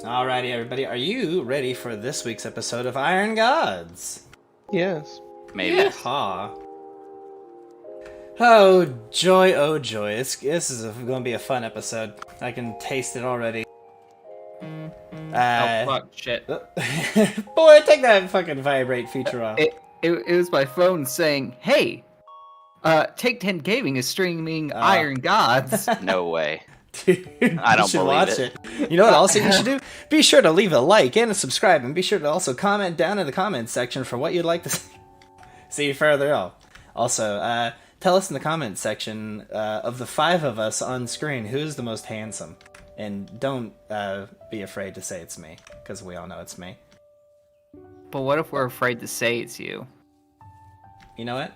Alrighty, everybody, are you ready for this week's episode of Iron Gods? Yes. Maybe. Yeehaw. Oh joy, oh joy. This is going to be a fun episode. I can taste it already. Oh, fuck, shit. Boy, take that fucking vibrate feature off. It was my phone saying, hey, Take 10 Gaming is streaming Iron Gods. No way. Dude, I don't you should believe watch it. You know what also you should do? Be sure to leave a like and a subscribe, and be sure to also comment down in the comments section for what you'd like to see further on. Also, tell us in the comments section of the 5 of us on screen who's the most handsome. And don't be afraid to say it's me, because we all know it's me. But what if we're afraid to say it's you? You know what?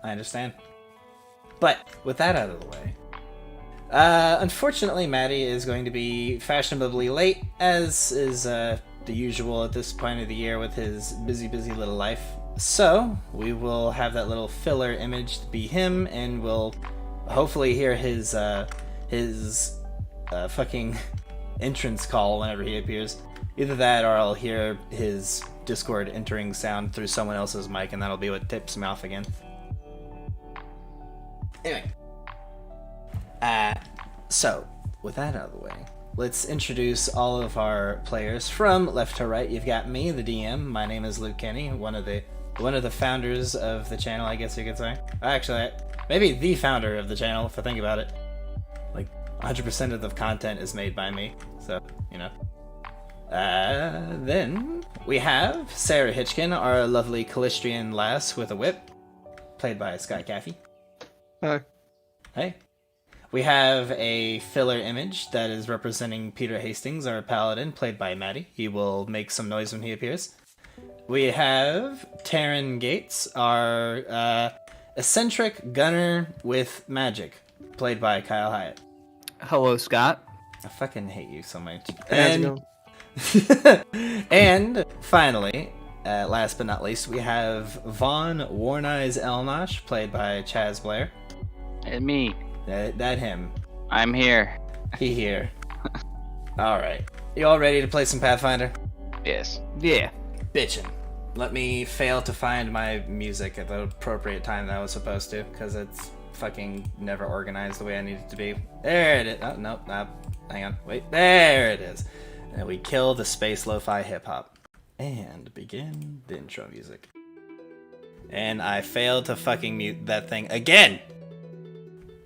I understand. But with that out of the way, unfortunately, Maddie is going to be fashionably late, as is the usual at this point of the year with his busy little life. So we will have that little filler image be him, and we'll hopefully hear his fucking entrance call whenever he appears. Either that, or I'll hear his Discord entering sound through someone else's mic, and that'll be what tips me off again. Anyway. So, with that out of the way, let's introduce all of our players from left to right. You've got me, the DM. My name is Luke Kenny, one of the founders of the channel, I guess you could say. Actually, maybe the founder of the channel, if I think about it. Like, 100% of the content is made by me, so, you know. Then we have Sarah Hitchkin, our lovely Callistrian lass with a whip, played by Sky Caffey. Hi. Hey. We have a filler image that is representing Peter Hastings, our paladin, played by Maddie. He will make some noise when he appears. We have Terryn Gates, our eccentric gunner with magic, played by Kyle Hyatt. Hello, Scott. I fucking hate you so much. And finally, last but not least, we have Vaughn Warneyes Elnosh, played by Chaz Blair. And me. That him. I'm here. He here. Alright. You all ready to play some Pathfinder? Yes. Yeah. Bitchin'. Let me fail to find my music at the appropriate time that I was supposed to, because it's fucking never organized the way I need it to be. There it is. Oh, no. Hang on. Wait. There it is. And we kill the space lo-fi hip-hop. And begin the intro music. And I failed to fucking mute that thing again!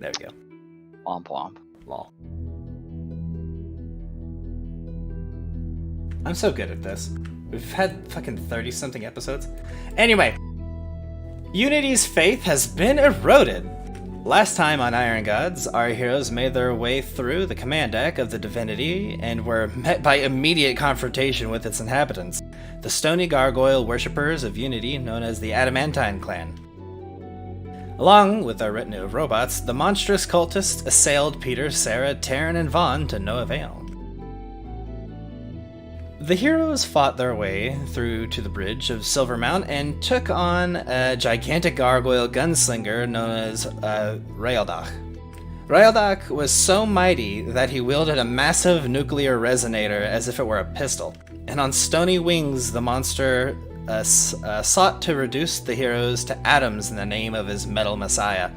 There we go. Womp womp. Lol. I'm so good at this. We've had fucking 30-something episodes. Anyway, Unity's faith has been eroded. Last time on Iron Gods, our heroes made their way through the command deck of the Divinity and were met by immediate confrontation with its inhabitants, the stony gargoyle worshippers of Unity known as the Adamantine Clan. Along with our retinue of robots, the monstrous cultists assailed Petyr, Sarah, Terryn, and Vaughn to no avail. The heroes fought their way through to the bridge of Silvermount and took on a gigantic gargoyle gunslinger known as Rayaldach. Rayaldach was so mighty that he wielded a massive nuclear resonator as if it were a pistol, and on stony wings the monster sought to reduce the heroes to atoms in the name of his metal messiah.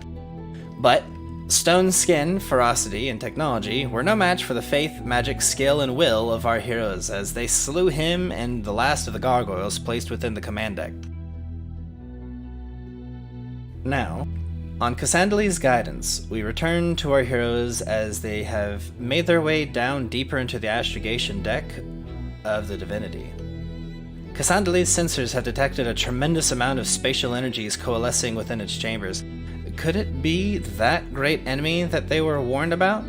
But stone skin, ferocity, and technology were no match for the faith, magic, skill, and will of our heroes as they slew him and the last of the gargoyles placed within the command deck. Now, on Cassandali's guidance, we return to our heroes as they have made their way down deeper into the Astrogation deck of the Divinity. Cassandali's sensors have detected a tremendous amount of spatial energies coalescing within its chambers. Could it be that great enemy that they were warned about?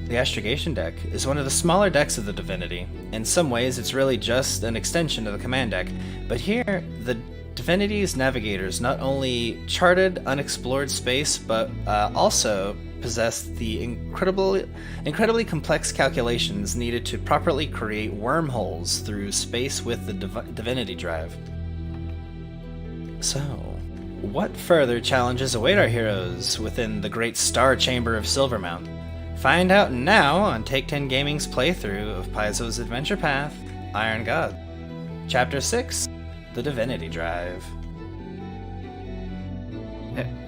The Astrogation deck is one of the smaller decks of the Divinity. In some ways, it's really just an extension of the command deck, but here, the Divinity's navigators not only charted unexplored space, but also possessed the incredibly complex calculations needed to properly create wormholes through space with the Divinity drive. So, what further challenges await our heroes within the great star chamber of Silvermount? Find out now on Take 10 Gaming's playthrough of Paizo's Adventure Path, Iron God. Chapter 6, The Divinity Drive.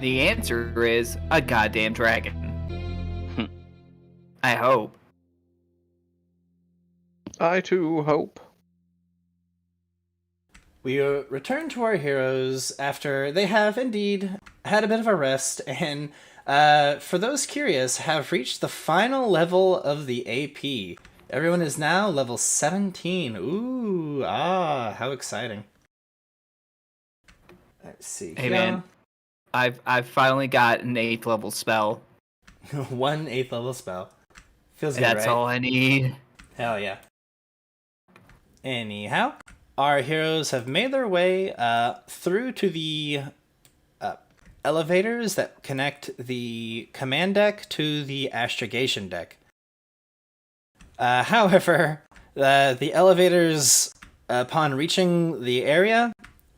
The answer is a goddamn dragon. I hope. I too hope. We return to our heroes after they have indeed had a bit of a rest, and for those curious, have reached the final level of the AP. Everyone is now level 17. Ooh, how exciting. Let's see. Hey man, I've finally got an 8th level spell. 1 8th level spell. Feels good, That's right? all I need. Hell yeah. Anyhow, our heroes have made their way through to the elevators that connect the command deck to the astrogation deck. However, the elevators, upon reaching the area,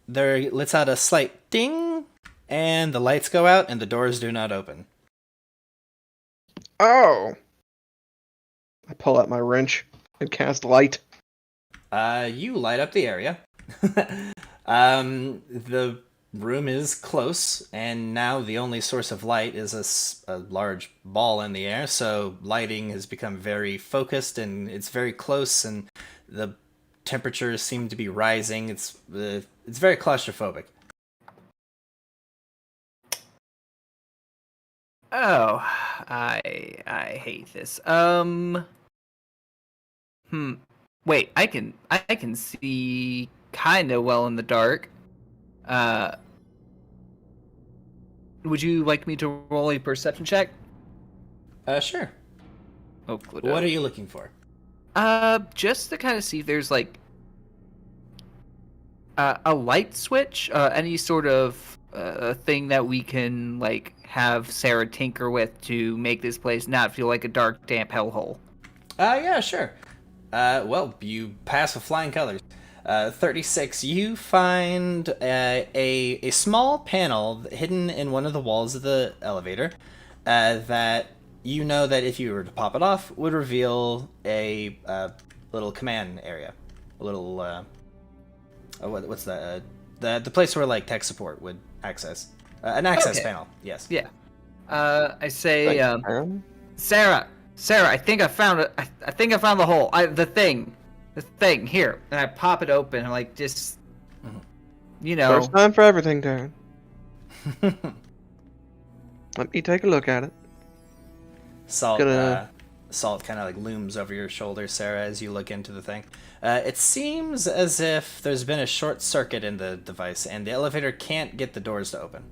there lets out a slight ding, and the lights go out and the doors do not open. Oh! I pull out my wrench and cast light. You light up the area. The room is close, and now the only source of light is a large ball in the air, so lighting has become very focused, and it's very close, and the temperatures seem to be rising. It's very claustrophobic. Oh, I hate this. Wait, I can see kind of well in the dark. Would you like me to roll a perception check? Sure. Oh, good. What are you looking for? Just to kind of see if there's like a light switch, any sort of thing that we can like have Sarah tinker with to make this place not feel like a dark, damp hellhole. Yeah, sure. Well, you pass with flying colors. 36, you find a small panel hidden in one of the walls of the elevator that you know that if you were to pop it off would reveal a little command area. A little, what's that? The place where like tech support would access. An access panel, yes. Yeah. I say, Like, Sarah, I think I found it. I think I found the hole. The thing here, and I pop it open. And like just, you know. First time for everything, Terryn. Let me take a look at it. Salt kind of like looms over your shoulder, Sarah, as you look into the thing. It seems as if there's been a short circuit in the device, and the elevator can't get the doors to open.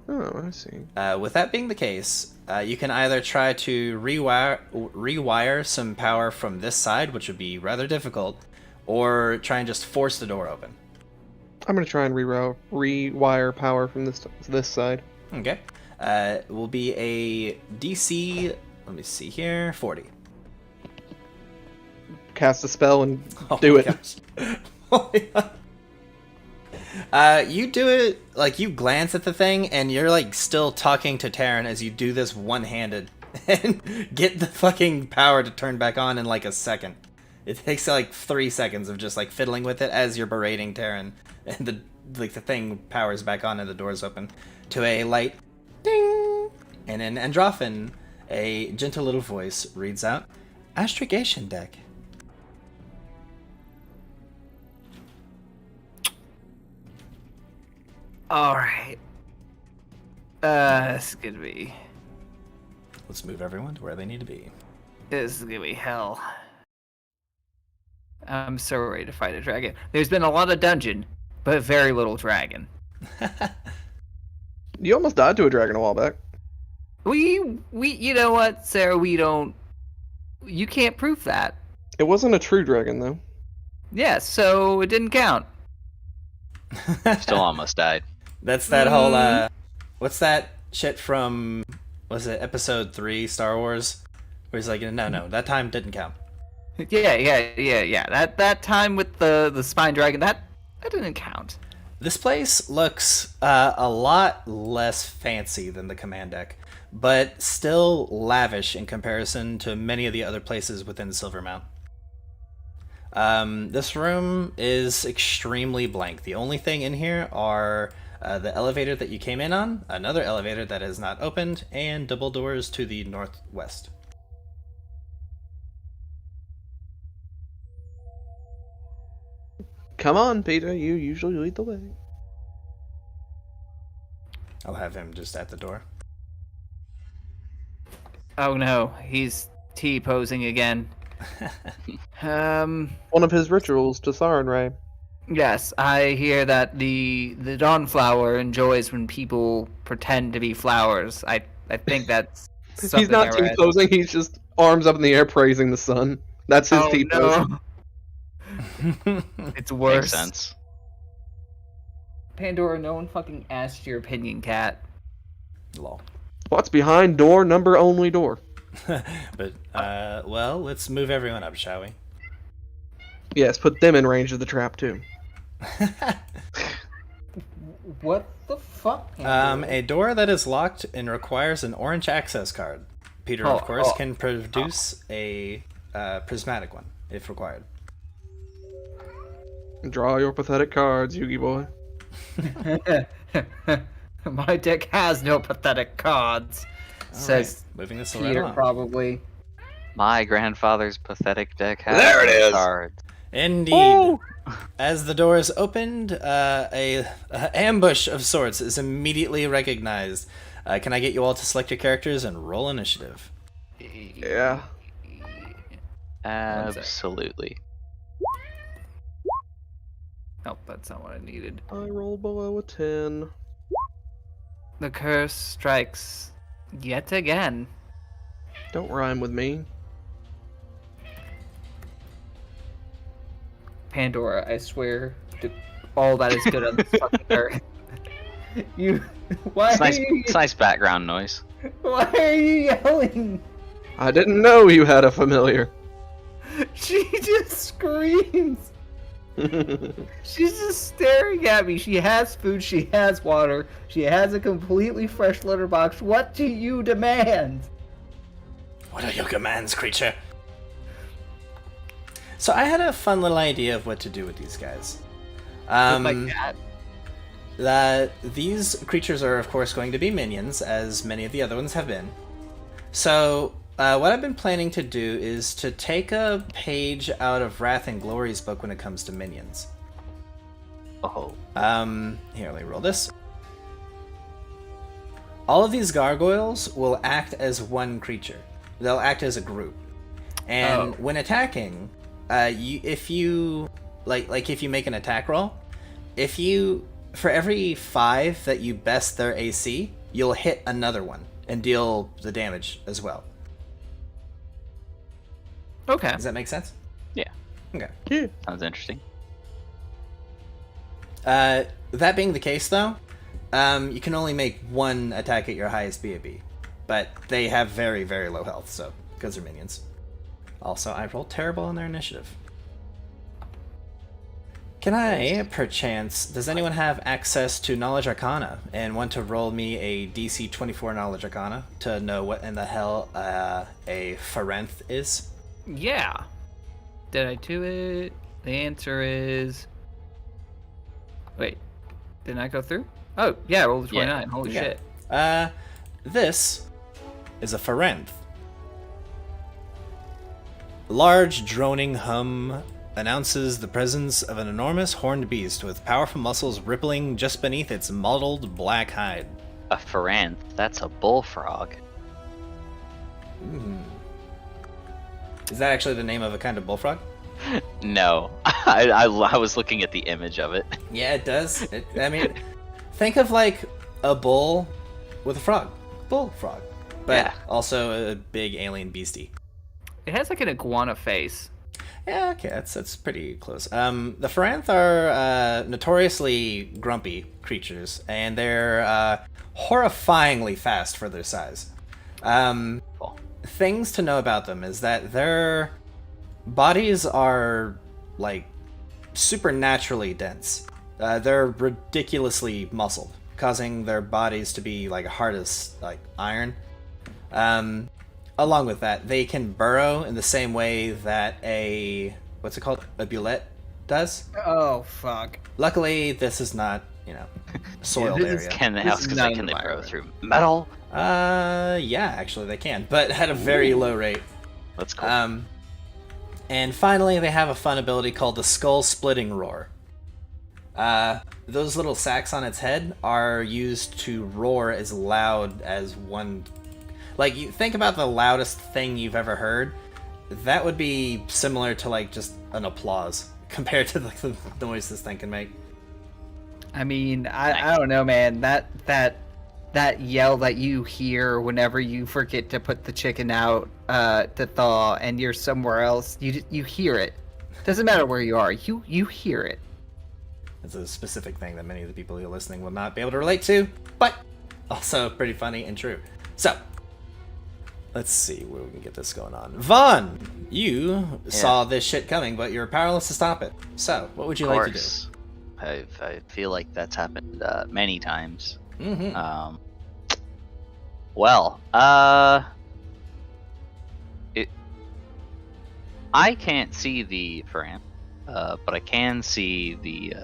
Oh, I see. With that being the case, you can either try to rewire some power from this side, which would be rather difficult, or try and just force the door open. I'm gonna try and rewire power from this side. Okay. It will be a DC, let me see here, 40. Cast a spell and Oh do my it. gosh. Oh my God. You do it, like, you glance at the thing, and you're, like, still talking to Terryn as you do this one-handed, and get the fucking power to turn back on in, like, a second. It takes, like, 3 seconds of just, like, fiddling with it as you're berating Terryn, and the thing powers back on and the doors open to a light ding! And in Androphin, a gentle little voice reads out, Astrogation deck. Alright. This is gonna be Let's move everyone to where they need to be. hell. I'm so ready to fight a dragon. There's been a lot of dungeon, but very little dragon. You almost died to a dragon a while back. We you know what, Sarah, you can't prove that. It wasn't a true dragon though. Yeah, so it didn't count. Still almost died. That's that whole, what's that shit from, was it episode 3 Star Wars? Where he's like, no, that time didn't count. Yeah. That time with the spine dragon, that didn't count. This place looks a lot less fancy than the command deck, but still lavish in comparison to many of the other places within Silvermount. This room is extremely blank. The only thing in here are the elevator that you came in on, another elevator that is not opened, and double doors to the northwest. Come on, Peter. You usually lead the way. I'll have him just at the door. Oh no, he's T-posing again. One of his rituals to Scorching Ray. Yes, I hear that the Dawnflower enjoys when people pretend to be flowers. I think that's something He's not I read. T-posing, he's just arms up in the air praising the sun. That's his Oh, T-pose. no. It's worse. Makes sense. Pandora, no one fucking asked your opinion, cat. Lol. What's behind door number only door? But, well, let's move everyone up, shall we? Yes, put them in range of the trap too. What the fuck? Pandora? A door that is locked and requires an orange access card. Petyr, of course, can produce a prismatic one, if required. Draw your pathetic cards, Yugi boy. My deck has no pathetic cards. Says Moving this right Petyr, along. probably. My grandfather's pathetic deck has There it no is! cards. Indeed. Ooh! As the door is opened, a ambush of sorts is immediately recognized. Can I get you all to select your characters and roll initiative? Yeah. Absolutely. Nope, that's not what I needed. I rolled below a 10. The curse strikes yet again. Don't rhyme with me. Pandora, I swear to all that is good on this fucking earth. Why It's nice, are you, it's nice background noise. why are you yelling? I didn't know you had a familiar. She just screams. She's just staring at me. She has food, she has water, she has a completely fresh litter box. What do you demand? What are your commands, creature? So I had a fun little idea of what to do with these guys. Like that? That these creatures are, of course, going to be minions, as many of the other ones have been. So, what I've been planning to do is to take a page out of Wrath and Glory's book when it comes to minions. Oh. Here, let me roll this. All of these gargoyles will act as one creature. They'll act as a group. And when attacking, if you make an attack roll, for every 5 that you best their AC, you'll hit another one and deal the damage as well. Okay. Does that make sense? Yeah. Okay. Yeah. Sounds interesting. That being the case, though, you can only make one attack at your highest BAB, but they have very, very low health, so because they're minions. Also, I rolled terrible on their initiative. Can I, perchance, does anyone have access to Knowledge Arcana and want to roll me a DC 24 Knowledge Arcana to know what in the hell a Ferranth is? Yeah. Did I do it? The answer is... Wait. Didn't I go through? Oh, yeah, I rolled a 29. Yeah. Holy Yeah. shit. This is a Ferranth. Large droning hum announces the presence of an enormous horned beast with powerful muscles rippling just beneath its mottled black hide. A Ferranth, that's a bullfrog. Is that actually the name of a kind of bullfrog? No. I was looking at the image of it. Yeah, it does. I mean, think of like a bull with a frog. Bullfrog. But Yeah. also a big alien beastie. It has like an iguana face. Yeah, okay, that's pretty close. The Ferranth are notoriously grumpy creatures, and they're horrifyingly fast for their size. Things to know about them is that their bodies are, like, supernaturally dense. They're ridiculously muscled, causing their bodies to be, like, hard as, like, iron. Along with that, they can burrow in the same way that a bullet does. Oh fuck! Luckily, this is not soiled this is area. Can This is not they burrow environment. through metal? Yeah, actually they can, but at a very low rate. That's cool. And finally, they have a fun ability called the Skull Splitting Roar. Those little sacs on its head are used to roar as loud as one. Like, you think about the loudest thing you've ever heard. That would be similar to like just an applause compared to like the noise this thing can make. I mean, I don't know, man. That yell that you hear whenever you forget to put the chicken out to thaw, and you're somewhere else, you hear it. Doesn't matter where you are, you hear it. It's a specific thing that many of the people who are listening will not be able to relate to, but also pretty funny and true. So, let's see where we can get this going on. Vaughn, you saw this shit coming, but you're powerless to stop it. So, what would you like to do? I feel like that's happened many times. Mm-hmm. I can't see the Ferranth, but I can see the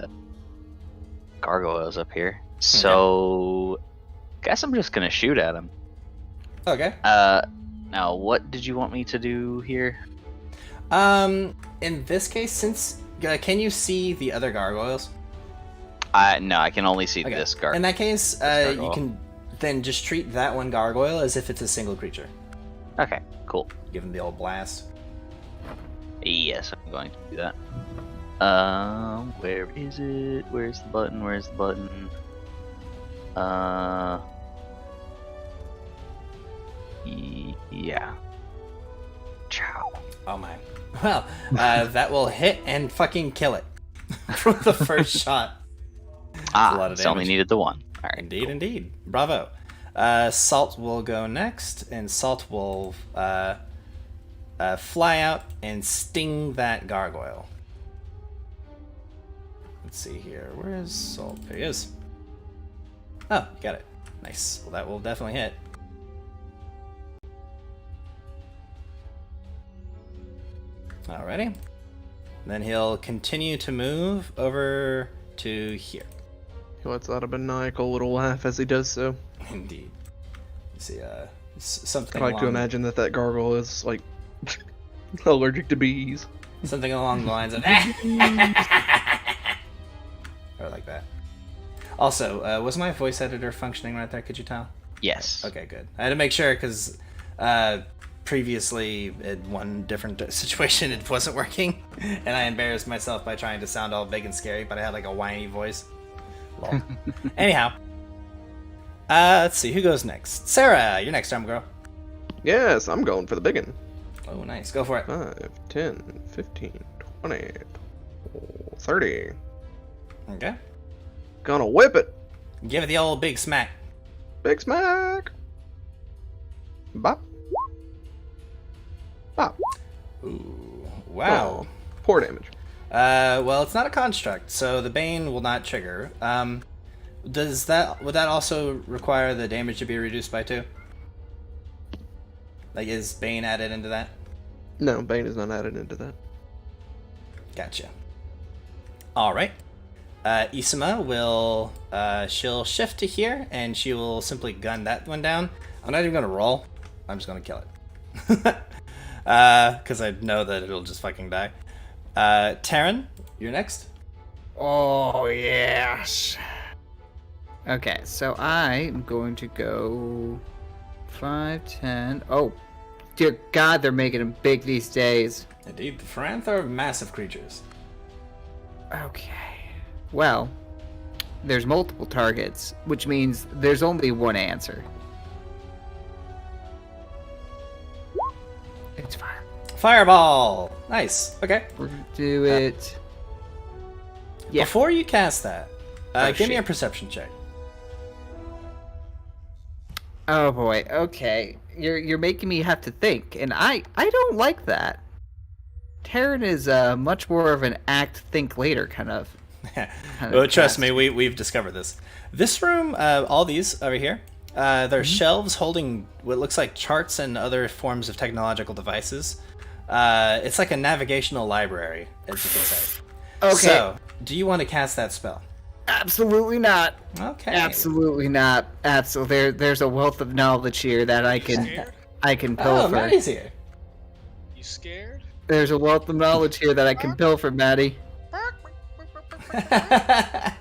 gargoyles up here. So, guess I'm just gonna shoot at them. Okay. Now, what did you want me to do here? In this case, since can you see the other gargoyles? No, I can only see this gargoyle. In that case, gargoyle. you can then just treat that one gargoyle as if it's a single creature. Okay, cool. Give him the old blast. Yes, I'm going to do that. Where is it? Where's the button? Where's the button? Yeah. Ciao. Oh my. Well, that will hit and fucking kill it from the first shot. Ah, a lot of it's only damage. needed the one. All right. Indeed, indeed. Bravo. Salt will go next, and Salt will fly out and sting that gargoyle. Let's see here. Where is Salt? There he is. Oh, got it. Nice. Well, that will definitely hit. Alrighty. Then he'll continue to move over to here. He lets out a maniacal little laugh as he does so. Indeed. You see, something I like to along- imagine that gargoyle is, like, allergic to bees. Something along the lines of or like that. Also, was my voice editor functioning right there? Could you tell? Yes. Okay, good. I had to make sure because previously in one different situation it wasn't working, and I embarrassed myself by trying to sound all big and scary, but I had like a whiny voice. Lol. Anyhow, let's see who goes next. Sarah, you're next time, girl. Yes, I'm going for the biggin. Oh, nice. Go for it. 5, 10, 15, 20, 30. Okay. Gonna whip it. Give it the old big smack. Big smack. Bop. Bop. Ooh. Wow. Oh, poor damage. Well, it's not a construct, so the Bane will not trigger. Would that also require the damage to be reduced by 2? Like, is Bane added into that? No, Bane is not added into that. Gotcha. Alright. Isama will, she'll shift to here, and she will simply gun that one down. I'm not even gonna roll. I'm just gonna kill it. Because I know that it'll just fucking die. Terryn, you're next. Oh, yes. Okay, so I'm going to go 5, 10. Oh, dear God, they're making them big these days. Indeed, the Ferranth are massive creatures. Okay. Well, there's multiple targets, which means there's only one answer. It's fire. Fireball! Nice. Okay. We're gonna do it. Yeah. Before you cast that, Oh, give me a shit. perception check. Oh boy. Okay. You're making me have to think, and I don't like that. Terryn is much more of an act, think later kind of. Well, trust cast. me, we've discovered this. This room, all these over here, There are shelves holding what looks like charts and other forms of technological devices. It's like a navigational library, as you can say. Okay. So, do you want to cast that spell? Absolutely not. Okay. Absolutely not. Absolutely. There's a wealth of knowledge here that I can Oh, pilfer. Maddie's here. You scared? There's a wealth of knowledge here that I can pilfer, Maddie.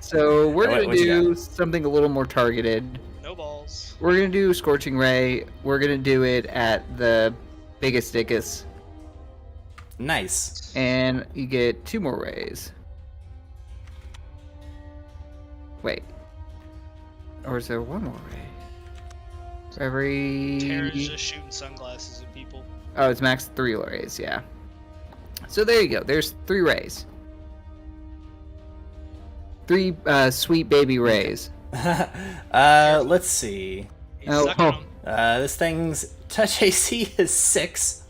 So we're What- gonna what you do something a little more targeted. No balls. We're gonna do Scorching Ray. We're gonna do it at the biggest dickus, Nice. and you get 2 more rays. Wait, or is there 1 more ray? For Terryn's every just shooting sunglasses at people. oh, it's max 3 rays. Yeah. So there you go. There's 3 rays. 3 sweet baby rays. Let's see. He's Oh, sucking oh. 'em. This thing's touch AC is 6.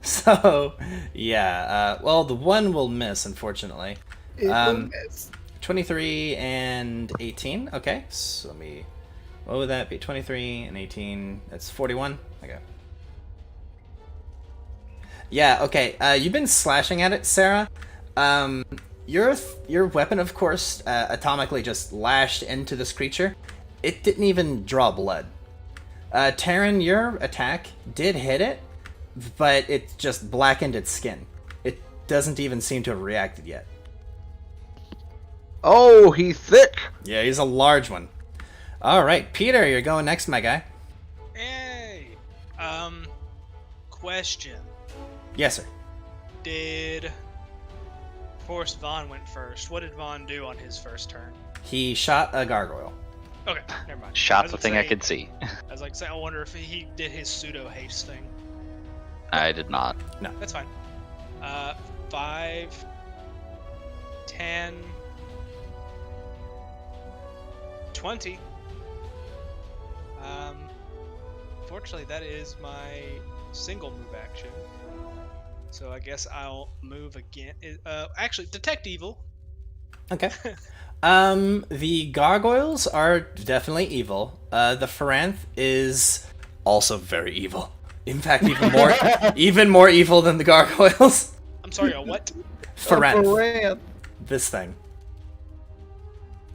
So, yeah. Well, the 1 will miss, unfortunately. It will Um, miss. 23 and 18. Okay, so let me. What would that be? 23 and 18. That's 41. Okay. Yeah. Okay. You've been slashing at it, Sarah. Your weapon, of course, atomically just lashed into this creature. It didn't even draw blood. Terryn, your attack did hit it, but it just blackened its skin. It doesn't even seem to have reacted yet. Oh, he's thick. Yeah, he's a large one. All right, Petyr, you're going next, my guy. Hey. Question. Yes, sir. Did... Of course, Vaughn went first. What did Vaughn do on his first turn? He shot a gargoyle. Okay, never mind. Shot I the was thing gonna I say- could see. I was like, I wonder if he did his pseudo haste thing. I did not. That's fine. 5, 10, 20. Fortunately, that is my single move action. So I guess I'll move again. Actually, detect evil. Okay. The gargoyles are definitely evil. The Ferranth is also very evil. In fact, even more evil than the gargoyles. I'm sorry, a what? Ferranth, Ferranth. this thing.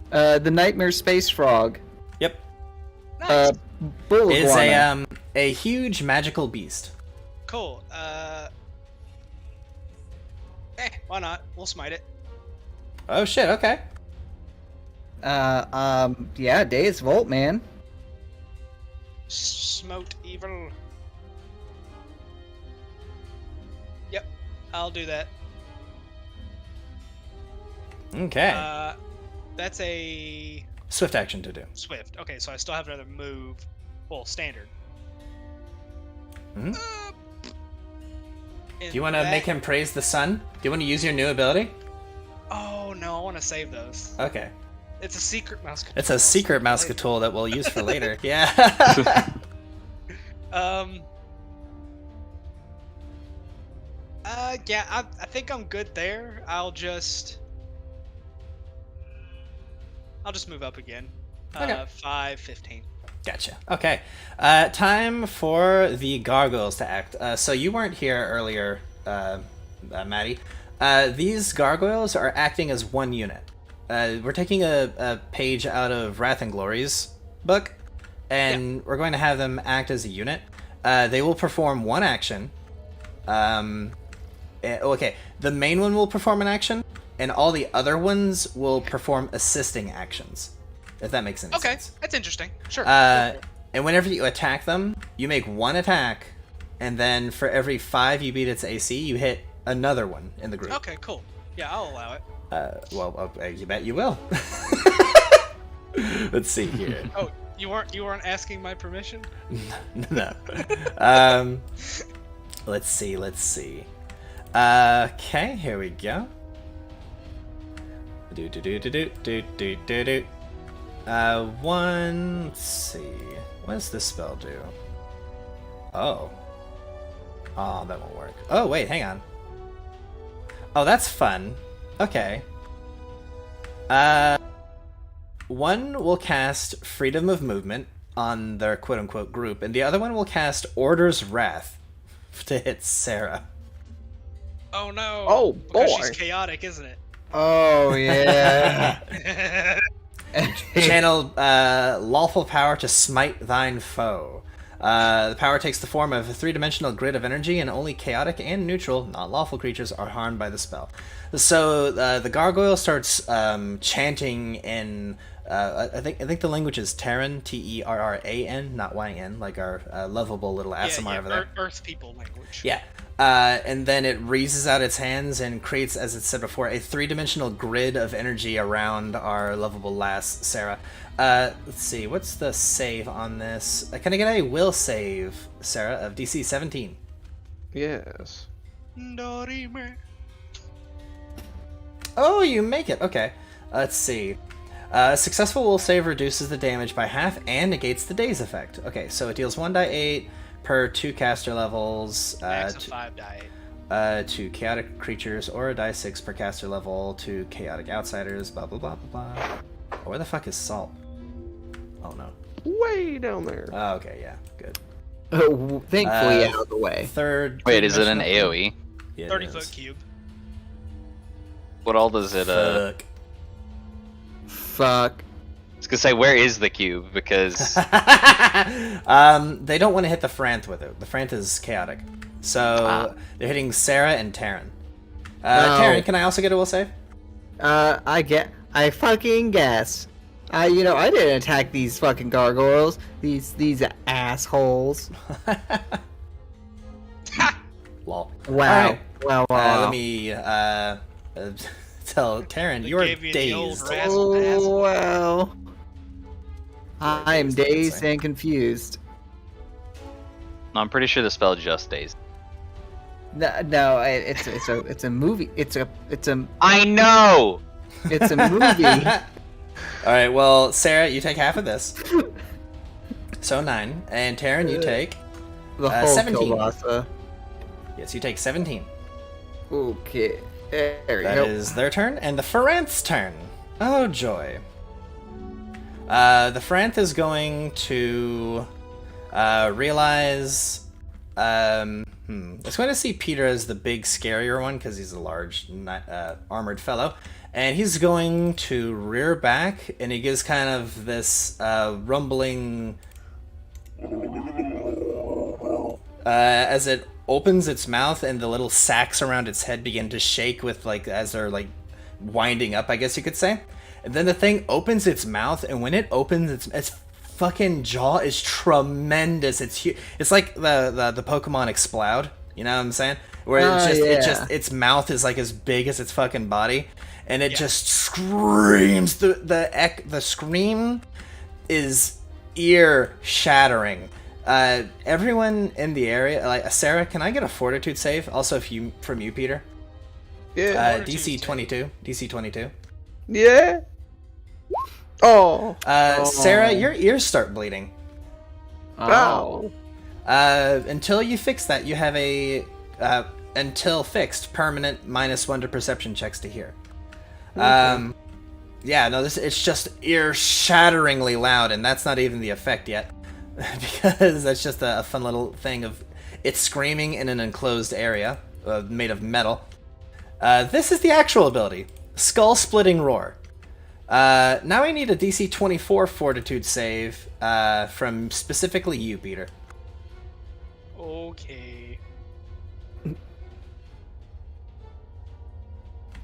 The nightmare space frog. Yep, Nice. Bull is iguana. a huge magical beast. Cool. Why not? We'll smite it. Oh shit. Okay. Yeah, Deus Volt, man. Smote evil. Yep, I'll do that. Okay. That's a Swift action to do. swift. Okay, so I still have another move. Well, standard. Mhm. Do Do you want to make him praise the sun? Do you want to use your new ability? Oh no, I want to save those. Okay. It's a secret mouse control. It's a secret mouse tool that we'll use for later. Yeah. Yeah, I think I'm good there. I'll just move up again. Okay. 5, 15. Gotcha. Okay. Time for the gargoyles to act. So you weren't here earlier, Maddie. These gargoyles are acting as one unit. We're taking a page out of Wrath and Glory's book, and we're going to have them act as a unit. They will perform one action. Okay, the main one will perform an action, and all the other ones will perform assisting actions. If that makes any Okay, sense. that's interesting. Sure. And whenever you attack them, you make one attack, and then for every 5 you beat its AC, you hit another one in the group. Okay, cool. Yeah, I'll allow it. You bet you will. Let's see here. Oh, you weren't asking my permission? No. Let's see. Okay, here we go. Let's see. What does this spell do? Oh, that won't work. Oh, wait, hang on. Oh, that's fun. Okay. One will cast Freedom of Movement, on their quote-unquote group, and the other one will cast Order's Wrath to hit Sarah. Oh no! Oh, Because boy. she's chaotic, isn't it? Oh yeah. Channel lawful power to smite thine foe. The power takes the form of a 3-dimensional grid of energy, and only chaotic and neutral, not lawful creatures are harmed by the spell. So the gargoyle starts chanting in. I think the language is Terryn, Terran, not Yn, like our lovable little Asimar over there. Earth people language. Yeah. And then it raises out its hands and creates, as it said before, a 3-dimensional grid of energy around our lovable lass, Sarah. Let's see, what's the save on this? Can I get a will save, Sarah, of DC 17? Yes. Dorime. Oh, you make it. Okay. Let's see. Successful will save reduces the damage by half and negates the daze effect. Okay, so it deals 1d8 per 2 caster levels. Max of 5 die. To chaotic creatures, or a die 6 per caster level to chaotic outsiders, blah blah blah blah blah. Oh, where the fuck is Salt? Oh no. Way down there. Oh, okay, yeah, good. Oh, thankfully out of the way. Third. Wait, is it an dimensional- AoE? Yeah, it 30-foot is. cube. What all does it? Fuck. Fuck. I was gonna say, where is the cube? Because They don't want to hit the Ferranth with it. The Ferranth is chaotic. So they're hitting Sarah and Terryn. No. Terryn, can I also get a will save? I fucking guess. I didn't attack these fucking gargoyles. These assholes. Lol. Wow. Alright. Wow. Let me tell Terryn, They you're gave you the old dazed. razzle dazzle. Oh wow. I am Dazed, I would dazed say. and confused. no, I'm pretty sure the spell just dazed. No, it's a movie. It's a I know. it's a movie. Alright, well, Sarah, you take half of this. So 9. And Terryn, you take... The whole 17. kielbasa. Yes, you take 17. Okay. There we That go. is their turn, and the Ferranth's turn. Oh, joy. The Ferranth is going to realize... It's going to see Petyr as the big, scarier one, because he's a large, armored fellow. And he's going to rear back, and he gives kind of this rumbling... as it opens its mouth, and the little sacs around its head begin to shake with, like, as they're, like, winding up, I guess you could say. And then the thing opens its mouth, and when it opens its fucking jaw is tremendous. It's like the Pokemon Explode, you know what I'm saying? Where its mouth is like as big as its fucking body, and it just screams. The scream is ear shattering. Everyone in the area, like Sarah, can I get a Fortitude save? Also, from you, Petyr. Yeah. DC 22. DC 22. Yeah. Oh. Sarah, your ears start bleeding. Ow. Until you fix that, you have a until fixed permanent -1 to perception checks to hear. Yeah, no, it's just ear-shatteringly loud, and that's not even the effect yet, because that's just a fun little thing of it screaming in an enclosed area made of metal. This is the actual ability, skull-splitting roar. Now I need a DC 24 Fortitude save from specifically you, Petyr. Okay.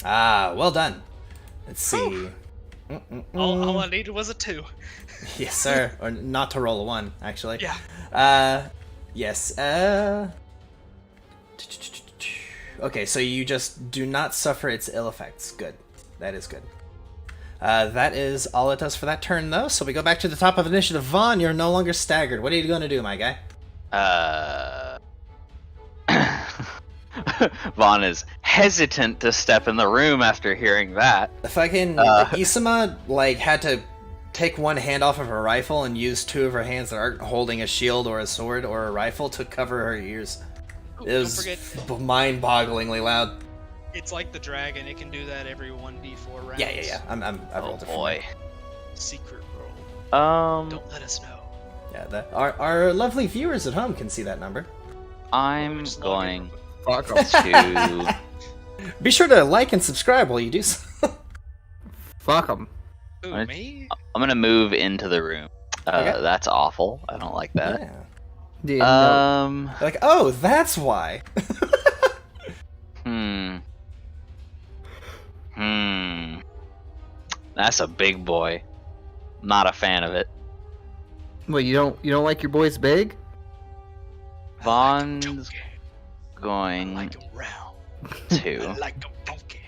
Well done. Let's see. All I needed was a 2. Yes, sir. Or not to roll a 1, actually. Yeah. Yes. Okay, so you just do not suffer its ill effects. Good. That is good. That is all it does for that turn, though. So we go back to the top of initiative. Vaughn, you're no longer staggered. What are you going to do, my guy? Vaughn is hesitant to step in the room after hearing that. The fucking Isama, like, had to take one hand off of her rifle and use 2 of her hands that aren't holding a shield or a sword or a rifle to cover her ears. It Don't was forget, mind-bogglingly loud. it's like the dragon. It can do that every 1d4 rounds. Yeah. I've Oh rolled it. boy. Secret roll. Um, Don't let us know. Yeah, our lovely viewers at home can see that number. I'm Just log in. going Fuck 'em. to. Be sure to like and subscribe while you do so. Fuck 'em. Ooh, What? me? I'm gonna move into the room. Okay. That's awful. I don't like that. Yeah. Yeah, no. Like, oh, that's why. That's a big boy. Not a fan of it. Well, you don't like your boys big? Vaughn's Chunky. I going like 'em round. to. I like 'em funky.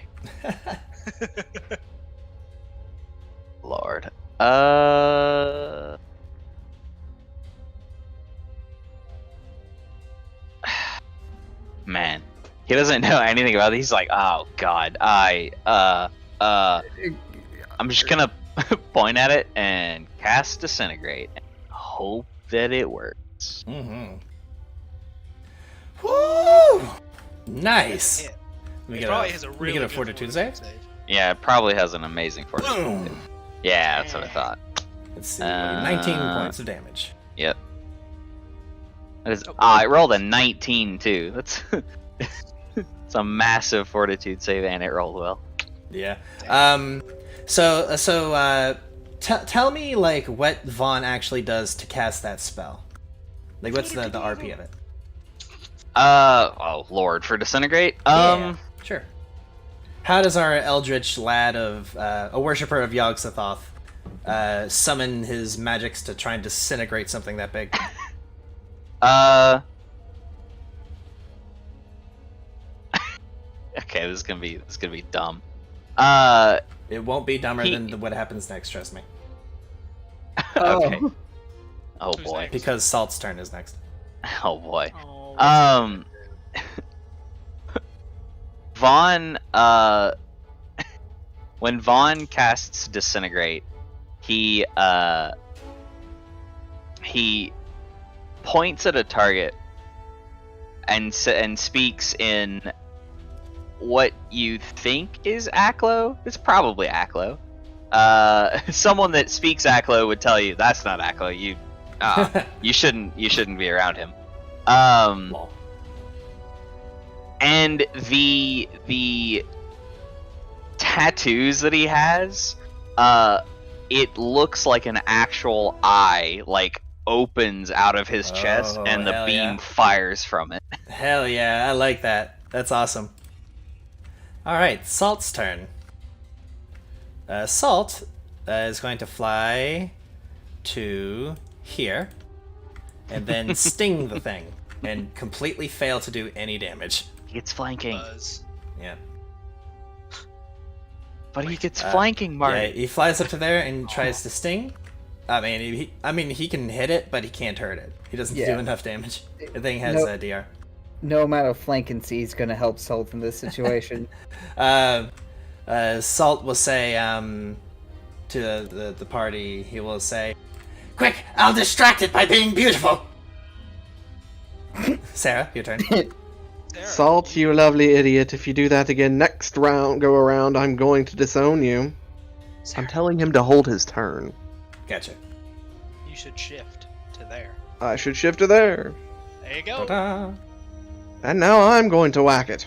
Lord. Man, he doesn't know anything about it. He's like, oh god, I'm just gonna point at it and cast disintegrate and hope that it works. Mm-hmm. Woo! Nice. Hit. We It get probably a, has a we really get a good fortitude save. Yeah, it probably has an amazing fortitude. Boom. Yeah, that's what I thought. Let's see. 19 Uh, points of damage. Yep. It Oh, I rolled a 19 too. That's it's a massive fortitude save, and it rolled well. Yeah. Tell me like what Vaughn actually does to cast that spell. Like, what's the RP of it? Oh lord, for disintegrate. Yeah, sure. How does our eldritch lad of a worshipper of Yog-Sothoth summon his magics to try and disintegrate something that big? Okay, this is gonna be dumb. It won't be dumber He- than what happens next, trust me. Okay. Oh. Oh Who's boy. next? Because Salt's turn is next. Oh boy. Oh, Vaughn, when Vaughn casts disintegrate, he points at a target and speaks in what you think is Aklo. It's probably Aklo. Someone that speaks Aklo would tell you that's not Aklo. You shouldn't be around him. Lol. And the tattoos that he has, it looks like an actual eye, like opens out of his chest, Oh, and the hell beam yeah. fires from it. Hell yeah, I like that. That's awesome. Alright, Salt's turn. Salt is going to fly to here, and then sting the thing, and completely fail to do any damage. He gets flanking, Buzz. Yeah. but he gets flanking, Marty. Yeah, he flies up to there and tries to sting. I mean, he can hit it, but he can't hurt it. He doesn't Yeah. do enough damage. The thing has No- DR. No amount of flankency is gonna help Salt in this situation. Salt will say to the party, he will say, "Quick, I'll distract it by being beautiful." Sarah, your turn. Sarah, Salt, you lovely idiot. If you do that again next go around, I'm going to disown you. Sarah, I'm telling him to hold his turn. Gotcha. you should shift to there. I should shift to there. There you go. Ta-da. And now I'm going to whack it.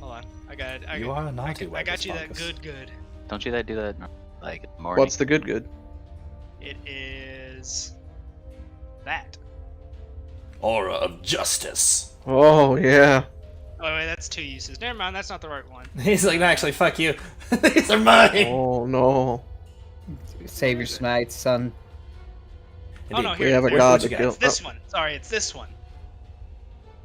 Hold on. I got. You are naughty, I got Wackus you that Pockus. good. Don't you do that like in the morning? What's the good? It is that. Aura of justice. Oh, yeah. Oh wait, that's 2 uses. Never mind. That's not the right one. He's like, no, actually, fuck you. These are mine. Oh, no. Save your smites, son. Oh no, Indeed. here. We have a here's god what to you got? kill. It's this one. Sorry, it's this one.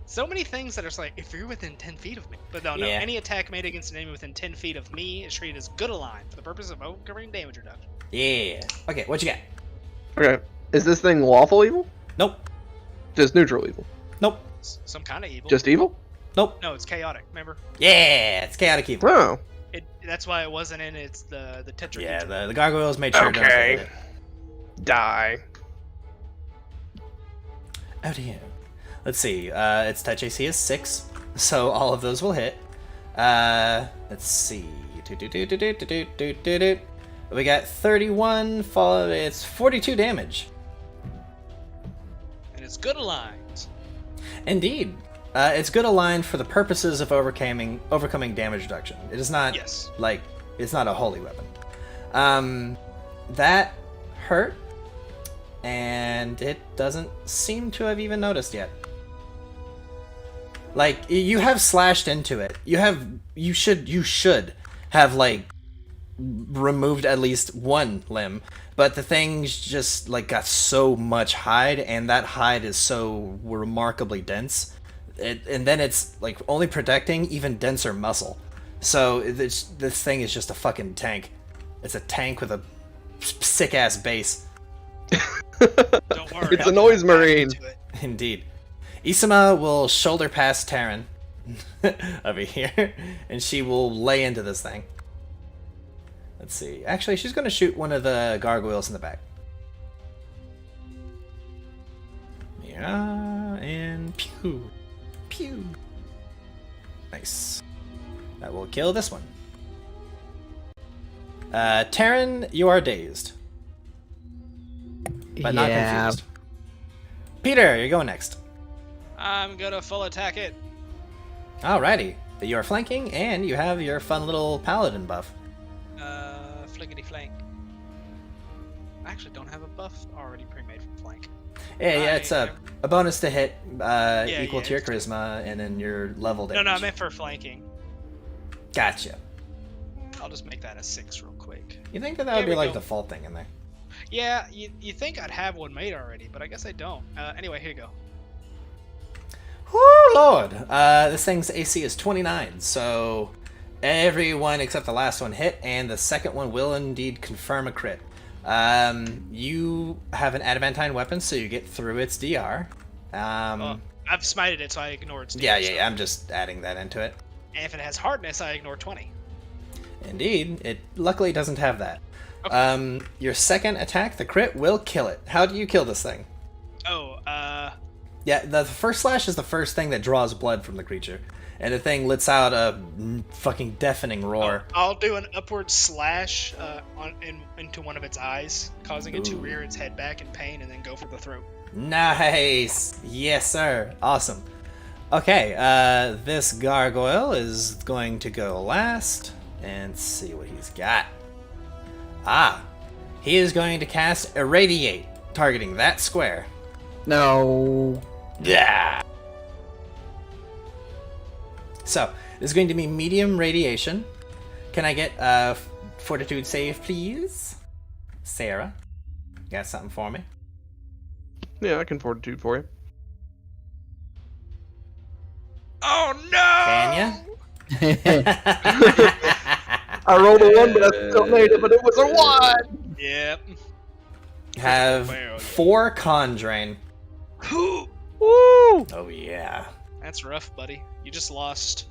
So many things that are just like, if you're within 10 feet of me. But no, Yeah. any attack made against an enemy within 10 feet of me is treated as good align for the purpose of covering damage reduction. Yeah. Okay, what you got? Okay. Is this thing lawful evil? Nope. Just neutral evil? Nope. Some kind of evil. Just evil? Nope. No, it's chaotic. Remember? Yeah, it's chaotic evil. Oh. That's why it wasn't in its the tetra. Yeah, the gargoyles made sure. Okay. to it. Die. Oh dear. Let's see. Its touch AC is 6, so all of those will hit. Let's see. We got 31. It's 42 damage. it's good aligned. Indeed. It's good aligned for the purposes of overcoming damage reduction. It is not Yes. like it's not a holy weapon. That hurt, and it doesn't seem to have even noticed yet. Like, you have slashed into it. You should have like removed at least one limb, but the thing's just like got so much hide, and that hide is so remarkably dense. And then it's like only protecting even denser muscle. So this thing is just a fucking tank. It's a tank with a sick ass base. Don't worry. It's a noise marine. Indeed. Isama will shoulder past Terryn over here, and she will lay into this thing. Let's see. Actually, she's going to shoot one of the gargoyles in the back. Yeah, and pew. Pew. Nice. That will kill this one. Terryn, you are dazed. But not confused. Petyr, you're going next. I'm gonna full attack it. Alrighty. You are flanking, and you have your fun little paladin buff. Flickety flank. I actually don't have a buff already pre-made for flank. Yeah, it's a bonus to hit equal to your it's charisma, and then your level damage. No, I meant for flanking. Gotcha. I'll just make that a 6 real quick. You think that would Here be we like go. the default thing in there? Yeah, you think I'd have one made already, but I guess I don't. Anyway, here you go. Whoo, Lord! This thing's AC is 29, so everyone except the last one hit, and the second one will indeed confirm a crit. You have an adamantine weapon, so you get through its DR. I've smited it, so I ignore its Yeah, damage. I'm just adding that into it. And if it has hardness, I ignore 20. Indeed, it luckily doesn't have that. Okay. Your second attack, the crit, will kill it. How do you kill this thing? Oh, Yeah, the first slash is the first thing that draws blood from the creature, and the thing lets out a fucking deafening roar. I'll do an upward slash into one of its eyes, causing it to Ooh. rear its head back in pain and then go for the throat. Nice! Yes, sir. Awesome. Okay, this gargoyle is going to go last, and see what he's got. He is going to cast Irradiate, targeting that square. No. Yeah. So, this is going to be medium radiation. Can I get a fortitude save, please? Sarah, got something for me? Yeah, I can fortitude for you. Oh no! Can I rolled a 1, but I still made it, but it was a 1! Yep. Have Well, yeah. 4 con drain. Woo! Oh yeah. That's rough, buddy. You just lost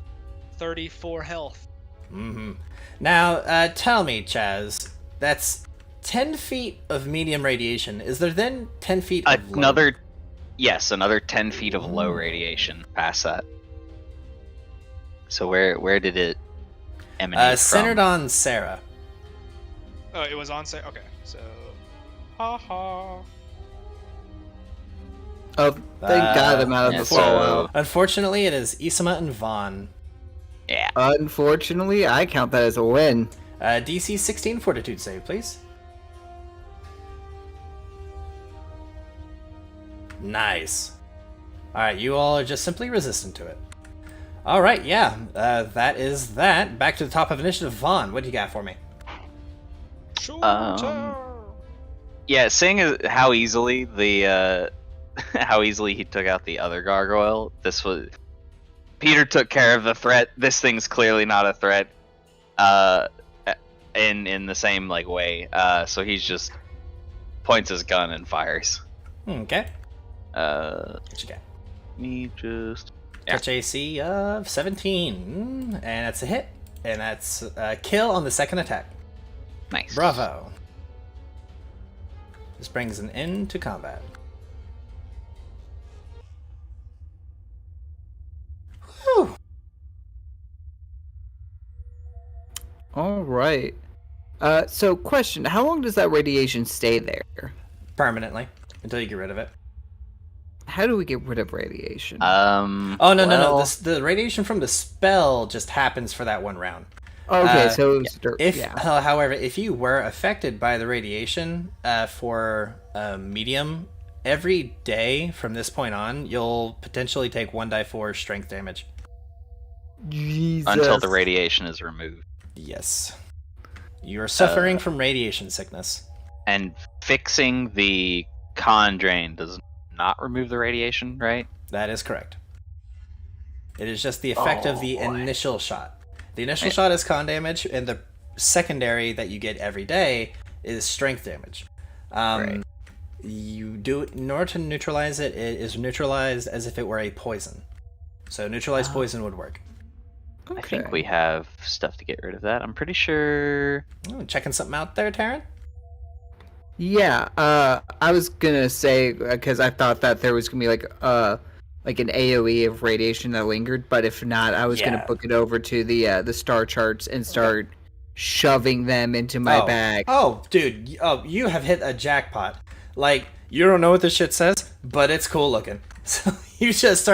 34 health. Mm-hmm. Now, tell me, Chaz, that's 10 feet of medium radiation. Is there then 10 feet of low? Another 10 feet of low radiation past that. So where did it emanate from? Centered on Sarah. Oh, it was on set. Okay, so. Ha ha. Oh, thank God I'm out of yeah, the so- fallout. Unfortunately, it is Isama and Vaughn. Yeah. Unfortunately, I count that as a win. DC 16 fortitude save, please. Nice. Alright, you all are just simply resistant to it. Alright, yeah, that is that. Back to the top of initiative. Vaughn, what do you got for me? Yeah, seeing as how easily how easily he took out the other gargoyle, Petyr took care of the threat. This thing's clearly not a threat. In the same way. So he's just points his gun and fires. Okay. What you got? Me just Touch AC of 17, and that's a hit, and that's a kill on the second attack. nice. Bravo. This brings an end to combat. Whew. All right. So question, how long does that radiation stay there? Permanently, until you get rid of it. How do we get rid of radiation? Oh no! The radiation from the spell just happens for that one round. Okay, so it's However, if you were affected by the radiation for medium, every day from this point on, you'll potentially take 1d4 strength damage. Jesus. Until the radiation is removed. Yes. You're suffering from radiation sickness. And fixing the con drain does not remove the radiation, right? That is correct. It is just the effect of the initial shot. The initial shot is con damage, and the secondary that you get every day is strength damage. You do in order to neutralize it, it is neutralized as if it were a poison. So neutralized poison would work. Okay. I think we have stuff to get rid of that. I'm pretty sure. Checking something out there, Terryn? Yeah, I was gonna say, because I thought that there was gonna be like an AoE of radiation that lingered, but if not, I was gonna book it over to the star charts and start shoving them into my bag. Oh, dude, you have hit a jackpot. Like, you don't know what this shit says, but it's cool looking. So you just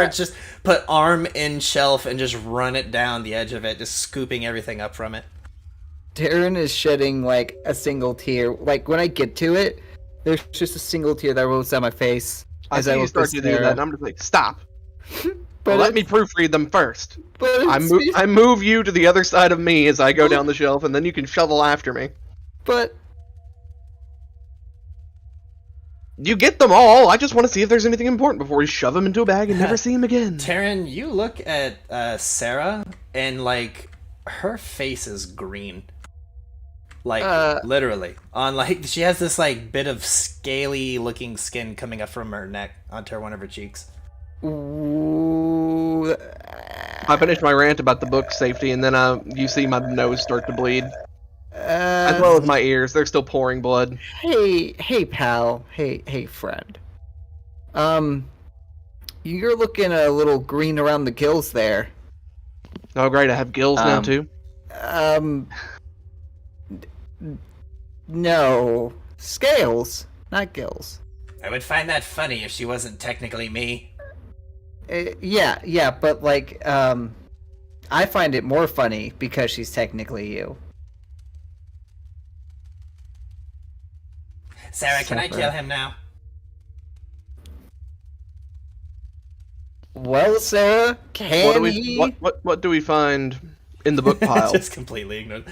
put arm in shelf and just run it down the edge of it, just scooping everything up from it. Terryn is shedding like a single tear. Like when I get to it, there's just a single tear that rolls down my face. I see you start to do that, and I'm just like, stop. But let me proofread them first. But I move you to the other side of me as I go down the shelf, and then you can shovel after me. But you get them all. I just want to see if there's anything important before we shove them into a bag and never see them again. Terryn, you look at Sarah, and like her face is green. Like literally, she has this like bit of scaly looking skin coming up from her neck onto one of her cheeks. Ooh. I finished my rant about the book safety, and then you see my nose start to bleed, as well as my ears. They're still pouring blood. Hey, pal. Hey, friend. You're looking a little green around the gills there. Oh, great! I have gills now too. No, scales, not gills. I would find that funny if she wasn't technically me. Yeah, but like, I find it more funny because she's technically you. Sarah, can I kill him now? Well, Sarah, what do we find in the book pile? Just completely ignored.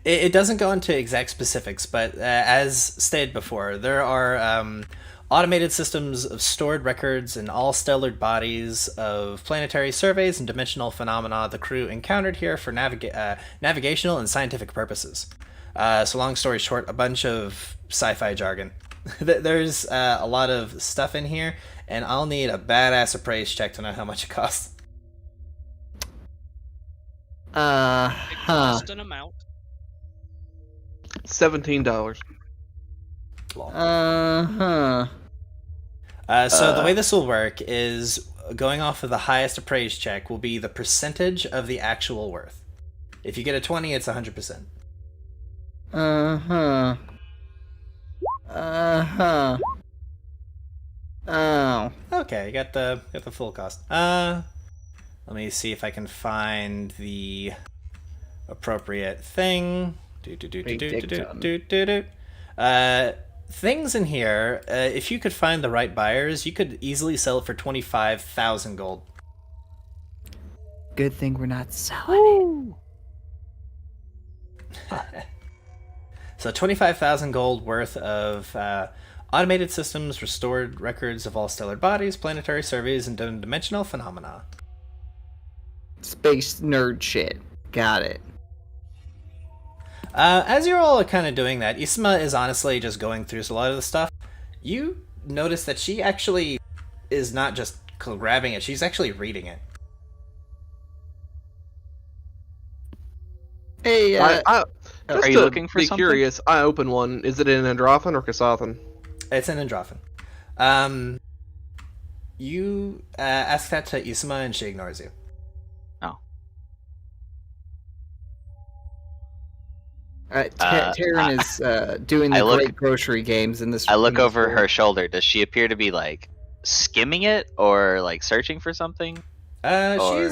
It doesn't go into exact specifics, but as stated before, there are automated systems of stored records in all stellar bodies of planetary surveys and dimensional phenomena the crew encountered here for navigational and scientific purposes. So long story short, a bunch of sci-fi jargon. There's a lot of stuff in here, and I'll need a badass appraise check to know how much it costs. It cost an amount. $17. So the way this will work is going off of the highest appraise check will be the percentage of the actual worth. If you get a 20, it's 100%. Oh. Okay, you got the full cost. Let me see if I can find the appropriate thing. Things in here, if you could find the right buyers, you could easily sell it for 25,000 gold. Good thing we're not selling it. So 25,000 gold worth of automated systems, restored records of all stellar bodies, planetary surveys, and dimensional phenomena. Space nerd shit. Got it. As you're all kind of doing that, Isma is honestly just going through a lot of the stuff. You notice that she actually is not just grabbing it, she's actually reading it. Hey, are you looking for something? Curious, I open one. Is it in Androthan or Kasathan? It's in Androthan. You ask that to Isma and she ignores you. Terryn is doing the great grocery games in this. I look over her shoulder. Does she appear to be like skimming it or like searching for something? Or-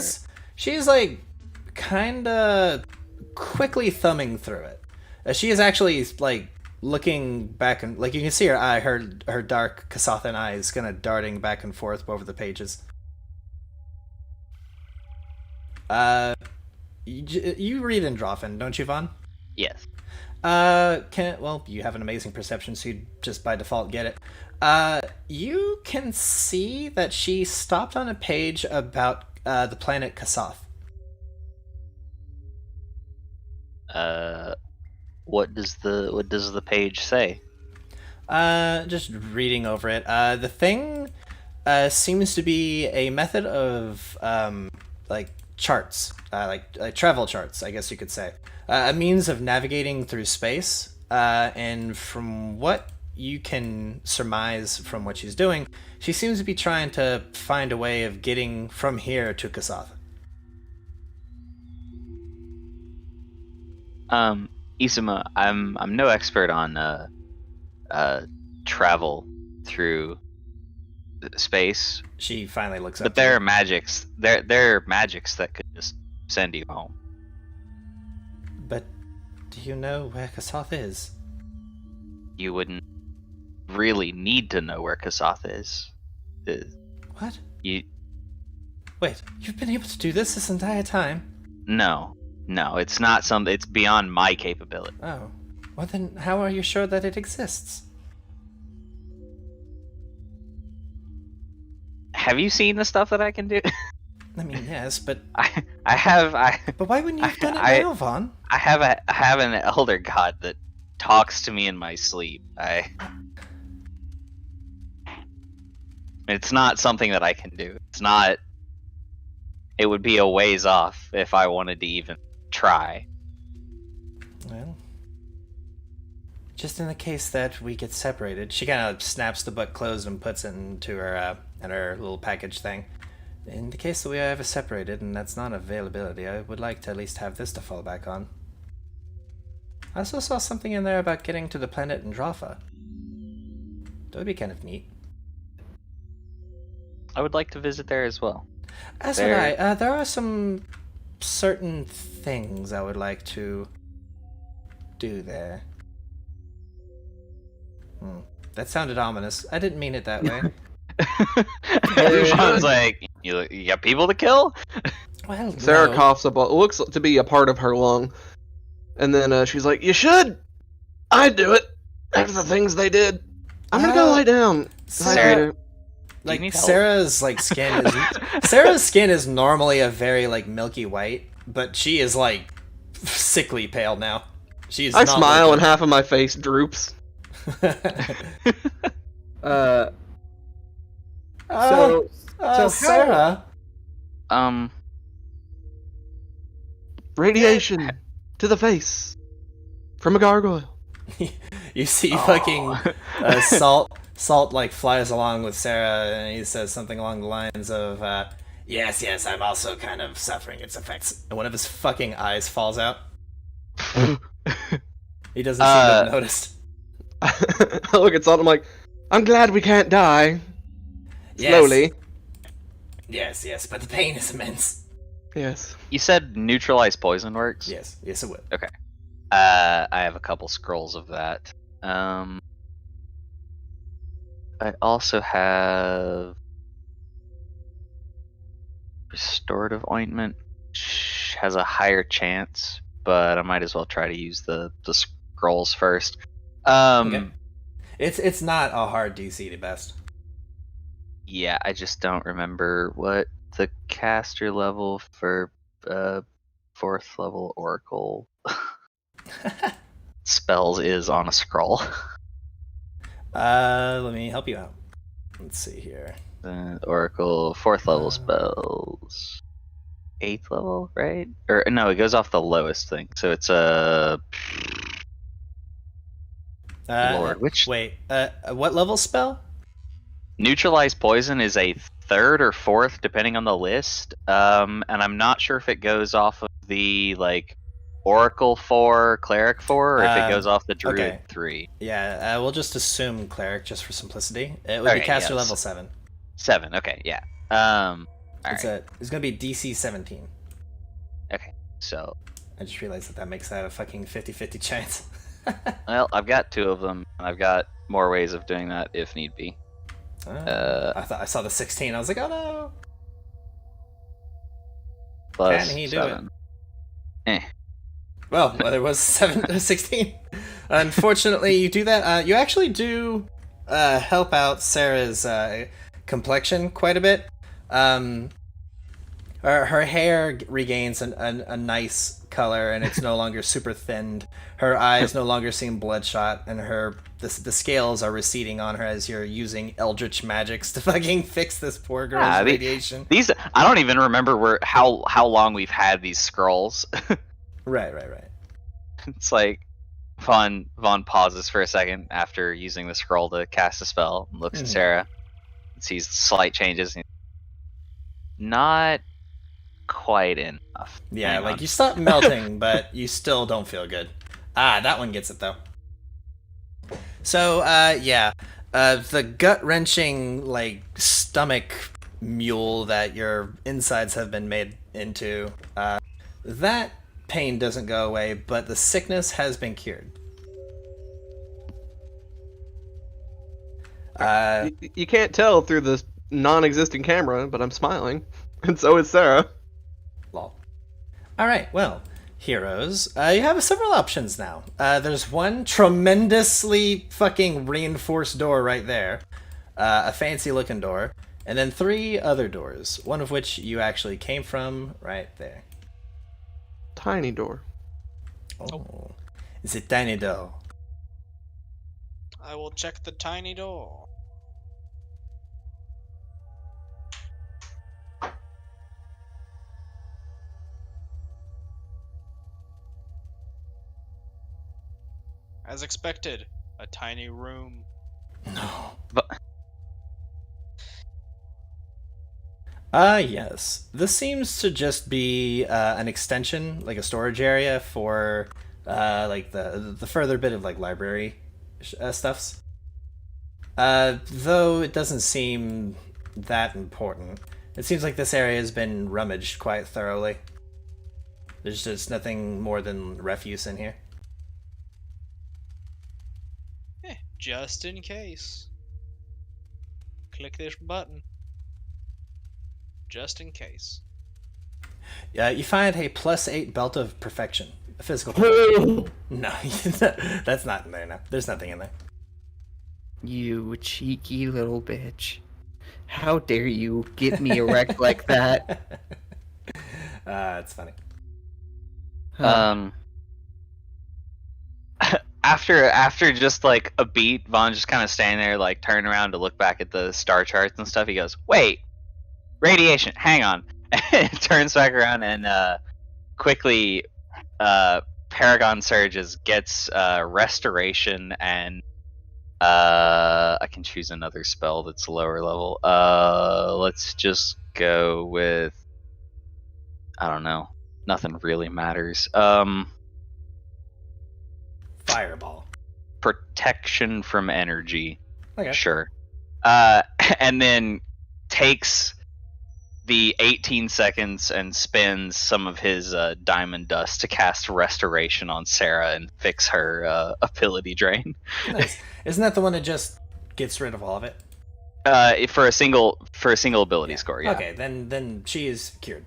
She's like kinda quickly thumbing through it. She is actually like looking back and like you can see her dark Kasathan eyes kind of darting back and forth over the pages. You read in Droffin, don't you, Vaughn? Yes. You have an amazing perception, so you just by default get it. You can see that she stopped on a page about the planet Kasath. What does the page say? Just reading over it. The thing seems to be a method of like charts, like travel charts, I guess you could say. A means of navigating through space. And from what you can surmise from what she's doing, she seems to be trying to find a way of getting from here to Kasath. Isuma, I'm no expert on travel through space, She finally looks up. but to there you. are magics. There are magics that could just send you home. But do you know where Kasath is? You wouldn't really need to know where Kasath is. What? You Wait, you've been able to do this entire time? no, it's not something. It's beyond my capability. Oh. Well then, how are you sure that it exists? Have you seen the stuff that I can do? I mean, yes, but I have. but why wouldn't you have done it I- now, Vaughn? I have an elder god that talks to me in my sleep. It's not something that I can do. It's not. It would be a ways off if I wanted to even try. Well, just in the case that we get separated, she kind of snaps the book closed and puts it into her in her little package thing. In the case that we are ever separated, and that's not availability, I would like to at least have this to fall back on. I also saw something in there about getting to the planet Androffa. That would be kind of neat. I would like to visit there as well. As would I. There are some certain things I would like to do there. That sounded ominous. I didn't mean it that way. Sean's like, you got people to kill? Well, Sarah no. coughs up. What looks to be a part of her lung, and then she's like, "You should. I'd do it. After the things they did. I'm gonna go lie down." Sarah- Do you Like need help? Sarah's skin is normally a very like milky white, but she is like sickly pale now. She's I not smile and looking- half of my face droops. So how- Sarah. Radiation to the face from a gargoyle. You see fucking Salt like flies along with Sarah and he says something along the lines of yes, I'm also kind of suffering its effects. And one of his fucking eyes falls out. He doesn't seem to have noticed. I look at Salt. I'm like, I'm glad we can't die. Yes. Slowly. Yes, but the pain is immense. Yes. You said neutralize poison works? Yes, it would. Okay. I have a couple scrolls of that. I also have restorative ointment, which has a higher chance, but I might as well try to use the scrolls first. Okay. It's not a hard DC to best. Yeah, I just don't remember what the caster level for 4th level oracle spells is on a scroll. Let me help you out. Let's see here. Oracle 4th level spells. 8th level, right? Or no, it goes off the lowest thing. So it's a Lord, which Wait, what level spell? neutralize poison is a 3rd or 4th depending on the list. And I'm not sure if it goes off of the like Oracle 4, Cleric 4, or if it goes off the Druid okay. 3. Yeah, we'll just assume cleric just for simplicity. It would be Okay, caster yes. level 7. 7. Okay, yeah. It's gonna be DC 17. Okay, so I just realized that makes that a fucking 50-50 chance. well, I've got 2 of them, and I've got more ways of doing that if need be. I thought I saw the 16. I was like, oh no. Plus Can he do 7. Well, there was 16. Unfortunately, you do that. You actually do help out Sarah's complexion quite a bit. Her hair regains a nice color, and it's no longer super thinned. Her eyes no longer seem bloodshot, and the scales are receding on her as you're using eldritch magics to fucking fix this poor girl's radiation. These I don't even remember how long we've had these scrolls. Right. It's like Vaughn pauses for a second after using the scroll to cast a spell, and looks at Sarah, and sees slight changes. Not quite enough. Yeah, Hang like on. you stop melting, but you still don't feel good. That one gets it though. So, the gut-wrenching, like, stomach mule that your insides have been made into, that pain doesn't go away, but the sickness has been cured. You can't tell through this non-existent camera, but I'm smiling, and so is Sarah. Lol. Alright, well, heroes, you have several options now. There's one tremendously fucking reinforced door right there, a fancy looking door, and then 3 other doors, one of which you actually came from right there. Tiny door. Oh. It's a tiny door. I will check the tiny door. As expected, a tiny room. No. But Yes. This seems to just be an extension, like a storage area for like the further bit of like library stuffs. Though it doesn't seem that important. It seems like this area has been rummaged quite thoroughly. There's just nothing more than refuse in here. Just in case. Click this button. Just in case. You find a +8 belt of perfection. A physical perfection. No, that's not in there now. There's nothing in there. You cheeky little bitch. How dare you get me erect like that? It's funny. After just like a beat, Vaughn just kind of standing there, like turning around to look back at the star charts and stuff. He goes, "Wait, radiation. Hang on." And turns back around and quickly, Paragon Surges gets restoration and I can choose another spell that's lower level. Let's just go with, I don't know. Nothing really matters. Fireball. Protection from energy. Okay. Sure. And then takes the 18 seconds and spends some of his diamond dust to cast restoration on Sarah and fix her ability drain. Nice. Isn't that the one that just gets rid of all of it? For a single ability score, yeah. Okay, then she is cured.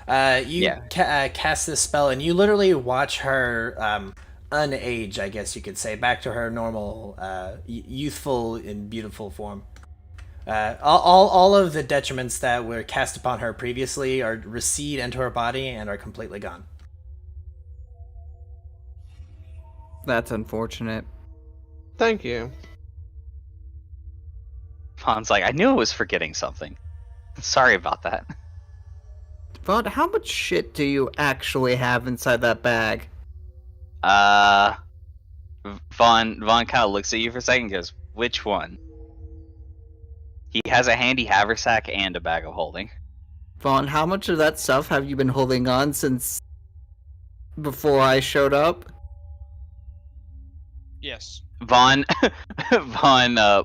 Cast this spell, and you literally watch her unage, I guess you could say, back to her normal, youthful and beautiful form. All of the detriments that were cast upon her previously recede into her body and are completely gone. That's unfortunate. Thank you. Vaughn's like, I knew I was forgetting something. Sorry about that. Vaughn, how much shit do you actually have inside that bag? Vaughn kind of looks at you for a second and goes, which one? He has a handy haversack and a bag of holding. Vaughn, how much of that stuff have you been holding on since before I showed up? Yes. Vaughn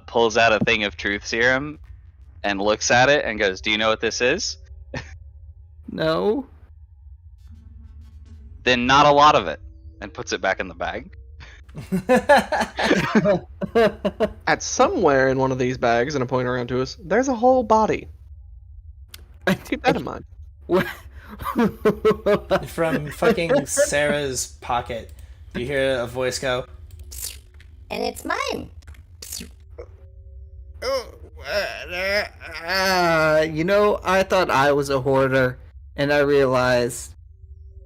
pulls out a thing of truth serum and looks at it and goes, "Do you know what this is?" No. Then not a lot of it, and puts it back in the bag. At somewhere in one of these bags, and I point around to us, there's a whole body. Keep that in mind. From fucking Sarah's pocket, you hear a voice go, And it's mine. I thought I was a hoarder, and I realized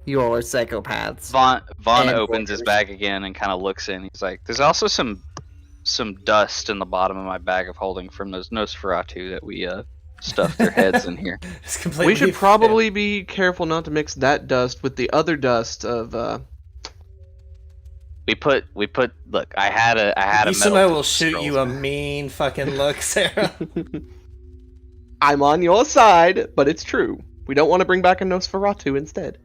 you all are psychopaths. Vaughn And opens his hoarders. bag again and kind of looks in. He's like, "There's also some dust in the bottom of my bag of holding from those Nosferatu that we stuffed their heads in here." it's completely We should probably be careful not to mix that dust with the other dust of. We put. Look, I had a Isuma metal will shoot you a mean fucking look, Sarah. I'm on your side, but it's true. We don't want to bring back a Nosferatu instead.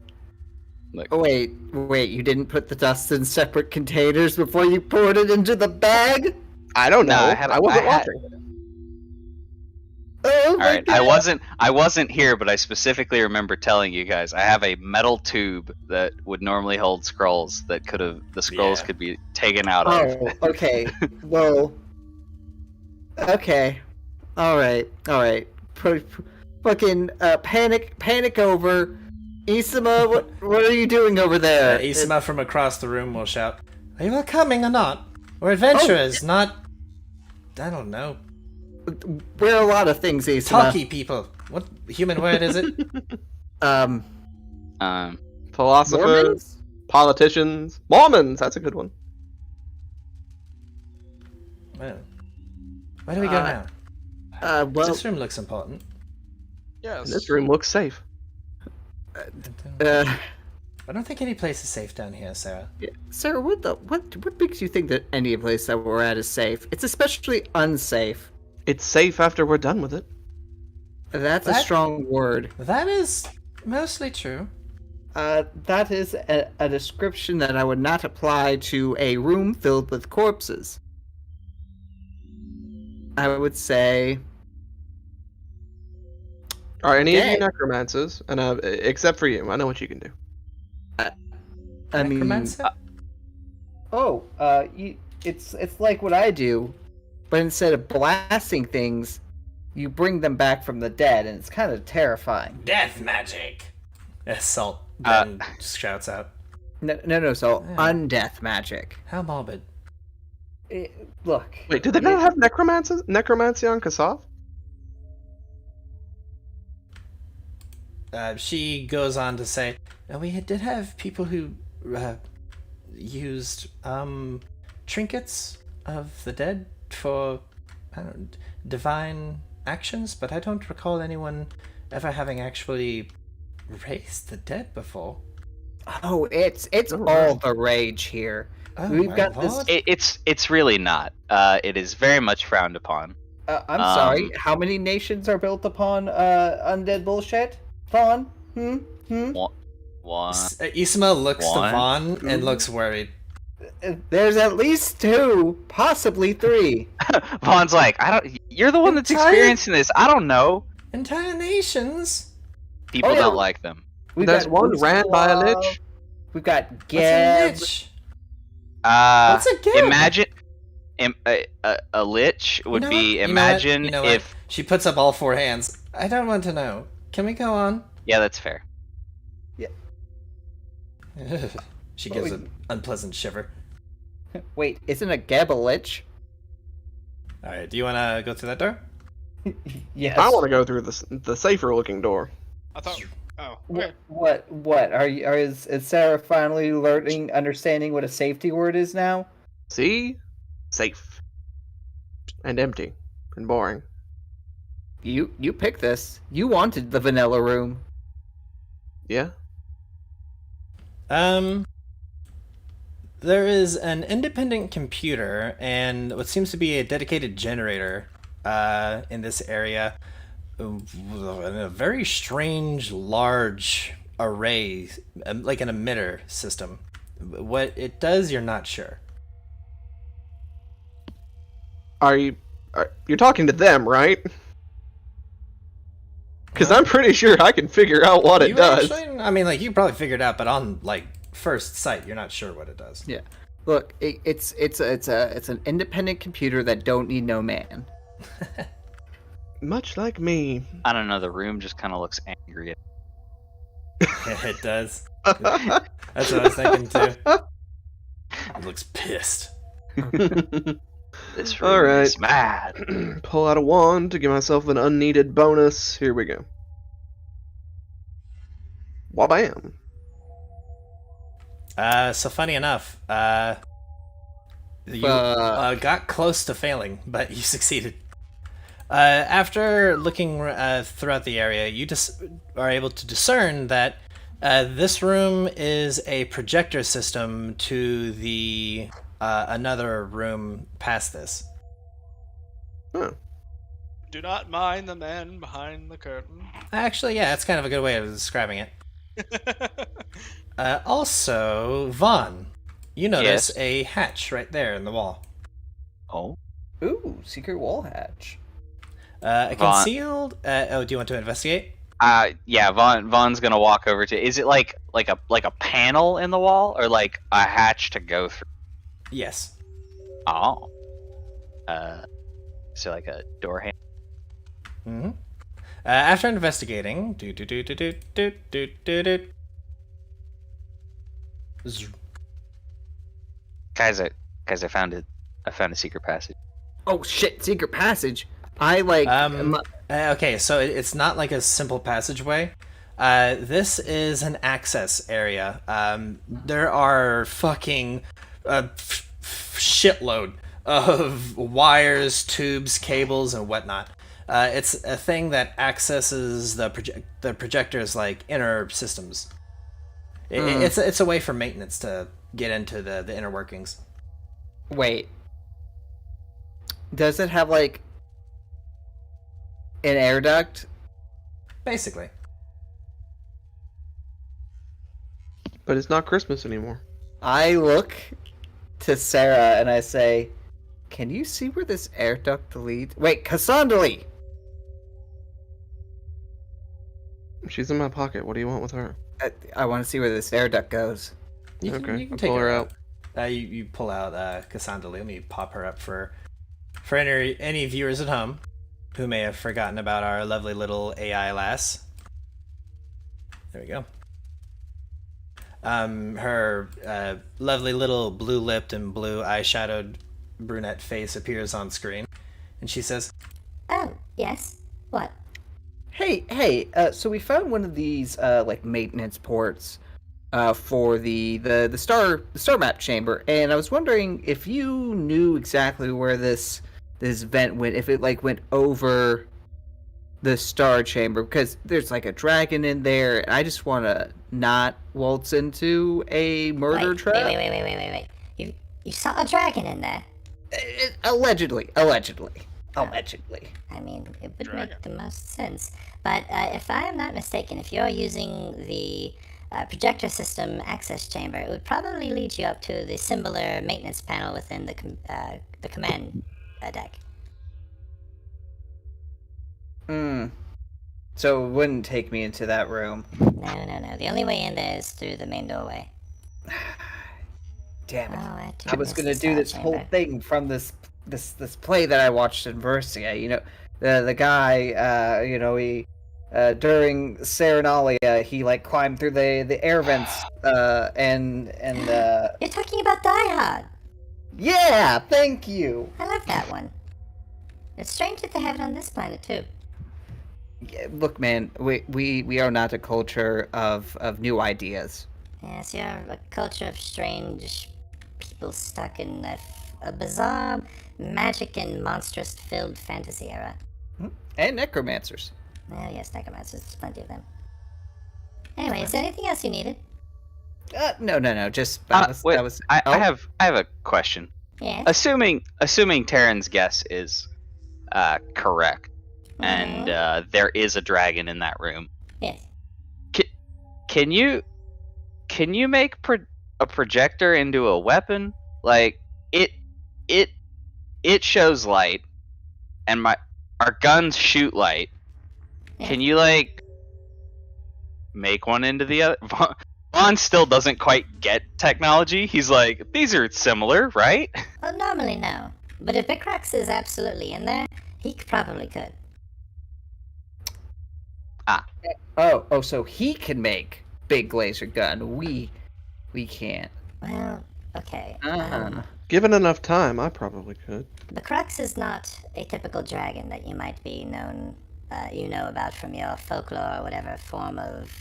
Oh, wait, you didn't put the dust in separate containers before you poured it into the bag? I don't know. No, I wasn't watching. Oh All my right, God. I wasn't here, but I specifically remember telling you guys I have a metal tube that would normally hold scrolls that the scrolls Yeah. could be taken out of. Oh, okay. Well, okay. All right. Fucking panic over. Isuma, what are you doing over there? Isuma from across the room will shout, "Are you all coming or not? We're adventurers, not... I don't know. We're a lot of things, Isuma. Talky people. What human word is it? Philosophers, Mormons? politicians, Mormons. That's a good one. Well, where do we go now? Well, This room looks important. Yes. This room looks safe. uh, I don't think any place is safe down here, Sarah. sir, what makes you think that any place that we're at is safe? It's especially unsafe. It's safe after we're done with it. That's a That- strong word. That is mostly true. That is a description that I would not apply to a room filled with corpses. I would say, Are any of Okay. you necromancers? And except for you, I know what you can do. I mean, Necromancer? it's like what I do, but instead of blasting things, you bring them back from the dead, and it's kind of terrifying. Death magic! Assault then shouts out. No, so Yeah. undeath magic. How morbid. Look. Wait, did they not have necromancy on Kassav? She goes on to say, we did have people who used trinkets of the dead for divine actions, but I don't recall anyone ever having actually raised the dead before. Oh, it's Oh, all right. the rage here. Oh, We've my got this- lord. It's really not. It is very much frowned upon. I'm sorry. How many nations are built upon undead bullshit? Vaughn? One. Isma looks to One. Vaughn and looks worried. There's at least 2, possibly 3. Vaughn's like, I don't. You're the one that's Entire- experiencing this. I don't know. Entire nations? People Oh, yeah. don't like them. We've There's got one ran by a Gustav, lich. We've got What's a Geb. lich? What's a gib? Imagine a lich would You know be what? You know what? imagine You know what? if. She puts up all 4 hands. I don't want to know. Can we go on? Yeah, that's fair. She gives an unpleasant shiver. Wait, isn't a Geb a lich? Alright, do you want to go through that door? Yes. I want to go through the safer looking door. I thought. Oh, okay. What? Is Sarah finally understanding what a safety word is now? See? Safe. And empty. And boring. You picked this. You wanted the vanilla room. Yeah? There is an independent computer and what seems to be a dedicated generator in this area. A very strange, large array, like an emitter system. What it does, you're not sure. You're talking to them, right? Because I'm pretty sure I can figure out what it does. Actually, I mean, like, you probably figured it out, but on, like, first sight, you're not sure what it does. Yeah. Look, it's an independent computer that don't need no man. Much like me. I don't know. The room just kind of looks angry. It does. That's what I was thinking, too. It looks pissed. This room All right. is mad. Pull out a wand to give myself an unneeded bonus. Here we go. Wabam. So funny enough, you got close to failing, but you succeeded. After looking throughout the area, you just are able to discern that this room is a projector system to the another room past this. Huh. Do not mind the man behind the curtain. Actually, yeah, that's kind of a good way of describing it. Also, Vaughn, you notice Yes. a hatch right there in the wall. Oh, Ooh, secret wall hatch. A Vaughn. concealed. Do you want to investigate? yeah. Vaughn's gonna walk over to. Is it like a panel in the wall, or like a hatch to go through? Yes. Oh. So like a door handle. Mm-hmm. After investigating, Guys, I found it. I found a secret passage. Oh shit, secret passage. I like. Okay, so it's not like a simple passageway. This is an access area. There are fucking shitload of wires, tubes, cables, and whatnot. It's a thing that accesses the projector's like inner systems. It's a way for maintenance to get into the inner workings. Wait. Does it have like an air duct? Basically. But it's not Christmas anymore. I look to Sarah and I say, "Can you see where this air duct leads?" Wait, Cassandra! She's in my pocket. What do you want with her? I want to see where this air duct goes. You Okay, can I'll take pull her out. You pull out Cassandra. Let me pop her up for any viewers at home who may have forgotten about our lovely little AI lass. There we go. Her lovely little blue-lipped and blue eyeshadowed brunette face appears on screen, and she says, Oh, yes. What? Hey, so we found one of these like maintenance ports for the star map chamber, and I was wondering if you knew exactly where this vent went, if it like went over the star chamber, because there's like a dragon in there, and I just want to not waltz into a murder trap. Wait. You saw a dragon in there. Allegedly. I mean, it would make the most sense. But if I am not mistaken, if you're using the projector system access chamber, it would probably lead you up to the similar maintenance panel within the command deck. So it wouldn't take me into that room. No. The only way in there is through the main doorway. Damn it. Oh, I was gonna do this whole thing from this play that I watched in Versia. You know, the guy, he during Serenalia, he like climbed through the air vents, and You're talking about Die Hard. yeah, thank you. I love that one. It's strange that they have it on this planet too. Yeah, look, man, we are not a culture of new ideas. Yes, you're a culture of strange people stuck in a bizarre, magic and monstrous-filled fantasy era. And necromancers. Oh, yes, necromancers. There's plenty of them. Anyway, is there anything else you needed? No. Just Wait, that was. I have a question. Yes. Assuming Terryn's guess is correct, and there is a dragon in that room, Yes. can you make a projector into a weapon? Like it shows light, and our guns shoot light, Can you, like, make one into the other? Vaughn still doesn't quite get technology. He's like, these are similar, right? Well, normally no. But if Becrux is absolutely in there, he probably could. Oh, so he can make big laser gun. We can't. Well, okay. Given enough time, I probably could. Becrux is not a typical dragon that you might be known, you know about from your folklore or whatever form of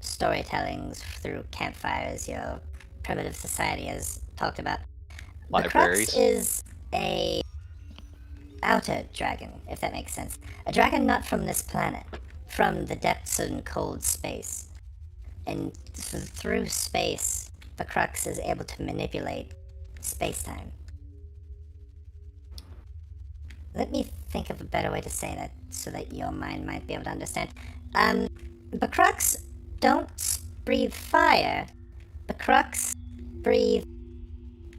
storytellings through campfires your primitive society has talked about. Libraries. Becrux is a outer dragon, if that makes sense. A dragon not from this planet, from the depths and cold space. And through space, Becrux is able to manipulate space-time. Let me think of a better way to say that so that your mind might be able to understand. Becrux don't breathe fire. Becrux breathe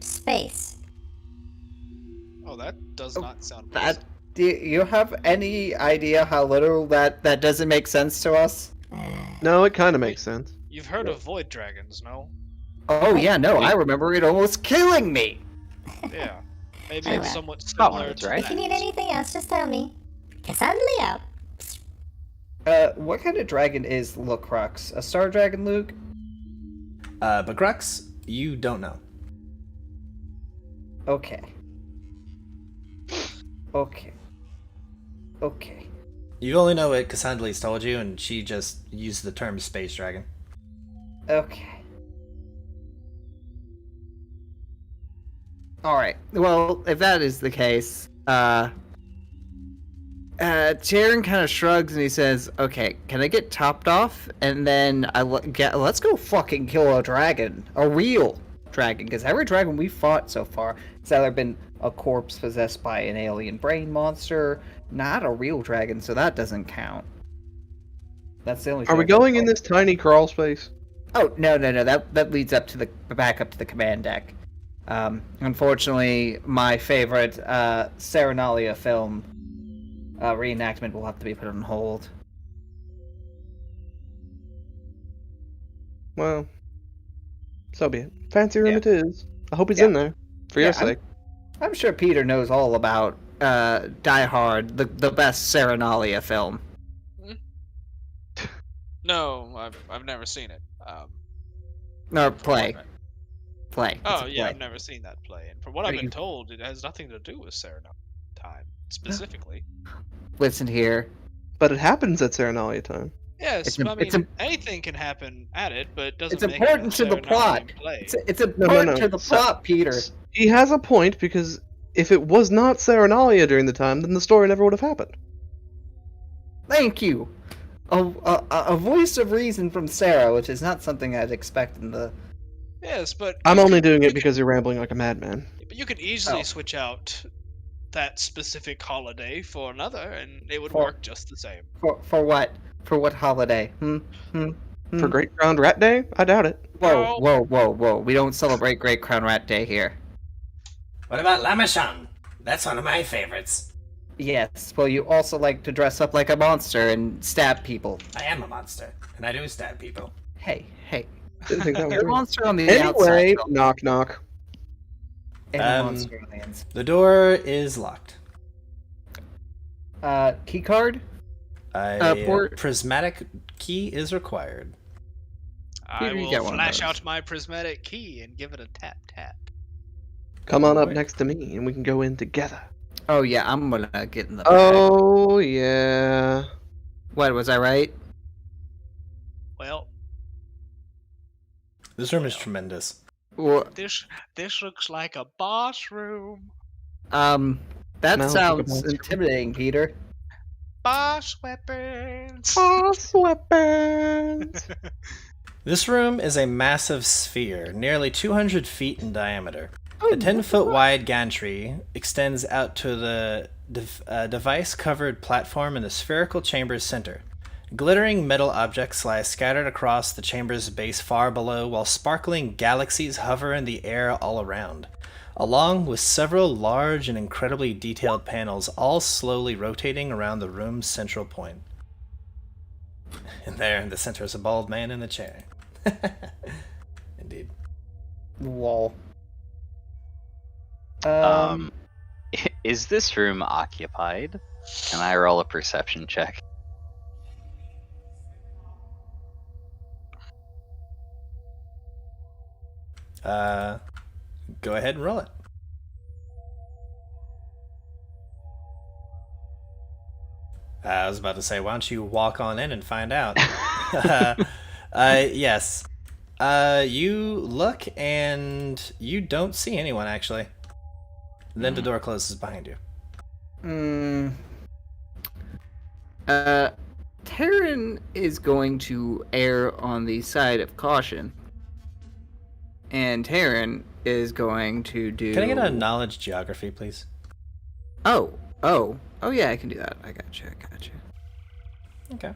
space. Oh, that does not sound That do you have any idea how literal that doesn't make sense to us? No, it kind of makes sense. You've heard of void dragons, no? Oh yeah, no, I remember it almost killing me. Yeah. Maybe Oh, it's well. somewhat Oh, similar that's to right. If you need anything else, just tell me. Cassandra out. What kind of dragon is Lucrux? A star dragon, Luke? Becrux, you don't know. Okay. Okay. You only know what Cassandra's told you, and she just used the term space dragon. Okay. Alright, well, if that is the case, Terryn kind of shrugs and he says, okay, can I get topped off? And then let's go fucking kill a dragon. A real dragon. Because every dragon we fought so far has either been a corpse possessed by an alien brain monster, not a real dragon, so that doesn't count. That's the only Are we dragon going I've in this tiny crawl space? Oh, no, that leads up to the back up to the command deck. Unfortunately, my favorite Serenalia film reenactment will have to be put on hold. Well, so be it. Fancy room Yeah. it is. I hope he's Yeah. in there, for your sake. I'm sure Petyr knows all about Die Hard, the best Serenalia film. No, I've never seen it. Or play. what- Play. It's Oh a yeah, play. I've never seen that play, and from what Are I've been you- told, it has nothing to do with Serenade time specifically. Listen here. But it happens at Serenalia time. Yes, It's but a- I mean, it's a- anything can happen at it, but it doesn't. It's make important it a to the Serenade plot. Play. It's important to the So- plot, Peter. He has a point, because if it was not Serenalia during the time, then the story never would have happened. Thank you. A voice of reason from Sarah, which is not something I'd expect in the. Yes, but I'm you only could- doing you it because you're rambling like a madman. But you could easily Oh. switch out that specific holiday for another, and it would For- work just the same. For what? For what holiday? For Great Crowned Rat Day? I doubt it. Whoa. We don't celebrate Great Crown Rat Day here. What about Lamashon? That's one of my favorites. Yes, well, you also like to dress up like a monster and stab people. I am a monster, and I do stab people. Hey. Didn't think that was You're a right. monster on the Anyway, outside. knock knock. And a Um, monster on the inside. The door is locked. Key card? A port- prismatic key is required. I Here, you will get one of flash those. out my prismatic key and give it a tap tap. Come on up Wait. next to me, and we can go in together. Oh yeah, I'm gonna get in the bag. Oh, yeah. What, was I right? Well, This room is tremendous. Well, this looks like a boss room. that Smells like a sounds monster. intimidating, Peter. Boss weapons. Boss weapons! This room is a massive sphere, nearly 200 feet in diameter. The 10-foot wide gantry extends out to the device-covered platform in the spherical chamber's center. Glittering metal objects lie scattered across the chamber's base far below, while sparkling galaxies hover in the air all around, along with several large and incredibly detailed panels all slowly rotating around the room's central point. And there in the center is a bald man in a chair. Indeed. Wall. Is this room occupied? Can I roll a perception check? Go ahead and roll it. I was about to say, why don't you walk on in and find out? Yes. You look and you don't see anyone, actually. And then the door closes behind you. Terryn is going to err on the side of caution. And Terryn is going to do... Can I get a knowledge geography, please? Oh, yeah, I can do that. I gotcha. Okay.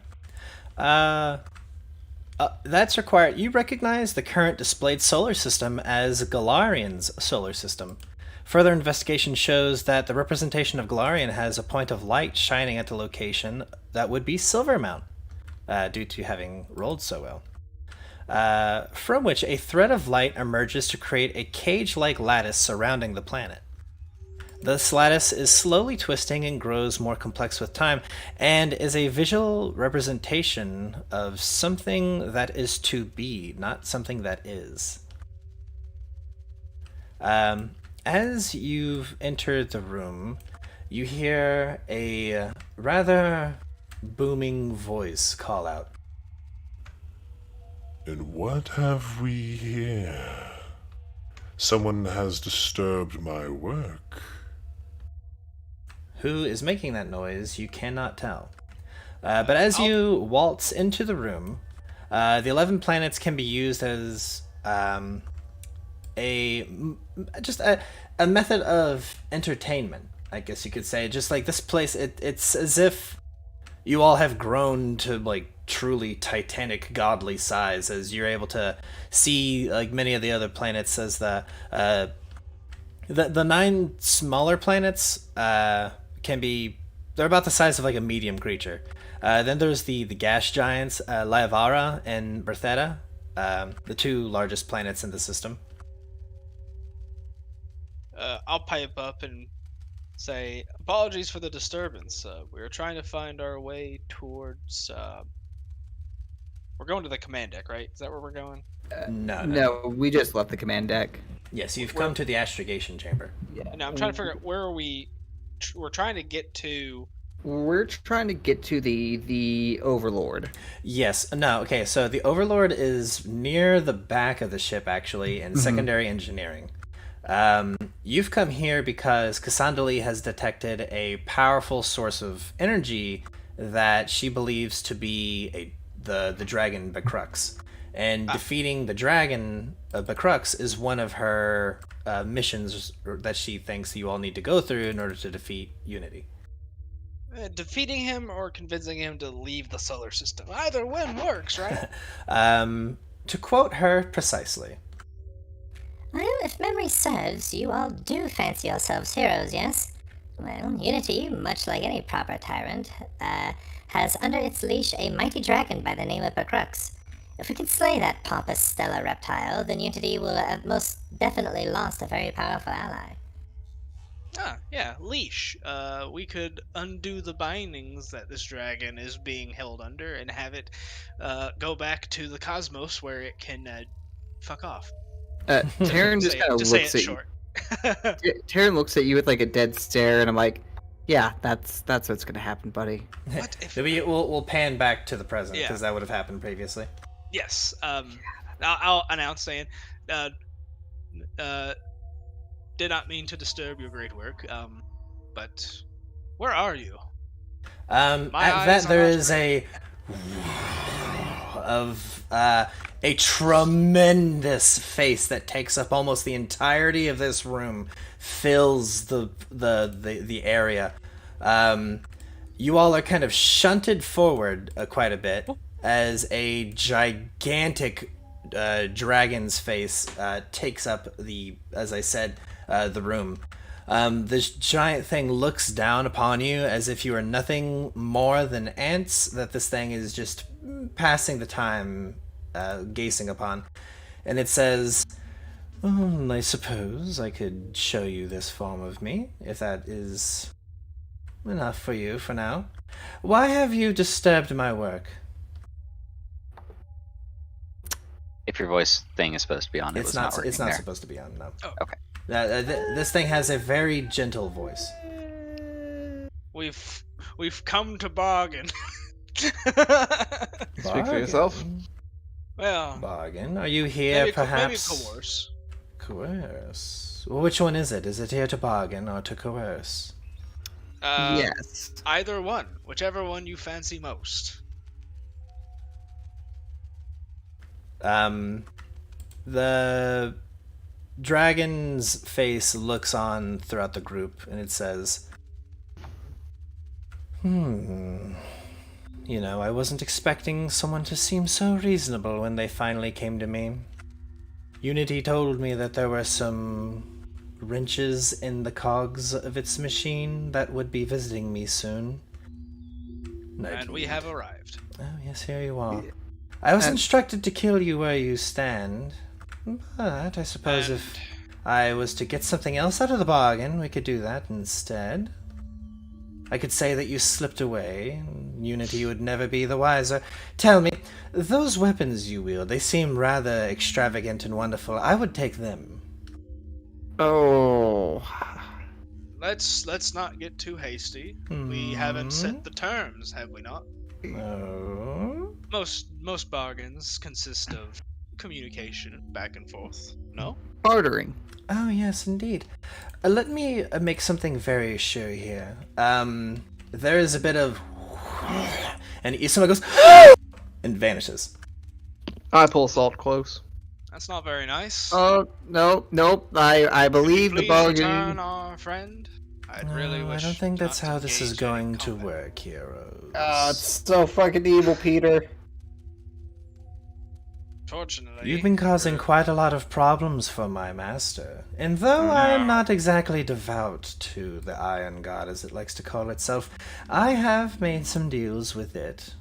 That's required. You recognize the current displayed solar system as Galarian's solar system. Further investigation shows that the representation of Galarian has a point of light shining at the location that would be Silvermount, due to having rolled so well. From which a thread of light emerges to create a cage-like lattice surrounding the planet. This lattice is slowly twisting and grows more complex with time, and is a visual representation of something that is to be, not something that is. As you've entered the room, you hear a rather booming voice call out. And what have we here? Someone has disturbed my work. Who is making that noise, you cannot tell. But as you waltz into the room, the 11 planets can be used as a method of entertainment, I guess you could say. Just like this place, it's as if you all have grown to like truly titanic godly size, as you're able to see like many of the other planets as the 9 smaller planets they're about the size of like a medium creature. Then there's the gas giants, Laevara and Bertheta, the 2 largest planets in the system. I'll pipe up and say, apologies for the disturbance. We were trying to find our way towards... We're going to the command deck, right? Is that where we're going? No, we just left the command deck. Yes, you've come to the Astrogation chamber. Yeah. Now I'm trying to figure out where are we... We're trying to get to... We're trying to get to the Overlord. Yes. No, okay, so the Overlord is near the back of the ship, actually, in secondary engineering. You've come here because Cassandra has detected a powerful source of energy that she believes to be the dragon Becrux. And defeating the dragon Becrux is one of her missions that she thinks you all need to go through in order to defeat Unity. Defeating him or convincing him to leave the solar system. Either one works, right? To quote her precisely. Well, if memory serves, you all do fancy yourselves heroes, yes? Well, Unity, much like any proper tyrant, has under its leash a mighty dragon by the name of Becrux. If we can slay that pompous stellar reptile, then Unity will have most definitely lost a very powerful ally. Ah, yeah, leash. We could undo the bindings that this dragon is being held under and have it go back to the cosmos where it can fuck off. Terryn just kind of looks at you. Terryn looks at you with like a dead stare, and I'm like, "Yeah, that's what's gonna happen, buddy." What if... We'll pan back to the present, because Yeah. that would have happened previously. Yes. I'll announce saying, did not mean to disturb your great work. But where are you? At that there is a tremendous face that takes up almost the entirety of this room, fills the area. You all are kind of shunted forward quite a bit as a gigantic dragon's face takes up as I said, the room. This giant thing looks down upon you as if you are nothing more than ants, that this thing is just passing the time, gazing upon. And it says, I suppose I could show you this form of me, if that is enough for you for now. Why have you disturbed my work? If your voice thing is supposed to be on, It's not supposed to be on, no. Oh. Okay. This thing has a very gentle voice. We've come to bargain. Speak for yourself. Well, Bargain? Are you here, perhaps? Maybe coerce. Coerce? Well, which one is it? Is it here to bargain or to coerce? Yes. Either one. Whichever one you fancy most. The dragon's face looks on throughout the group, and it says, You know, I wasn't expecting someone to seem so reasonable when they finally came to me. Unity told me that there were some wrenches in the cogs of its machine that would be visiting me soon. And we have arrived. Oh, yes, here you are. I was instructed to kill you where you stand, but I suppose if I was to get something else out of the bargain, we could do that instead. I could say that you slipped away, and Unity would never be the wiser. Tell me, those weapons you wield, they seem rather extravagant and wonderful. I would take them. Oh. Let's not get too hasty. We haven't set the terms, have we not? Oh. Most bargains consist of communication back and forth. No? Bartering. Oh, yes, indeed. Let me make something very sure here. There is a bit of... and someone goes... and vanishes. I pull Salt close. That's not very nice. Oh, nope. I believe the Please bargain. return our friend. I'd really wish I don't think that's not how to this is engage in going to combat. work, heroes. Oh, it's so fucking evil, Petyr. Fortunately, You've been causing quite a lot of problems for my master. And though I am not exactly devout to the Iron God, as it likes to call itself, I have made some deals with it.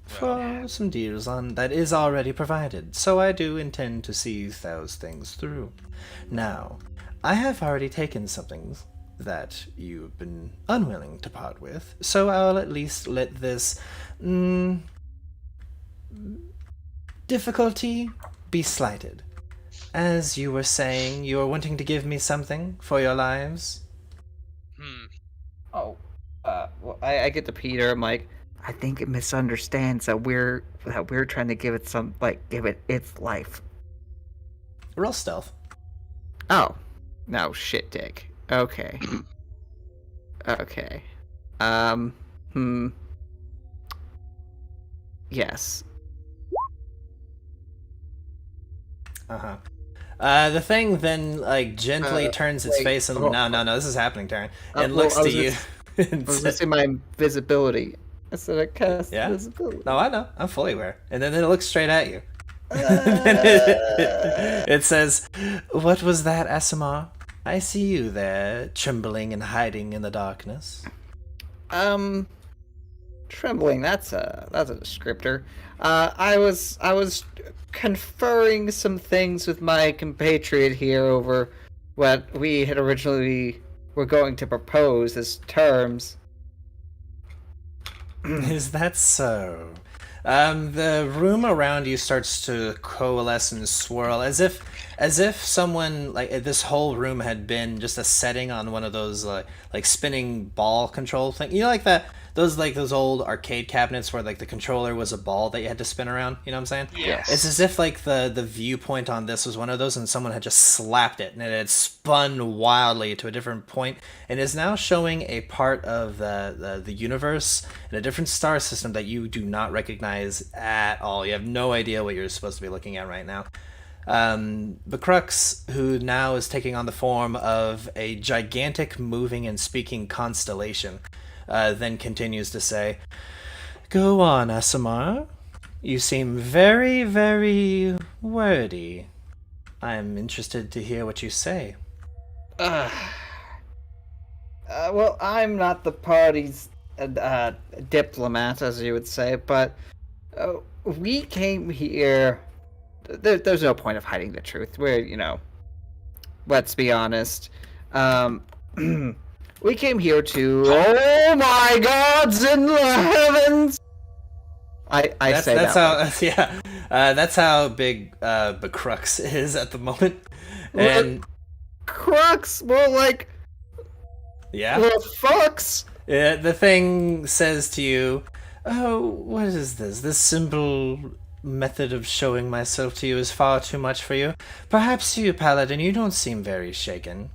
For some deals on that is already provided, so I do intend to see those things through. Now, I have already taken something that you've been unwilling to part with, so I'll at least let this difficulty be slighted. As you were saying, you were wanting to give me something for your lives? Oh, well, I get to Petyr. I'm like, I think it misunderstands that we're trying to give it its life. Roll stealth. Oh, no shit, Dick. Okay. Okay. Yes. Uh-huh. The thing then, gently turns its face and... No, this is happening, Terryn. And looks to you. I was gonna say my visibility. I said I cast visibility. No, I know. I'm fully aware. And then it looks straight at you. It says, "What was that, Asimar? I see you there, trembling and hiding in the darkness." Trembling. That's a descriptor. I was conferring some things with my compatriot here over what we had originally were going to propose as terms. Is that so? The room around you starts to coalesce and swirl as if someone, this whole room had been just a setting on one of those spinning ball control thing. You know, those old arcade cabinets where the controller was a ball that you had to spin around. You know what I'm saying? Yes. It's as if the viewpoint on this was one of those, and someone had just slapped it, and it had spun wildly to a different point, and is now showing a part of the universe in a different star system that you do not recognize at all. You have no idea what you're supposed to be looking at right now. Becrux, who now is taking on the form of a gigantic moving and speaking constellation, then continues to say, "Go on, Asimar. You seem very, very wordy. I'm interested to hear what you say." Well, I'm not the party's diplomat, as you would say, but We came here. There's no point of hiding the truth. Let's be honest. We came here to. Oh my gods in the heavens! That's how big Becrux is at the moment. And Crux, more like. Yeah. Well, fucks. Yeah, the thing says to you, "Oh, what is this? This simple method of showing myself to you is far too much for you. Perhaps you, Paladin, you don't seem very shaken."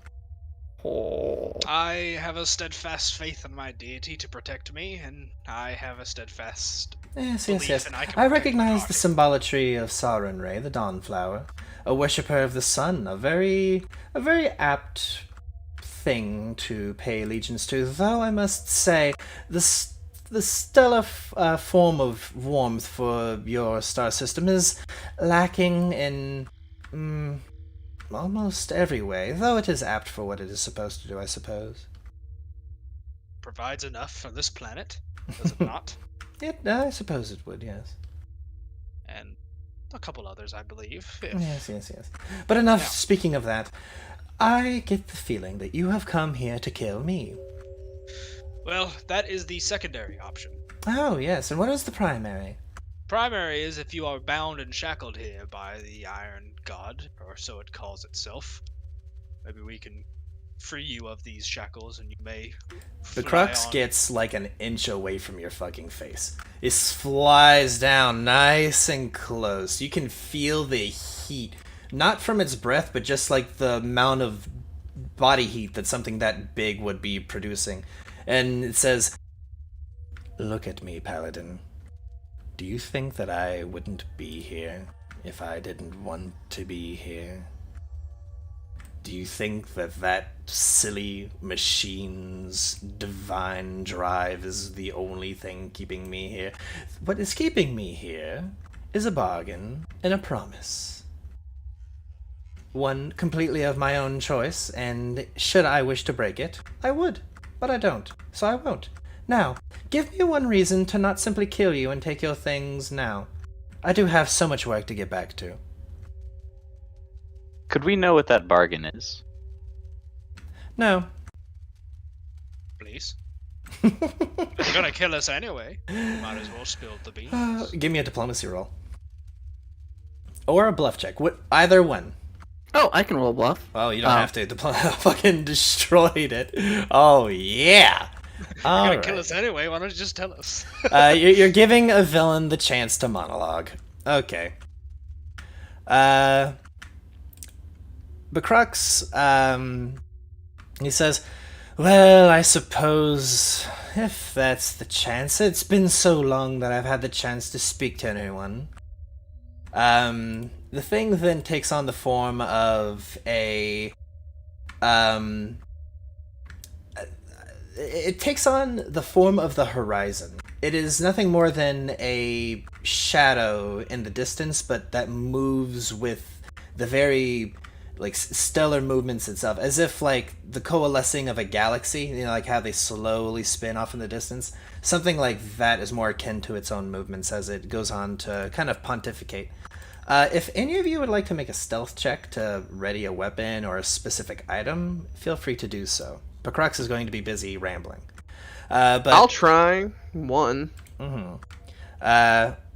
I have a steadfast faith in my deity to protect me, and I have a steadfast Yes. belief in I I can protect recognize my the party. symbolatry of Scorching Ray, the Dawnflower, a worshipper of the sun, a very apt thing to pay allegiance to. Though I must say, the stellar form of warmth for your star system is lacking in almost every way, though it is apt for what it is supposed to do, I suppose. Provides enough for this planet, does it not? I suppose it would, yes. And a couple others, I believe. Yes. But enough Yeah. speaking of that. I get the feeling that you have come here to kill me. Well, that is the secondary option. Oh, yes, and what is the primary? Primary is if you are bound and shackled here by the Iron God, or so it calls itself. Maybe we can free you of these shackles and you may The fly crux on. gets like an inch away from your fucking face. It flies down nice and close. You can feel the heat. Not from its breath, but just like the amount of body heat that something that big would be producing. And it says, "Look at me, Paladin. Do you think that I wouldn't be here if I didn't want to be here? Do you think that silly machine's divine drive is the only thing keeping me here? What is keeping me here is a bargain and a promise. One completely of my own choice, and should I wish to break it, I would. But I don't, so I won't. Now, give me one reason to not simply kill you and take your things now. I do have so much work to get back to." Could we know what that bargain is? No. Please. You're gonna kill us anyway. Might as well spill the beans. Give me a diplomacy roll. Or a bluff check. Either one. Oh, I can roll bluff. Oh, you don't have to. Fucking destroyed it. Oh, yeah. You're All gonna kill right. us anyway, why don't you just tell us? You're giving a villain the chance to monologue. Okay. Becrux, he says, "Well, I suppose if that's the chance, it's been so long that I've had the chance to speak to anyone." The thing then takes on the form of it takes on the form of the horizon. It is nothing more than a shadow in the distance, but that moves with the very stellar movements itself, as if like the coalescing of a galaxy, like how they slowly spin off in the distance. Something like that is more akin to its own movements as it goes on to kind of pontificate. If any of you would like to make a stealth check to ready a weapon or a specific item, feel free to do so. Becrux is going to be busy rambling. But I'll try one.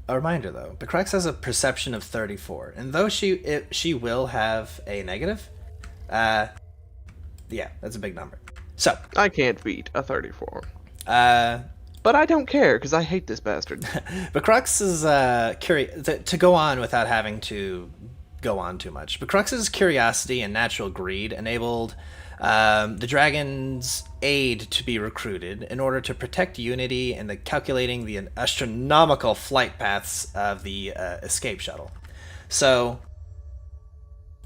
a reminder though, Becrux has a perception of 34, and though she will have a negative, yeah, that's a big number. So I can't beat a 34. But I don't care, because I hate this bastard. Becrux is curious to go on without having to go on too much. Becrux's curiosity and natural greed enabled the dragon's aid to be recruited in order to protect Unity and calculating the astronomical flight paths of the escape shuttle. So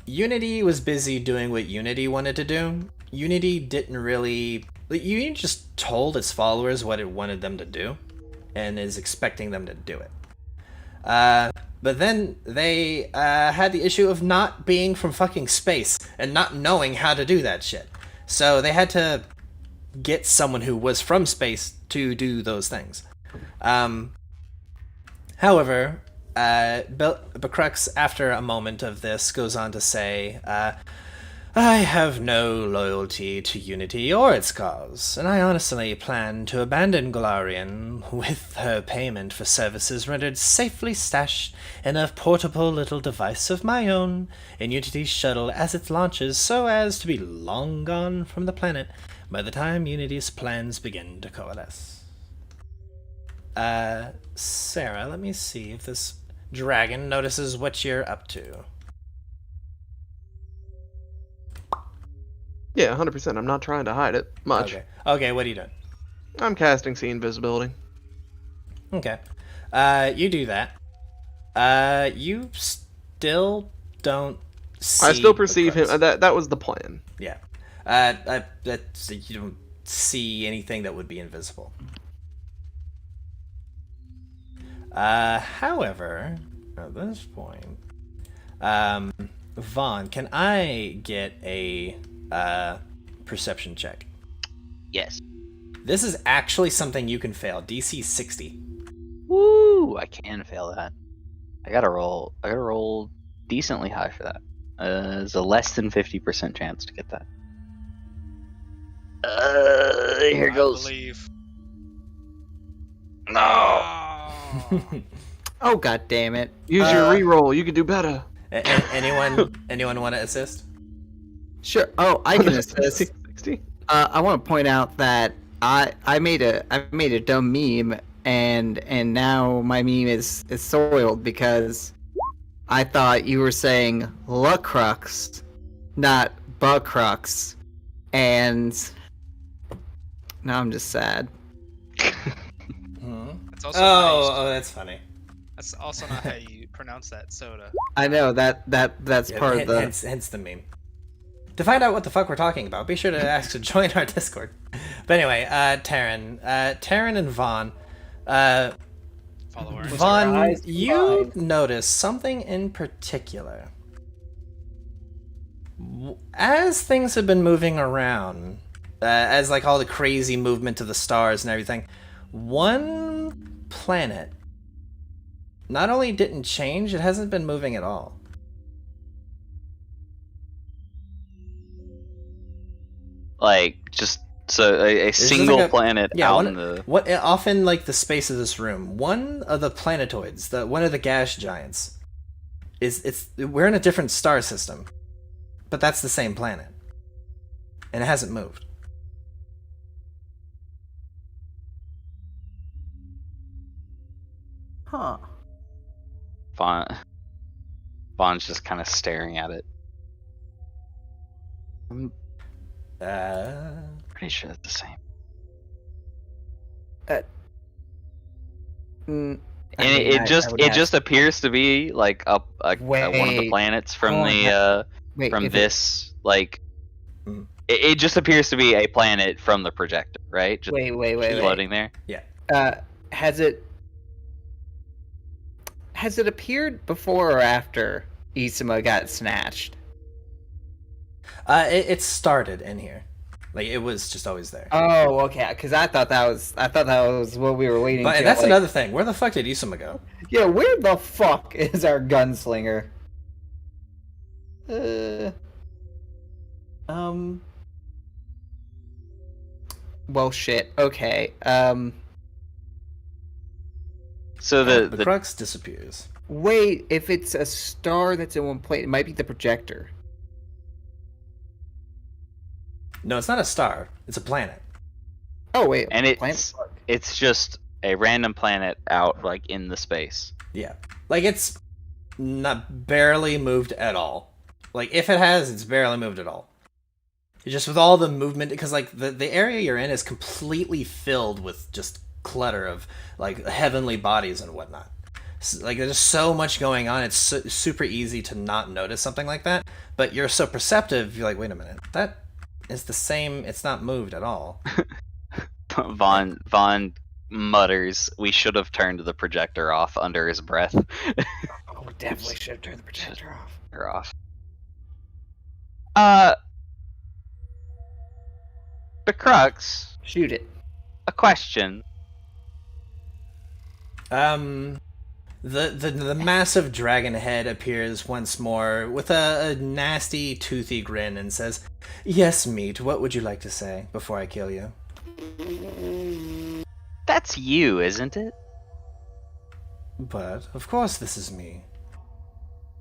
Unity was busy doing what Unity wanted to do. Unity didn't really... Unity just told its followers what it wanted them to do, and is expecting them to do it. But then they had the issue of not being from fucking space, and not knowing how to do that shit. So they had to get someone who was from space to do those things. However, Becrux, after a moment of this, goes on to say, I have no loyalty to Unity or its cause, and I honestly plan to abandon Golarion with her payment for services rendered safely stashed in a portable little device of my own in Unity's shuttle as it launches, so as to be long gone from the planet by the time Unity's plans begin to coalesce. Sarah, let me see if this dragon notices what you're up to. Yeah, 100%. I'm not trying to hide it much. Okay, what are you doing? I'm casting See Invisibility. Okay. You do that. You still don't see I still perceive him. Becrux. That was the plan. Yeah. You don't see anything that would be invisible. However, at this point, Vaughn, can I get a perception check? Yes. This is actually something you can fail. DC 60. Woo! I can fail that. I gotta roll decently high for that. There's a less than 50% chance to get that. Here I goes. believe. No. Oh, god damn it. Use your reroll. You could do better. Anyone want to assist? Sure. Oh, I can assist. 60? I want to point out that I made a dumb meme, and now my meme is soiled because I thought you were saying Lucrux, not Becrux, and now I'm just sad. That's also not how you- That's funny. That's also not how you pronounce that soda. I know that's part of the. Hence the meme. To find out what the fuck we're talking about, be sure to ask to join our Discord. But anyway, Terryn and Vaughn. Follower. Vaughn, you notice something in particular. As things have been moving around, as like all the crazy movement of the stars and everything, one planet not only didn't change, it hasn't been moving at all. Like, just so a just single like a- planet Yeah, out one, in the. what off in like the space of this room, one of the planetoids, one of the gas giants, we're in a different star system, but that's the same planet, and it hasn't moved. Huh. Vaughn's just kind of staring at it. Pretty sure it's the same. And it just appears to be like one of the planets from this like. It just appears to be a planet from the projector, right? Just wait. floating there. Has it appeared before or after Isama got snatched? It started in here, like it was just always there. Oh, okay. Because I thought that was what we were waiting. But that's another thing. Where the fuck did Isama go? Yeah, where the fuck is our gunslinger? Well, shit. Okay. So The Becrux disappears. Wait, if it's a star that's in one plane, it might be the projector. No, it's not a star. It's a planet. Oh wait, and planet? it's just a random planet out like in the space. Yeah, like it's not barely moved at all. Like if it has, it's barely moved at all. It's just with all the movement, because like the area you're in is completely filled with just clutter of like heavenly bodies and whatnot. Like there's so much going on, it's super easy to not notice something like that. But you're so perceptive, you're like, wait a minute, that is the same. It's not moved at all. Vaughn mutters, "We should have turned the projector off," under his breath. Oh, we definitely should have turned the projector off. Or off. Becrux, Shoot it. a question. The massive dragon head appears once more with a nasty, toothy grin and says, "Yes, meat, what would you like to say before I kill you?" That's you, isn't it? But, of course this is me.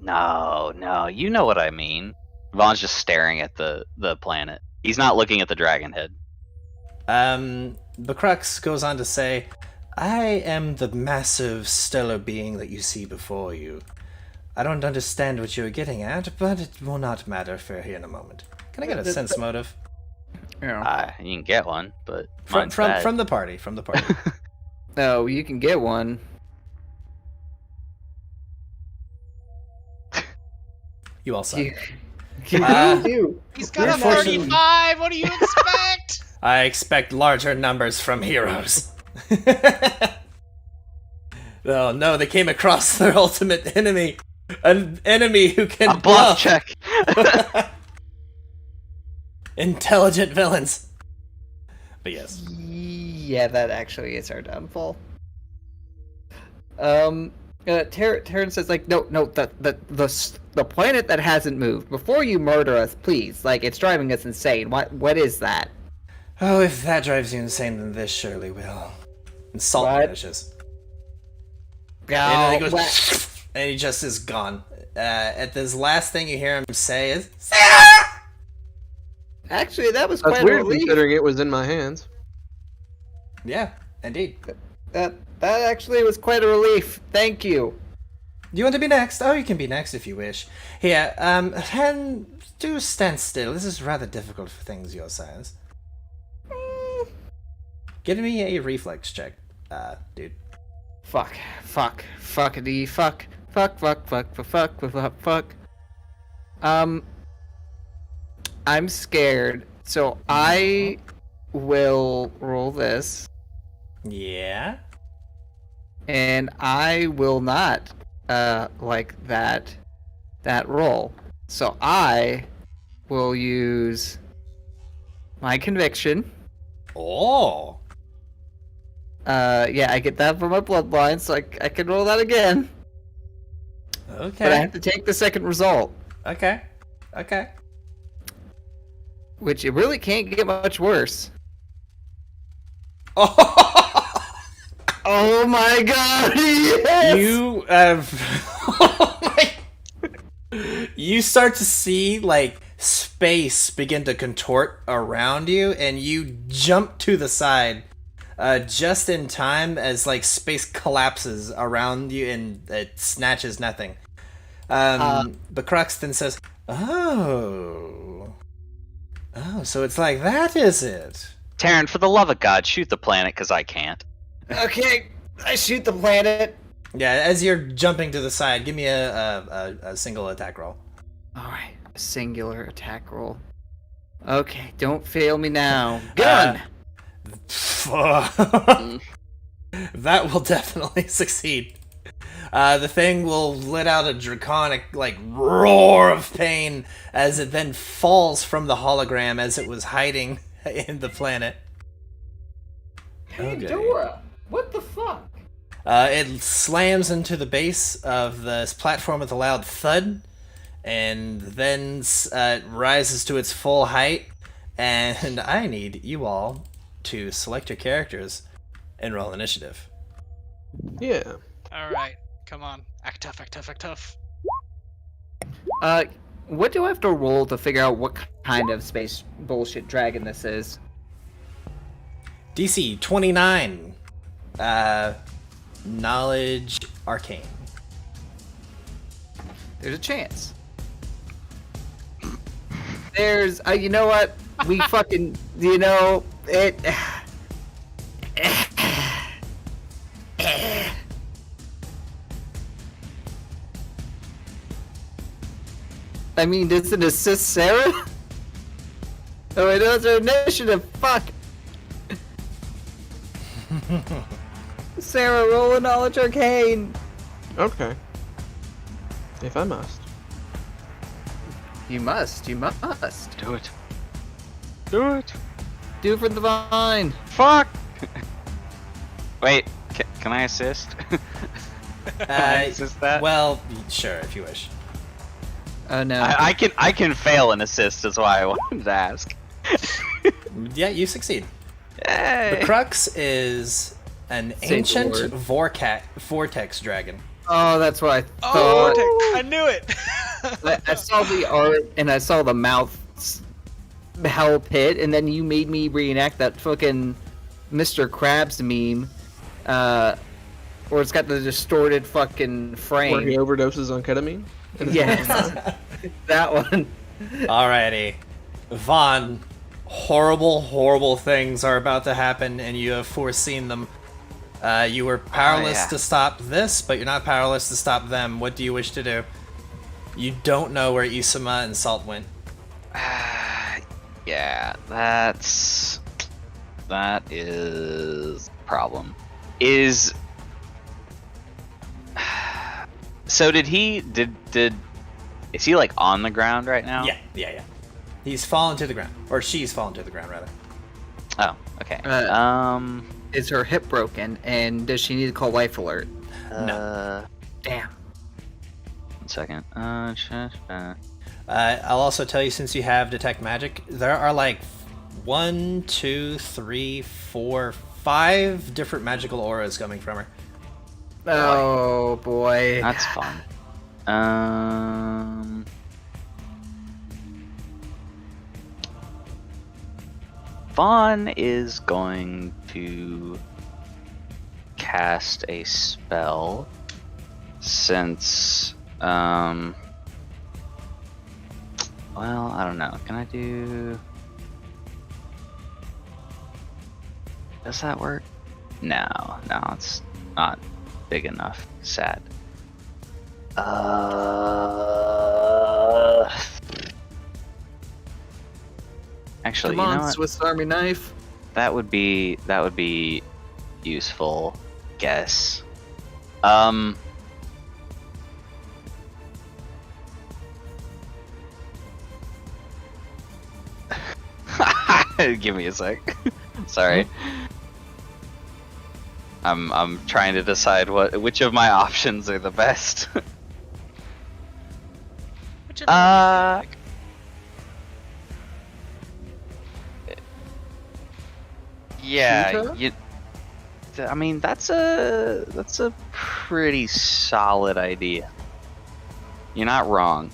No, you know what I mean. Vaughn's just staring at the planet. He's not looking at the dragon head. Becrux goes on to say, "I am the massive stellar being that you see before you. I don't understand what you're getting at, but it will not matter for here in a moment. Can I get a sense motive?" Yeah. You can get one, but From the party. No, you can get one. You all suck. You. He's got a Unfortunately- 35. What do you expect? I expect larger numbers from heroes. Oh no, they came across their ultimate enemy. An enemy who can a bluff check. Intelligent villains. But yes. Yeah, that actually is our downfall. Terryn says, like, no, the planet that hasn't moved. Before you murder us, please. Like, it's driving us insane. What is that? Oh, if that drives you insane, then this surely will. And salt What? vanishes. Oh, And then he goes, and he just is gone. At this last thing you hear him say is, "Sarah!" Actually, that was That's quite a weird relief. considering it was in my hands. Yeah, indeed. That actually was quite a relief. Thank you. Do you want to be next? Oh, you can be next if you wish. Here, do stand still. This is rather difficult for things your size. Give me a reflex check, dude. Fuck. I'm scared, so I will roll this, Yeah? and I will not like that roll. So I will use my conviction. Oh! Yeah, I get that from my bloodline, so I can roll that again. Okay. But I have to take the second result, Okay. which it really can't get much worse. Oh! Oh my god! Yes! You you start to see like space begin to contort around you, and you jump to the side just in time as like space collapses around you and it snatches nothing. Becrux then says, "Oh, so it's like that, is it?" Terryn, for the love of God, shoot the planet, because I can't. Okay, I shoot the planet. Yeah, as you're jumping to the side, give me a single attack roll. Alright, a singular attack roll. Okay, don't fail me now. Gun! That will definitely succeed. The thing will let out a draconic, like, roar of pain as it then falls from the hologram as it was hiding in the planet. Pandora! What the fuck? It slams into the base of this platform with a loud thud, and then rises to its full height. And I need you all to select your characters and roll initiative. Yeah. Alright, come on. Act tough. What do I have to roll to figure out what kind of space bullshit dragon this is? DC 29. Knowledge Arcane. There's a chance. There's, you know what? We fucking, it. I mean, does it assist Sarah? Oh, it does her initiative. Fuck. Sarah, roll a knowledge arcane. Okay. If I must. You must. Do it. Do for the vine. Fuck! Wait, can I assist? Assist that? Well, sure, if you wish. Oh no. I can fail an assist, is why I wanted to ask. Yeah, you succeed. Hey. Becrux is an Say the ancient word. vortex dragon. Oh, that's what I Oh, thought. Vortex, I knew it. I saw the art and I saw the mouth hell pit, and then you made me reenact that fucking Mr. Krabs meme, where it's got the distorted fucking Where frame. he overdoses on ketamine. Yes, that one. Alrighty. Vaughn, horrible things are about to happen, and you have foreseen them. You were powerless yeah. to stop this, but you're not powerless to stop them. What do you wish to do? You don't know where Isama and Salt went. Yeah, that is the problem. Is so is he like on the ground right now? Yeah. He's fallen to the ground, or she's fallen to the ground rather. Oh, okay. Is her hip broken, and does she need to call life alert? No. Damn. 1 second. I'll also tell you, since you have detect magic, there are like 1, 2, 3, 4, 5 different magical auras coming from her. Oh boy. That's fun. Vaughn is going to cast a spell since, well, I don't know. Can I do... Does that work? No, it's not big enough. Sad. Actually, Come you on, know what? Swiss Army knife. That would be useful. Guess. Give me a sec. Sorry. I'm trying to decide which of my options are the best. Whichever one you feel like. Yeah, Sutra? I mean that's a pretty solid idea. You're not wrong.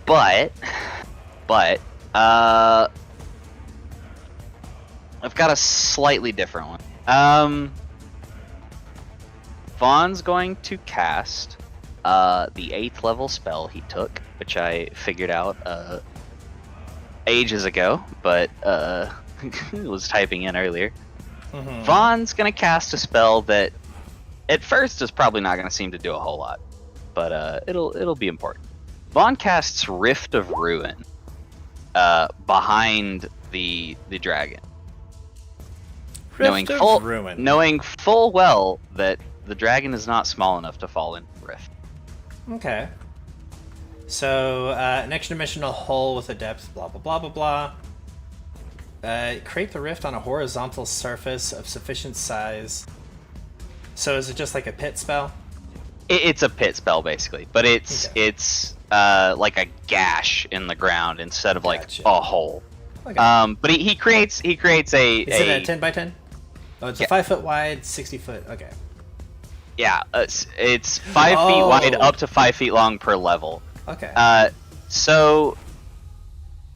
But I've got a slightly different one. Vaughn's going to cast the 8th level spell he took, which I figured out ages ago, but was typing in earlier. Mm-hmm. Vaughn's gonna cast a spell that at first is probably not gonna seem to do a whole lot, but it'll be important. Vaughn casts Rift of Ruin behind the dragon. Knowing full well that the dragon is not small enough to fall in Rift. Okay. So, an extra dimensional hole with a depth, blah, blah, blah, blah, blah. Create the rift on a horizontal surface of sufficient size. So is it just like a pit spell? It's a pit spell, basically. But it's like a gash in the ground instead of like a hole. Okay. But he creates a... Is it a 10 by 10? Oh, it's a 5 foot wide, 60 foot. Okay. Yeah, it's 5 feet wide, up to 5 feet long per level. Okay. So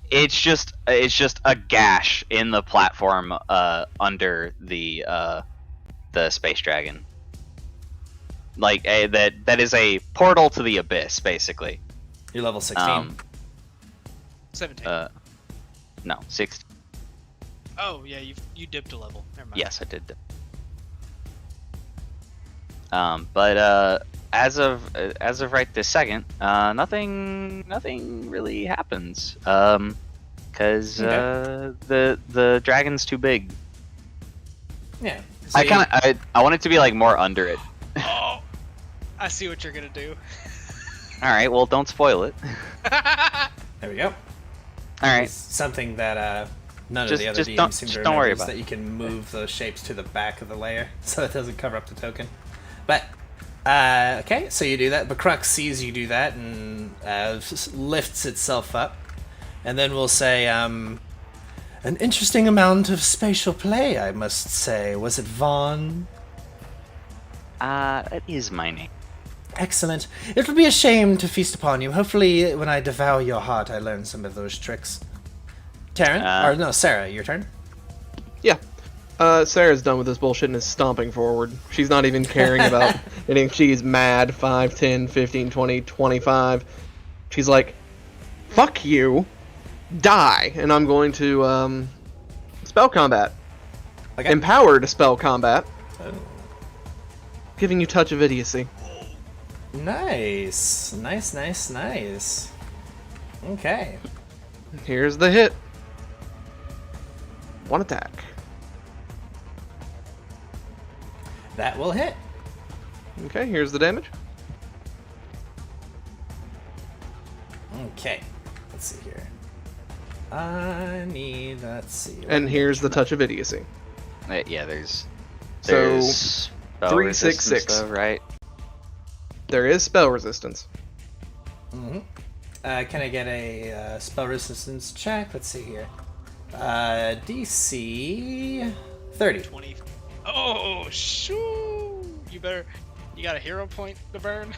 it's just a gash in the platform under the space dragon. Like that is a portal to the abyss, basically. You're level 16. 17. No, 16. Oh yeah, you dipped a level. Never mind. Yes, I did. But as of right this second, nothing really happens. Because the dragon's too big. Yeah. So I want it to be like more under it. Oh, I see what you're gonna do. All right, well, don't spoil it. There we go. All right. It's something that none of the other just DMs don't- seem just to don't remember worry is about that it. you can move those shapes to the back of the layer, so it doesn't cover up the token. But okay, so you do that. Becrux sees you do that and lifts itself up, and then we'll say, an interesting amount of spatial play, I must say. Was it Vaughn? That is my name. Excellent. It would be a shame to feast upon you. Hopefully, when I devour your heart, I learn some of those tricks. Terryn? Or no, Sarah, your turn. Yeah. Sarah's done with this bullshit and is stomping forward. She's not even caring about anything. She's mad. 5, 10, 15, 20, 25. She's like, fuck you. Die. And I'm going to, spell combat. Okay. Empowered spell combat. Oh. Giving you touch of idiocy. Nice. Nice. Okay. Here's the hit. 1 attack. That will hit. Okay, here's the damage. Okay. Let's see here. Let's see. And here's the touch of idiocy. Yeah, there's So, spell 3, 6, 6. resistance though, right? There is spell resistance. Mm-hmm. Can I get a spell resistance check? Let's see here. DC 30. 20. Oh, shoo! You got a hero point to burn?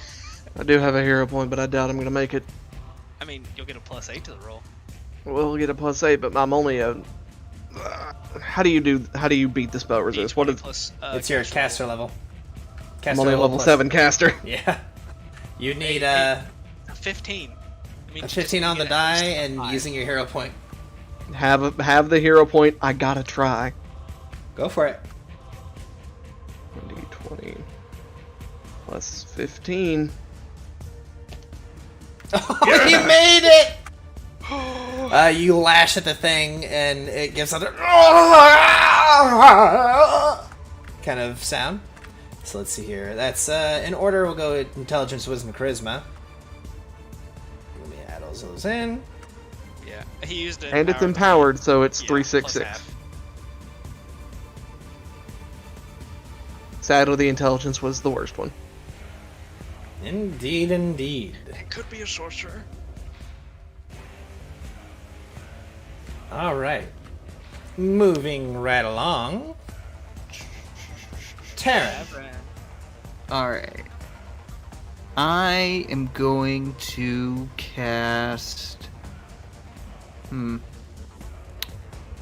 I do have a hero point, but I doubt I'm going to make it. I mean, you'll get a +8 to the roll. We'll get a +8, but I'm only a... How do you beat the spell resist? What is... Plus, It's your caster level. I'm only a level 7 caster. Yeah. You need 15. I mean, a 15 on the die and 5. using your hero point. Have the hero point. I gotta try. Go for it. 20 plus 15. Oh, you made it! You lash at the thing and it gives out a kind of sound. So let's see here. That's in order. We'll go with intelligence, wisdom, charisma. Let me add all those in. Yeah, he used it. And it's empowered, so it's 3, 6, plus 6. half. Sadly, the intelligence was the worst one. Indeed. It could be a sorcerer. All right. Moving right along. Terryn. Alright. I am going to cast...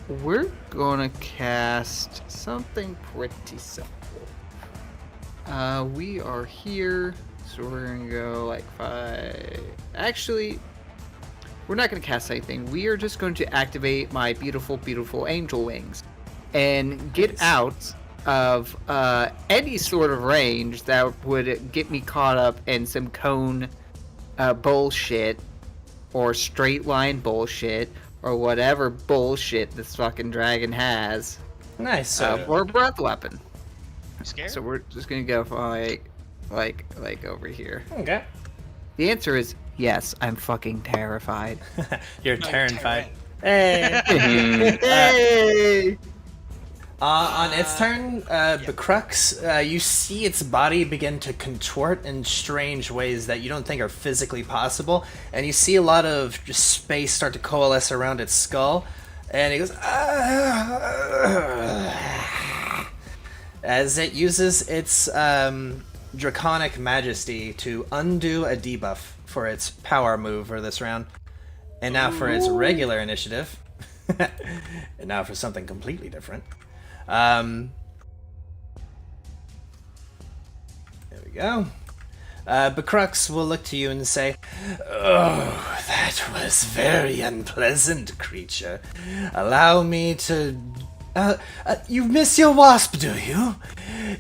We're gonna cast something pretty simple. We are here, so we're gonna go like 5... Actually, we're not gonna cast anything. We are just going to activate my beautiful, beautiful angel wings and get out of any sort of range that would get me caught up in some cone bullshit or straight line bullshit or whatever bullshit this fucking dragon has. Nice. Or a breath weapon. You scared? So we're just gonna go for like over here. Okay. The answer is yes. I'm fucking terrified. You're No, terrified. Terryn. Hey. Hey! On its turn, Becrux, you see its body begin to contort in strange ways that you don't think are physically possible, and you see a lot of just space start to coalesce around its skull, and it goes as it uses its draconic majesty to undo a debuff for its power move for this round, and now for its regular initiative, and now for something completely different. There we go. Becrux will look to you and say, "Oh, that was very unpleasant, creature. Allow me to... you miss your wasp, do you?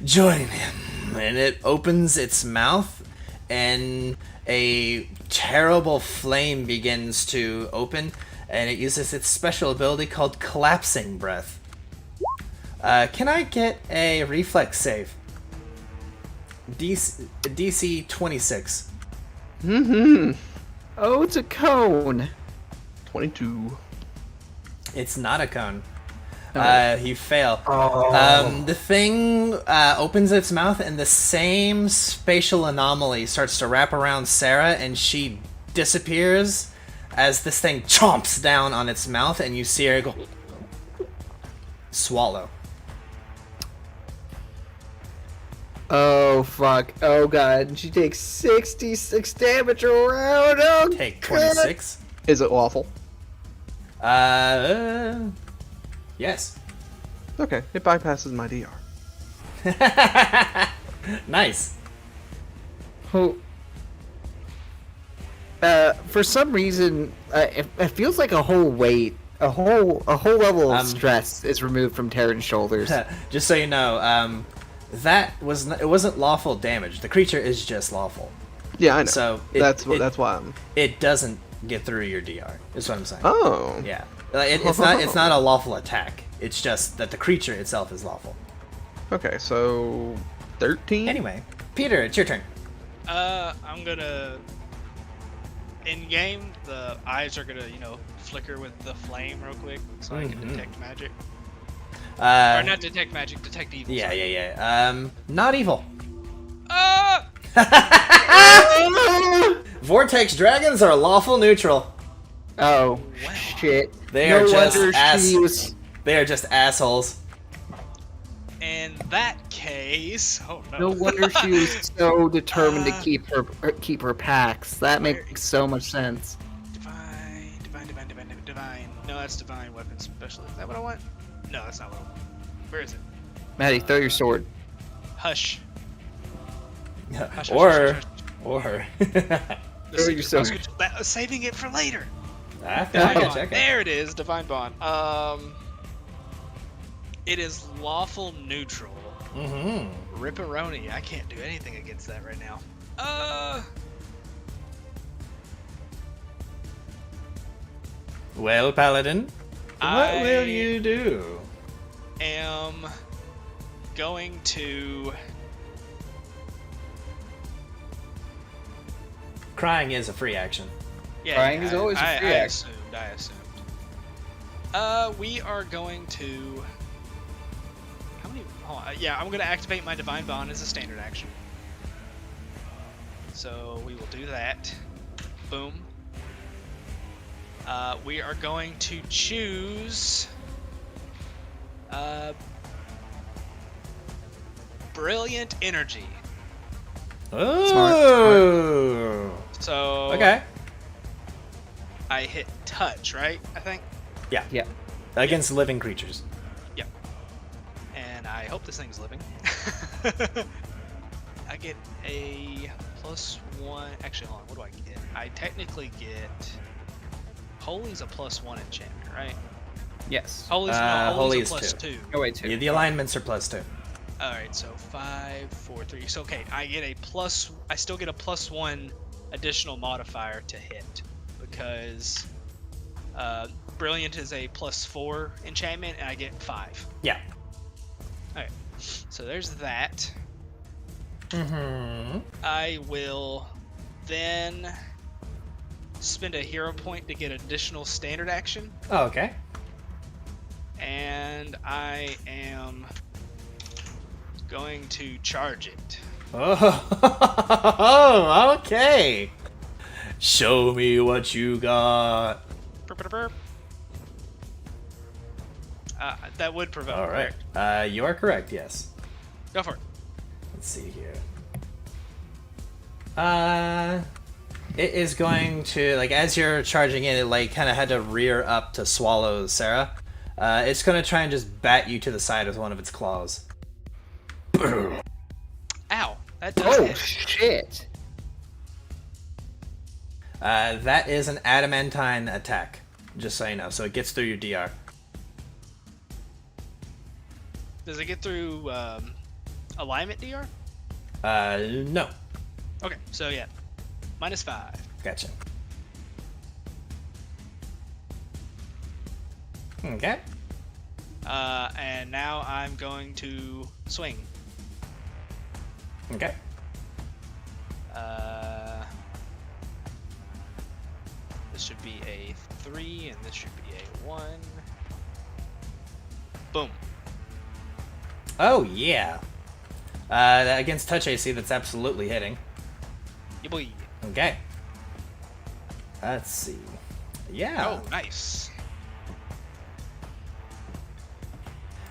Join him." And it opens its mouth, and a terrible flame begins to open, and it uses its special ability called Collapsing Breath. Can I get a reflex save? DC 26. Oh, it's a cone. 22. It's not a cone. You fail. Oh. The thing opens its mouth, and the same spatial anomaly starts to wrap around Sarah, and she disappears as this thing chomps down on its mouth, and you see her go swallow. Oh fuck! Oh god! And she takes 66 damage around. Oh, Take God. 26. Is it lawful? Yes. Okay, it bypasses my DR. Nice. Oh. For some reason, it feels like a whole weight, a whole level of stress is removed from Terryn's shoulders. Just so you know, it wasn't lawful damage. The creature is just lawful. Yeah, I know. So that's why I'm. It doesn't get through your DR. Is what I'm saying. Oh. Yeah. It's not a lawful attack. It's just that the creature itself is lawful. Okay, so 13. Anyway, Petyr, it's your turn. I'm gonna. In game, the eyes are gonna, flicker with the flame real quick, so I can detect magic. Or not detect magic, detect evil. Yeah. Not evil. Ah! Vortex dragons are lawful neutral. Oh Wow. shit! They No are just wonder she was- They are just assholes. In that case, oh no. No wonder she was so determined to keep her packs. That makes so much sense. Divine. No, that's divine weapon specialist. Is that what I want? No, that's not what I want. Where is it? Maddie, throw your sword. Hush. Hush, Or hush. Throw your sword. I was saving it for later. Okay. There it is, divine bond. It is lawful neutral. Mm-hmm. Ripperoni. I can't do anything against that right now. Well, Paladin, what will you do? Am going to. Crying is a free action. Yeah, Crying is always a free I action. assumed. We are going to. How many? Hold on. Yeah, I'm going to activate my divine bond as a standard action. So we will do that. Boom. We are going to choose. Brilliant energy. Oh. So Okay. I hit touch, right? I think. Yeah. Yeah. Against living creatures. Yep. And I hope this thing's living. I get a +1. Actually, hold on. What do I get? I technically get. Holy's a +1 enchantment, right? Yes. Holy's Holy a is +2. Oh wait, two. Yeah, the alignments are +2. All right, so 5, 4, 3. So okay, I still get a +1 additional modifier to hit because Brilliant is a +4 enchantment, and I get 5. Yeah. All right, so there's that. Mm-hmm. I will then spend a hero point to get additional standard action, Oh, okay. and I am going to charge it. Oh, okay. Show me what you got. Burp, burp, burp. That would provoke. All right. correct? You are correct. Yes. Go for it. Let's see here. It is going to, like, as you're charging in, it like kind of had to rear up to swallow Sarah. It's going to try and just bat you to the side with one of its claws. Ow! That does Oh hit. shit! That is an adamantine attack, just so you know. So it gets through your DR. Does it get through alignment DR? No. Okay, so yeah, -5. Gotcha. Okay. And now I'm going to swing. Okay. This should be a 3, and this should be a 1. Boom. Oh, yeah. Against touch AC, that's absolutely hitting. Yeah, boy. Okay. Let's see. Yeah. Oh, nice.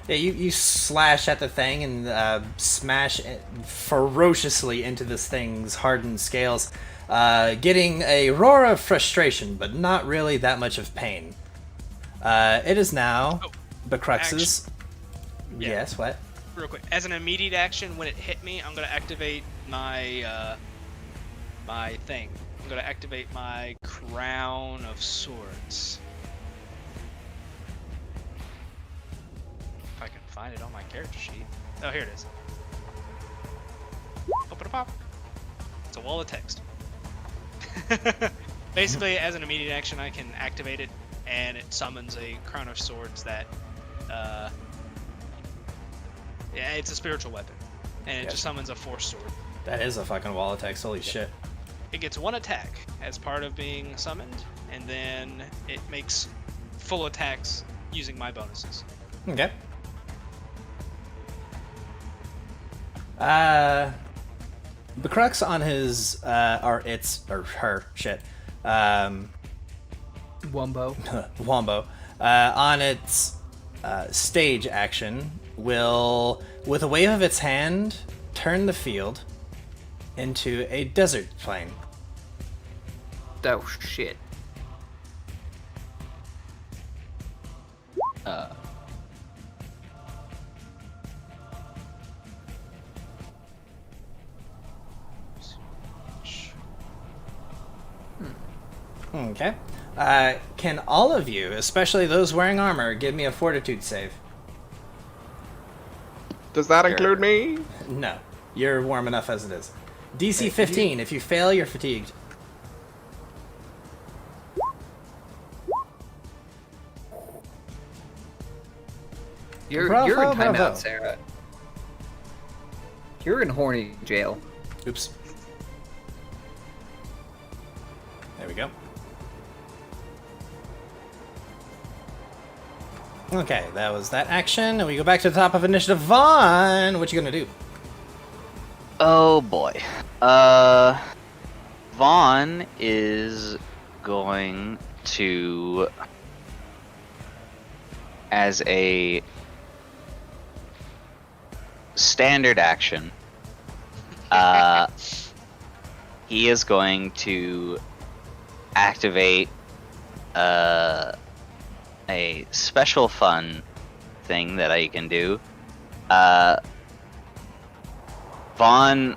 Yeah, you slash at the thing and smash it ferociously into this thing's hardened scales, getting a roar of frustration, but not really that much of pain. It is now Becrux's. Yeah. Yes, what? Real quick, as an immediate action, when it hit me, I'm gonna activate my my thing. I'm gonna activate my Crown of Swords. If I can find it on my character sheet. Oh, here it is. Open a pop. It's a wall of text. Basically, as an immediate action, I can activate it, and it summons a Crown of Swords that, yeah, it's a spiritual weapon, and it just summons a force sword. That is a fucking wall of text. Holy shit. It gets one attack as part of being summoned, and then it makes full attacks using my bonuses. Okay. Becrux on his, or her, shit. Wumbo. Wombo. On its stage action, will, with a wave of its hand, turn the field into a desert plain. Oh, shit. Okay. Can all of you, especially those wearing armor, give me a fortitude save? Does that include me? No. You're warm enough as it is. DC 15. If you fail, you're fatigued. You're Bravo, in timeout, bravo. Sarah. You're in horny jail. Oops. There we go. Okay, that was that action, and we go back to the top of initiative. Vaughn, what you gonna do? Oh boy. Vaughn is going to, as a standard action, he is going to activate a special fun thing that I can do. Vaughn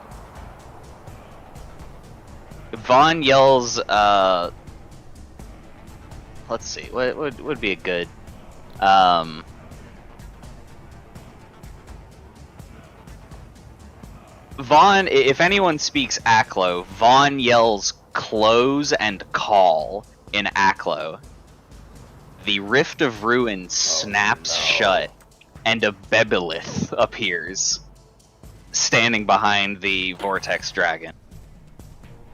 yells, let's see, what would be a good, Vaughn, if anyone speaks Aklo, Vaughn yells close and call in Aklo. The Rift of Ruin snaps shut, and a Bebelith appears, standing behind the Vortex Dragon.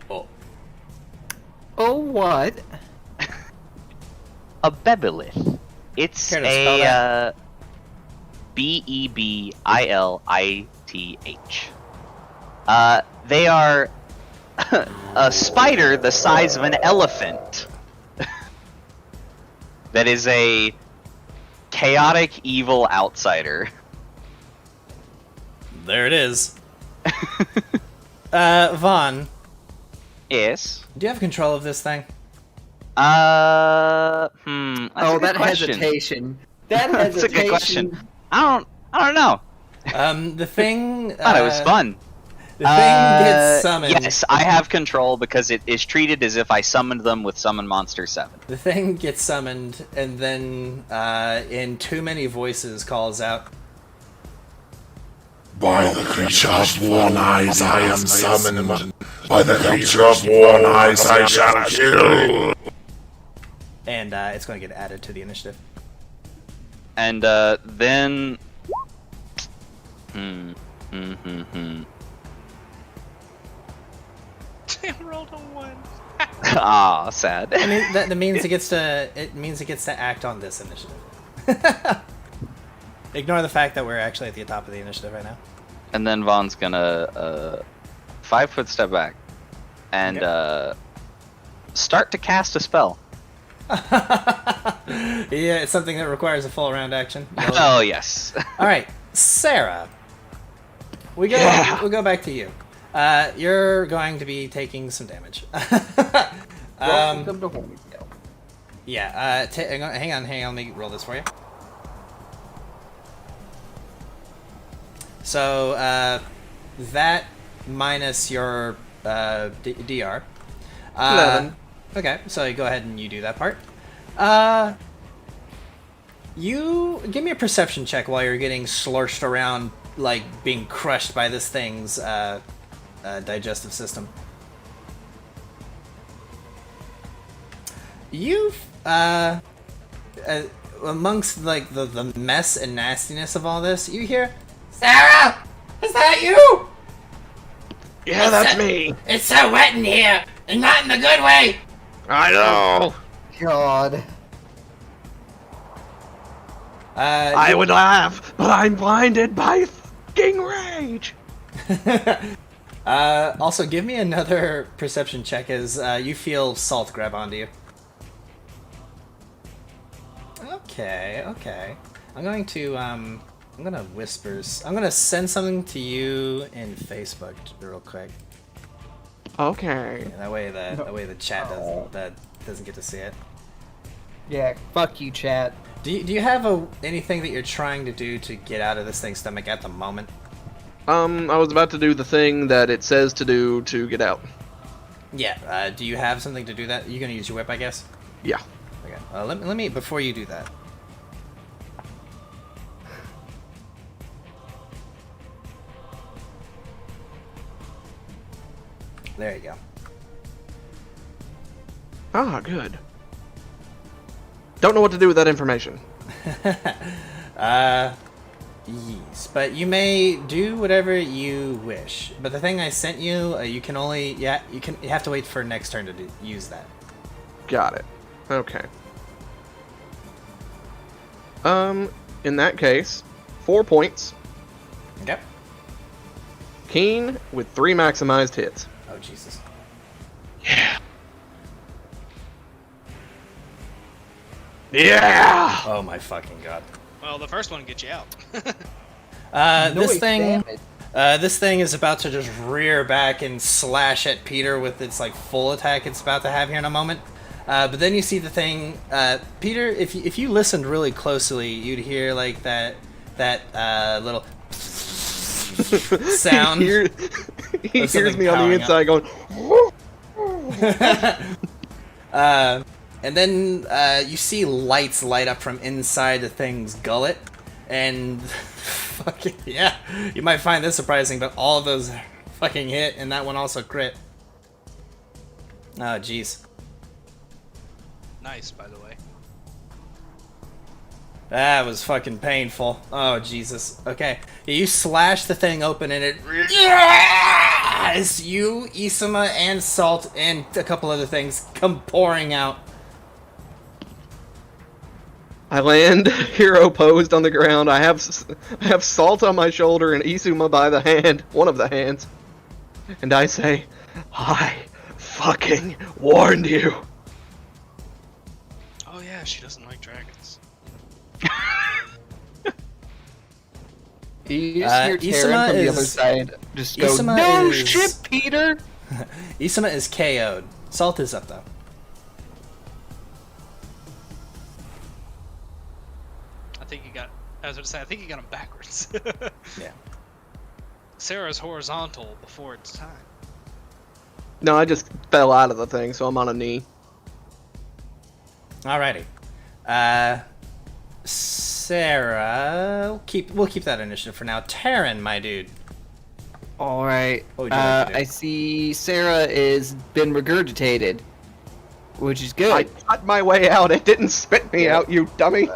Oh. Oh, what? A Bebelith. It's Care to spell that? Bebilith. They are a spider the size of an elephant. That is a chaotic evil outsider. There it is. Vaughn, Yes. do you have control of this thing? That's a Oh, good that question. hesitation. That That's a good hesitation. question. I don't know. The thing. Thought it was fun. The thing gets summoned. Yes, I have control because it is treated as if I summoned them with Summon Monster 7. The thing gets summoned, and then, in too many voices, calls out, By the creature of worn eyes I am summoned. By the creature of worn eyes I shall kill. and it's going to get added to the initiative. And then... Damn, rolled a 1. Ah, sad. I mean, that means it gets to act on this initiative. Ignore the fact that we're actually at the top of the initiative right now. And then Vaughn's gonna 5-foot step back and start to cast a spell. Yeah, it's something that requires a full round action. Oh yes. All right, Sarah. We'll go back to you. You're going to be taking some damage. Welcome to Horntail. Yeah. Hang on. Let me roll this for you. So that minus your DR. 11. Okay, so you go ahead and you do that part. You give me a perception check while you're getting slurched around, like being crushed by this thing's digestive system. You've amongst like the mess and nastiness of all this, you hear, "Sarah, is that you?" Yeah, that's me. It's so wet in here, and not in the good way. I know. God. I would laugh, but I'm blinded by fucking rage. Also, give me another perception check as you feel salt grab onto you. Okay. I'm gonna whispers. I'm gonna send something to you in Facebook real quick. Okay. Yeah, that way the chat doesn't get to see it. Yeah, fuck you, chat. Do you have anything that you're trying to do to get out of this thing's stomach at the moment? I was about to do the thing that it says to do to get out. Yeah. Do you have something to do that? You're gonna use your whip, I guess. Yeah. Okay. Let me before you do that. There you go. Ah, good. Don't know what to do with that information. Yes, but you may do whatever you wish. But the thing I sent you, you can only you have to wait for next turn to use that. Got it. Okay. In that case, 4 points. Okay. Keen with 3 maximized hits. Oh Jesus. Yeah. Yeah. Oh my fucking god. Well, the first one gets you out. This thing. Damage. This thing is about to just rear back and slash at Petyr with its like full attack it's about to have here in a moment. But then you see the thing, Petyr. If you listened really closely, you'd hear like that little sound. he hears something me on the powering inside going. And then you see lights light up from inside the thing's gullet, and fucking yeah, you might find this surprising, but all of those fucking hit, and that one also crit. Oh jeez. Nice, by the way. That was fucking painful. Oh Jesus. Okay, you slash the thing open, and it as you, Isama, and Salt, and a couple other things come pouring out. I land hero posed on the ground. I have Salt on my shoulder and Isuma by the hand, one of the hands, and I say, "I fucking warned you." Oh yeah, she doesn't like dragons. You just hear Terryn from the other side just go, Isama "No is- shit, Peter!" Isama is KO'd. Salt is up though. I was going to say, I think you got him backwards. Yeah. Sarah's horizontal before it's time. No, I just fell out of the thing, so I'm on a knee. Alrighty. Sarah, we'll keep that initiative for now. Terryn, my dude. All right. What would you like to do? I see Sarah is been regurgitated, which is good. I cut my way out. It didn't spit me out, you dummy.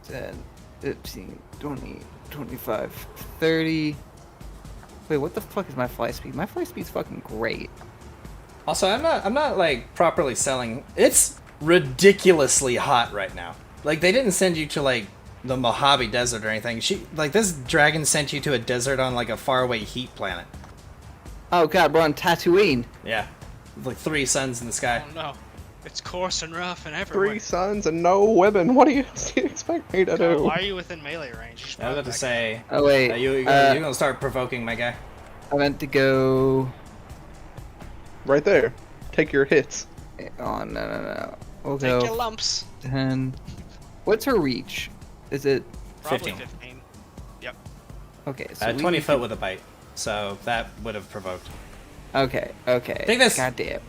10, 15, 20, 25, 30. Wait, what the fuck is my fly speed? My fly speed's fucking great. Also, I'm not like properly selling. It's ridiculously hot right now. Like they didn't send you to like the Mojave Desert or anything. This dragon sent you to a desert on like a faraway heat planet. Oh god, we're on Tatooine. Yeah, with, like 3 suns in the sky. Oh no, it's coarse and rough and everywhere. 3 sons and no women. What do you expect me to do? Why are you within melee range? You should I was probably about to back say, Oh wait, you're gonna start provoking my guy. I meant to go. Right there. Take your hits. Oh no. We'll Take your go lumps. 10. What's her reach? Is it Probably 15. 15. Yep. okay? So 20 foot with a bite, so that would have provoked. Okay. Take this. God damn.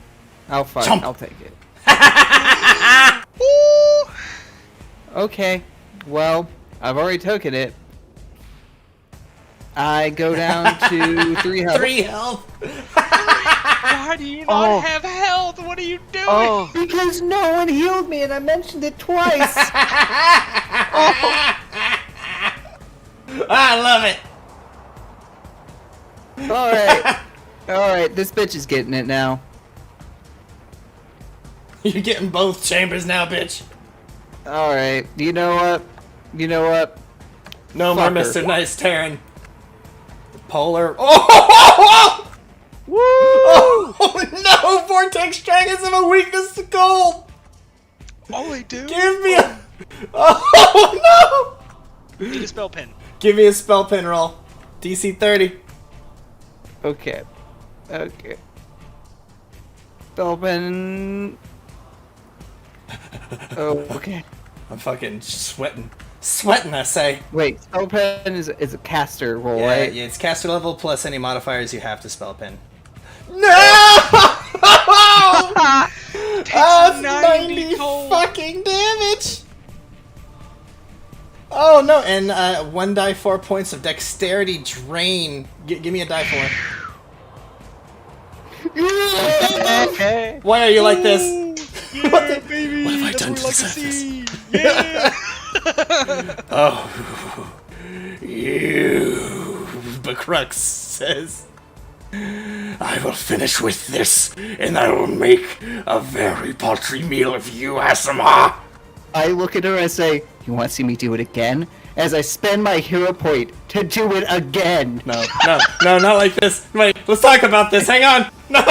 Oh fuck. Chomp. I'll take it. Okay. Well, I've already taken it. I go down to 3 health. 3 health. Why do you not have health? What are you doing? Oh. Because no one healed me, and I mentioned it twice. I love it. All right. This bitch is getting it now. You're getting both chambers now, bitch. All right. You know what? No more Fuck her. Mr. Nice Terryn. Polar. Oh! Woo! Oh no! Vortex dragons have a weakness to cold. All they do. Give me a. Oh no! Need a spell pin. Give me a spell pin roll. DC 30. Okay. Spellpen. Oh, okay. I'm fucking sweating. Sweating, I say. Wait, spellpen is a caster roll, Yeah, right? yeah, it's caster level plus any modifiers you have to spell pin. No! That's 90 cold. fucking damage! Oh no, and 1 die 4 points of dexterity drain. Give me a die 4. Why are you like this? What have I done to deserve this? Yeah. Oh, you, Becrux says, I will finish with this, and I will make a very paltry meal of you, Asama. I look at her and I say, "You want to see me do it again?" As I spend my hero point to do it again. No, not like this. Wait, let's talk about this. Hang on. No.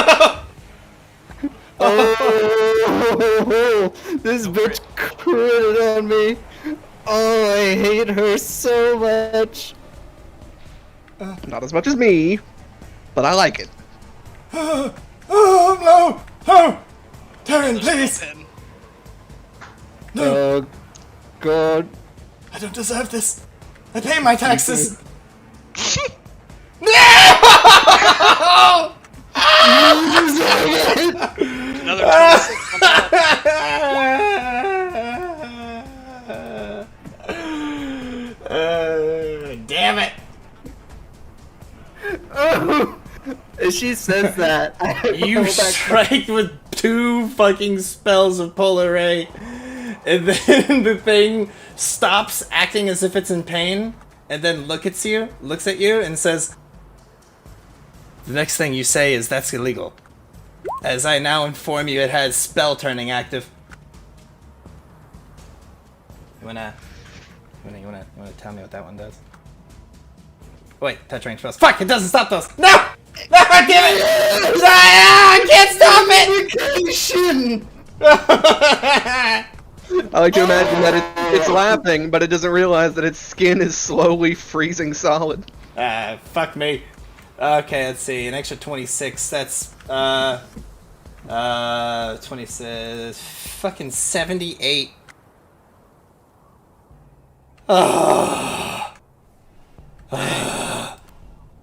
Oh, this bitch critted on me. Oh, I hate her so much. Not as much as me, but I like it. Oh no! Oh, Terryn, please. Pin. Oh, God. I don't deserve this. I pay my taxes. No! Another 26 on that. Damn it! Oh, as she says that, I You roll back. strike with 2 fucking spells of Polar Ray, and then the thing stops acting as if it's in pain, and then looks at you, and says, the next thing you say is, that's illegal. As I now inform you, it has spell turning active. You wanna tell me what that one does? Wait, touch range spells. Fuck! It doesn't stop those. No! No! Damn it! I can't stop it! I like to imagine that it's laughing, but it doesn't realize that its skin is slowly freezing solid. Fuck me. Okay, let's see. An extra 26. That's 26. Fucking 78.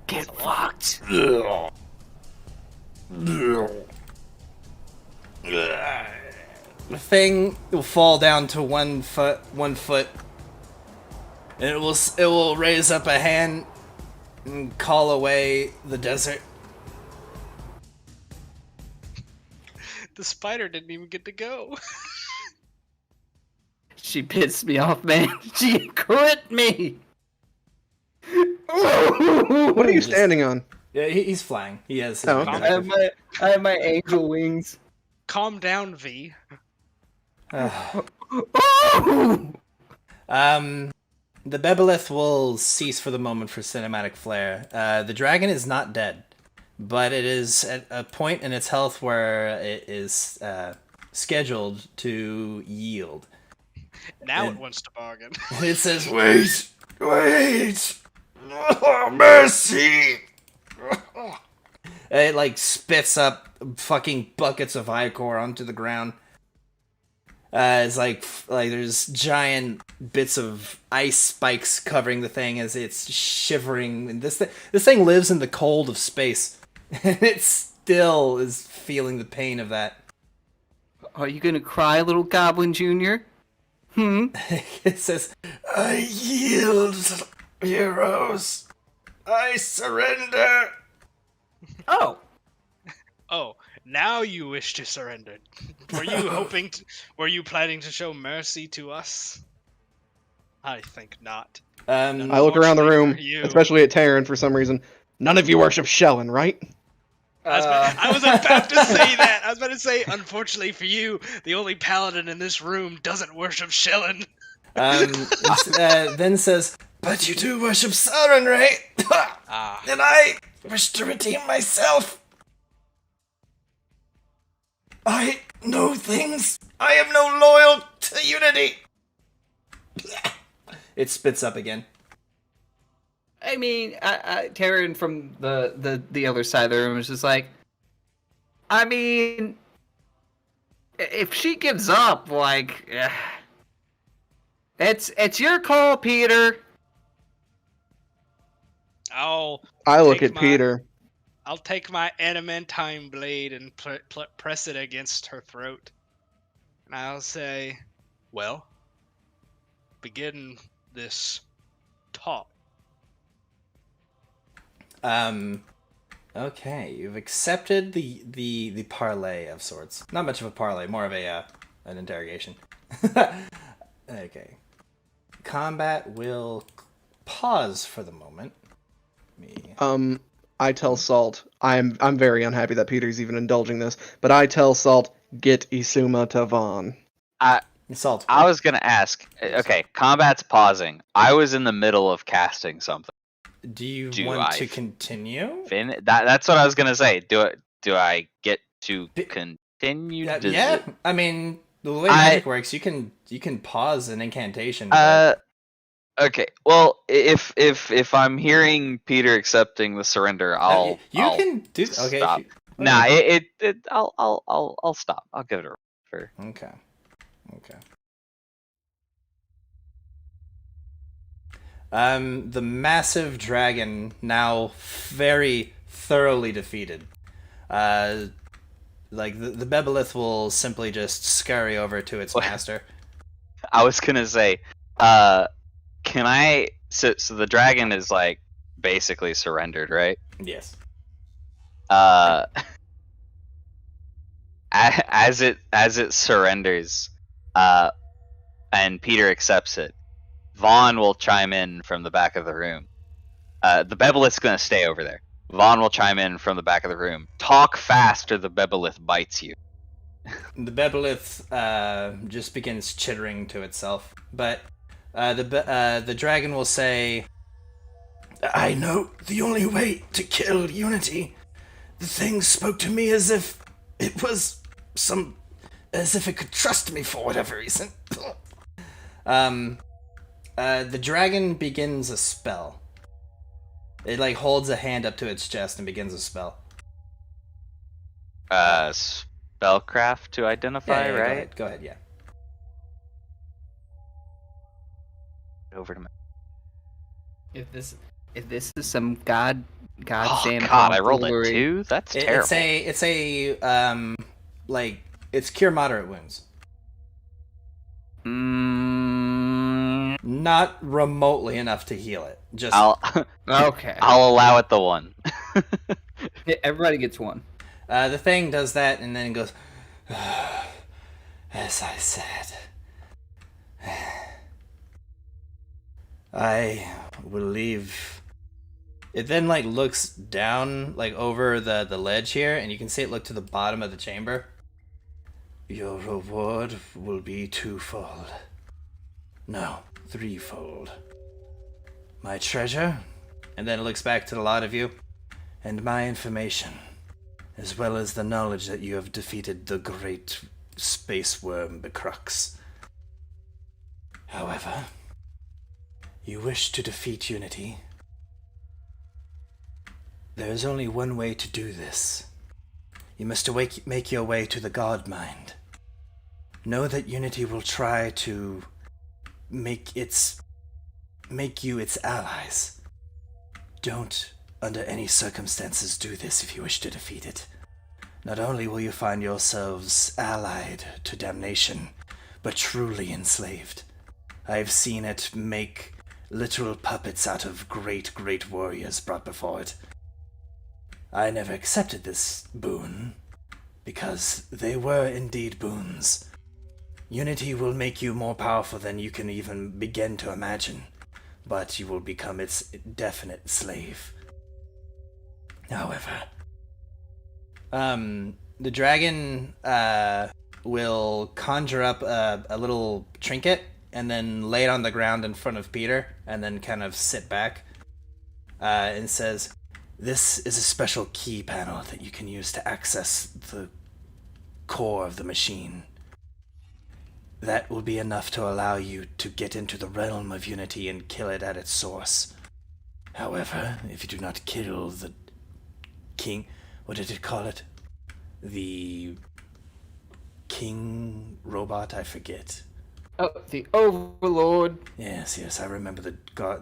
Get fucked. The thing will fall down to 1 foot, and it will raise up a hand and call away the desert. The spider didn't even get to go. She pissed me off, man. She crit me. What are you standing on? Yeah, he's flying. He has. His Oh, okay. I have my angel wings. Calm down, V. Oh! The Bebelith will cease for the moment for cinematic flair. The dragon is not dead, but it is at a point in its health where it is scheduled to yield. Now it wants to bargain. And it says, Wait! Oh, mercy! it like spits up fucking buckets of ichor onto the ground. It's like there's giant bits of ice spikes covering the thing as it's shivering. And this thing lives in the cold of space, and it still is feeling the pain of that. Are you gonna cry, little Goblin Junior? It says, I yield, heroes. I surrender. Oh, Oh, now you wish to surrender. Were you planning to show mercy to us? I think not. I look around the room, Unfortunately for you. especially at Terryn for some reason. None of you worship Shellen, right? I was about to say that. I was about to say, unfortunately for you, the only paladin in this room doesn't worship Shellen. then says, But you do worship Scorching Ray. And I wish to redeem myself. I know things. I am no loyal to Unity. it spits up again. I mean, Terryn from the other side of the room is just like, I mean, if she gives up, like, it's your call, Petyr. I look at Petyr. I'll take my adamantine blade and press it against her throat. And I'll say, well, begin this talk. Okay, you've accepted the parlay of sorts. Not much of a parlay, more of an interrogation. Okay. Combat will pause for the moment. I tell Salt, I'm very unhappy that Petyr's even indulging this, but I tell Salt, get Isuma to Vaughn. Salt. I was gonna ask. Okay, combat's pausing. I was in the middle of casting something. Do you want to continue? That's what I was gonna say. Do I get to continue? Yeah. I mean, the way magic works, you can pause an incantation. Okay. Well, if I'm hearing Petyr accepting the surrender, I'll can do. Okay. Stop. I'll stop. I'll give it a for. Okay. The massive dragon, now very thoroughly defeated. Like the Bebelith will simply just scurry over to its master. I was gonna say, can I? So the dragon is like basically surrendered, right? Yes. As it surrenders, and Petyr accepts it, Vaughn will chime in from the back of the room. The Bebelith's gonna stay over there. Vaughn will chime in from the back of the room. Talk fast or the Bebelith bites you. The Bebelith just begins chittering to itself, but the dragon will say, I know the only way to kill Unity. The thing spoke to me as if it was as if it could trust me for whatever reason. The dragon begins a spell. It like holds a hand up to its chest and begins a spell. Spellcraft to identify, yeah, right? Go ahead, yeah. Over to me. If this is some goddamn. Oh God! I rolled a 2. That's terrible. It's a like it's cure moderate wounds. Not remotely enough to heal it. Just Okay. I'll allow it the 1. Everybody gets one. The thing does that and then goes, as I said, I will leave. It then like looks down like over the ledge here, and you can see it look to the bottom of the chamber. Your reward will be twofold. No, threefold. my treasure, and then looks back to the lot of you, and my information, as well as the knowledge that you have defeated the great space worm Becrux. However, you wish to defeat Unity. There is only one way to do this. You must make your way to the God Mind. Know that Unity will try to make you its allies. Don't, under any circumstances, do this if you wish to defeat it. Not only will you find yourselves allied to damnation, but truly enslaved. I have seen it make literal puppets out of great warriors brought before it. I never accepted this boon, because they were indeed boons. Unity will make you more powerful than you can even begin to imagine, but you will become its definite slave. However, the dragon will conjure up a little trinket and then lay it on the ground in front of Petyr and then kind of sit back and says, "This is a special key panel that you can use to access the core of the machine. That will be enough to allow you to get into the realm of Unity and kill it at its source. However, if you do not kill the king, what did it call it? The king robot, I forget. Oh, the Overlord. Yes, I remember the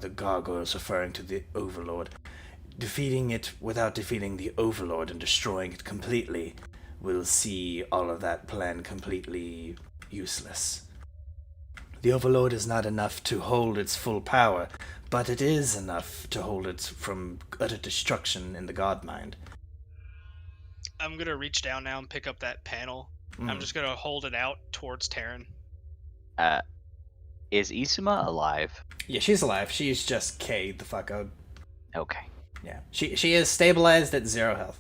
gargoyles referring to the Overlord. Defeating it without defeating the Overlord and destroying it completely will see all of that plan completely useless. The Overlord is not enough to hold its full power, but it is enough to hold it from utter destruction in the God Mind." I'm gonna reach down now and pick up that panel. I'm just gonna hold it out towards Terryn. Is Isuma alive? Yeah, she's alive. She's just K'd the fuck out. Okay. Yeah, she is stabilized at 0 health.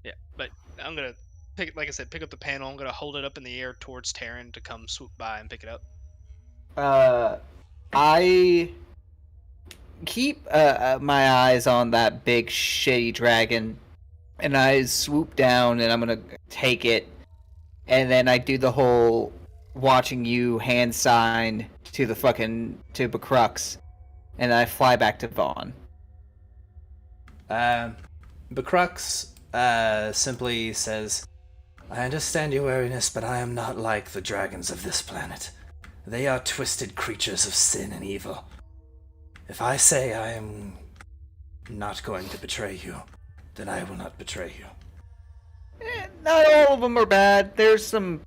Yeah, but I'm gonna pick up the panel. I'm gonna hold it up in the air towards Terryn to come swoop by and pick it up. I keep my eyes on that big shitty dragon, and I swoop down and I'm gonna take it, and then I do the whole watching you hand sign to the to Becrux, and I fly back to Vaughn. Becrux simply says, "I understand your wariness, but I am not like the dragons of this planet. They are twisted creatures of sin and evil. If I say I am not going to betray you, then I will not betray you." Not all of them are bad. There's some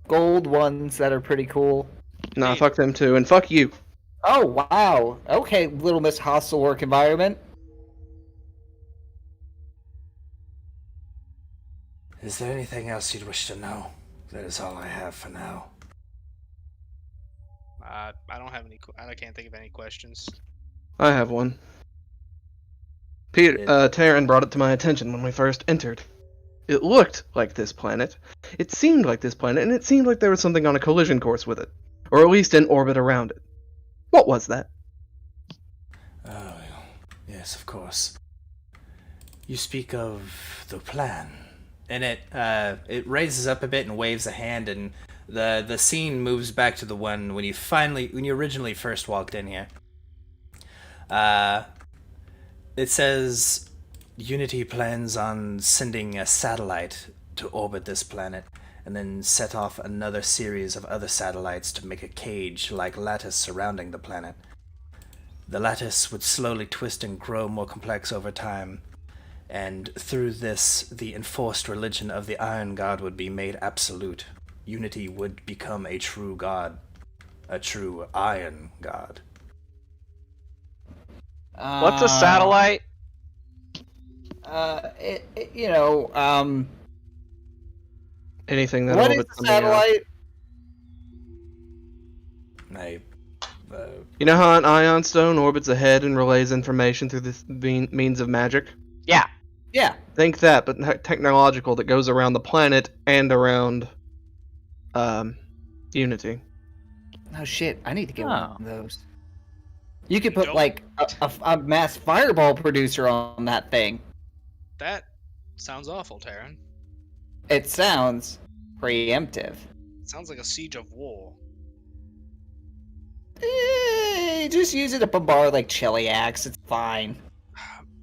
gold ones that are pretty cool. Nah, fuck them too, and fuck you. Oh, wow. Okay, Little Miss Hostile work environment. Is there anything else you'd wish to know? That is all I have for now. I don't have any. I can't think of any questions. I have one. Terryn brought it to my attention when we first entered. It looked like this planet. It seemed like this planet, and it seemed like there was something on a collision course with it. Or at least in orbit around it. What was that? Oh, yes, of course. You speak of the plan. And it raises up a bit and waves a hand, and the scene moves back to the one when you originally first walked in here. It says Unity plans on sending a satellite to orbit this planet, and then set off another series of other satellites to make a cage-like lattice surrounding the planet. The lattice would slowly twist and grow more complex over time, and through this, the enforced religion of the Iron God would be made absolute. Unity would become a true god, a true Iron God. What's a satellite? Anything that What is orbits a something else. satellite? You know how an ion stone orbits a head and relays information through this means of magic? Yeah. Yeah. Think that, but technological, that goes around the planet and around Unity. Oh shit! I need to get one of those. You could put Nope. like a mass fireball producer on that thing. That sounds awful, Terryn. It sounds preemptive. Sounds like a siege of war. Just use it to bombard like Cheliax. It's fine.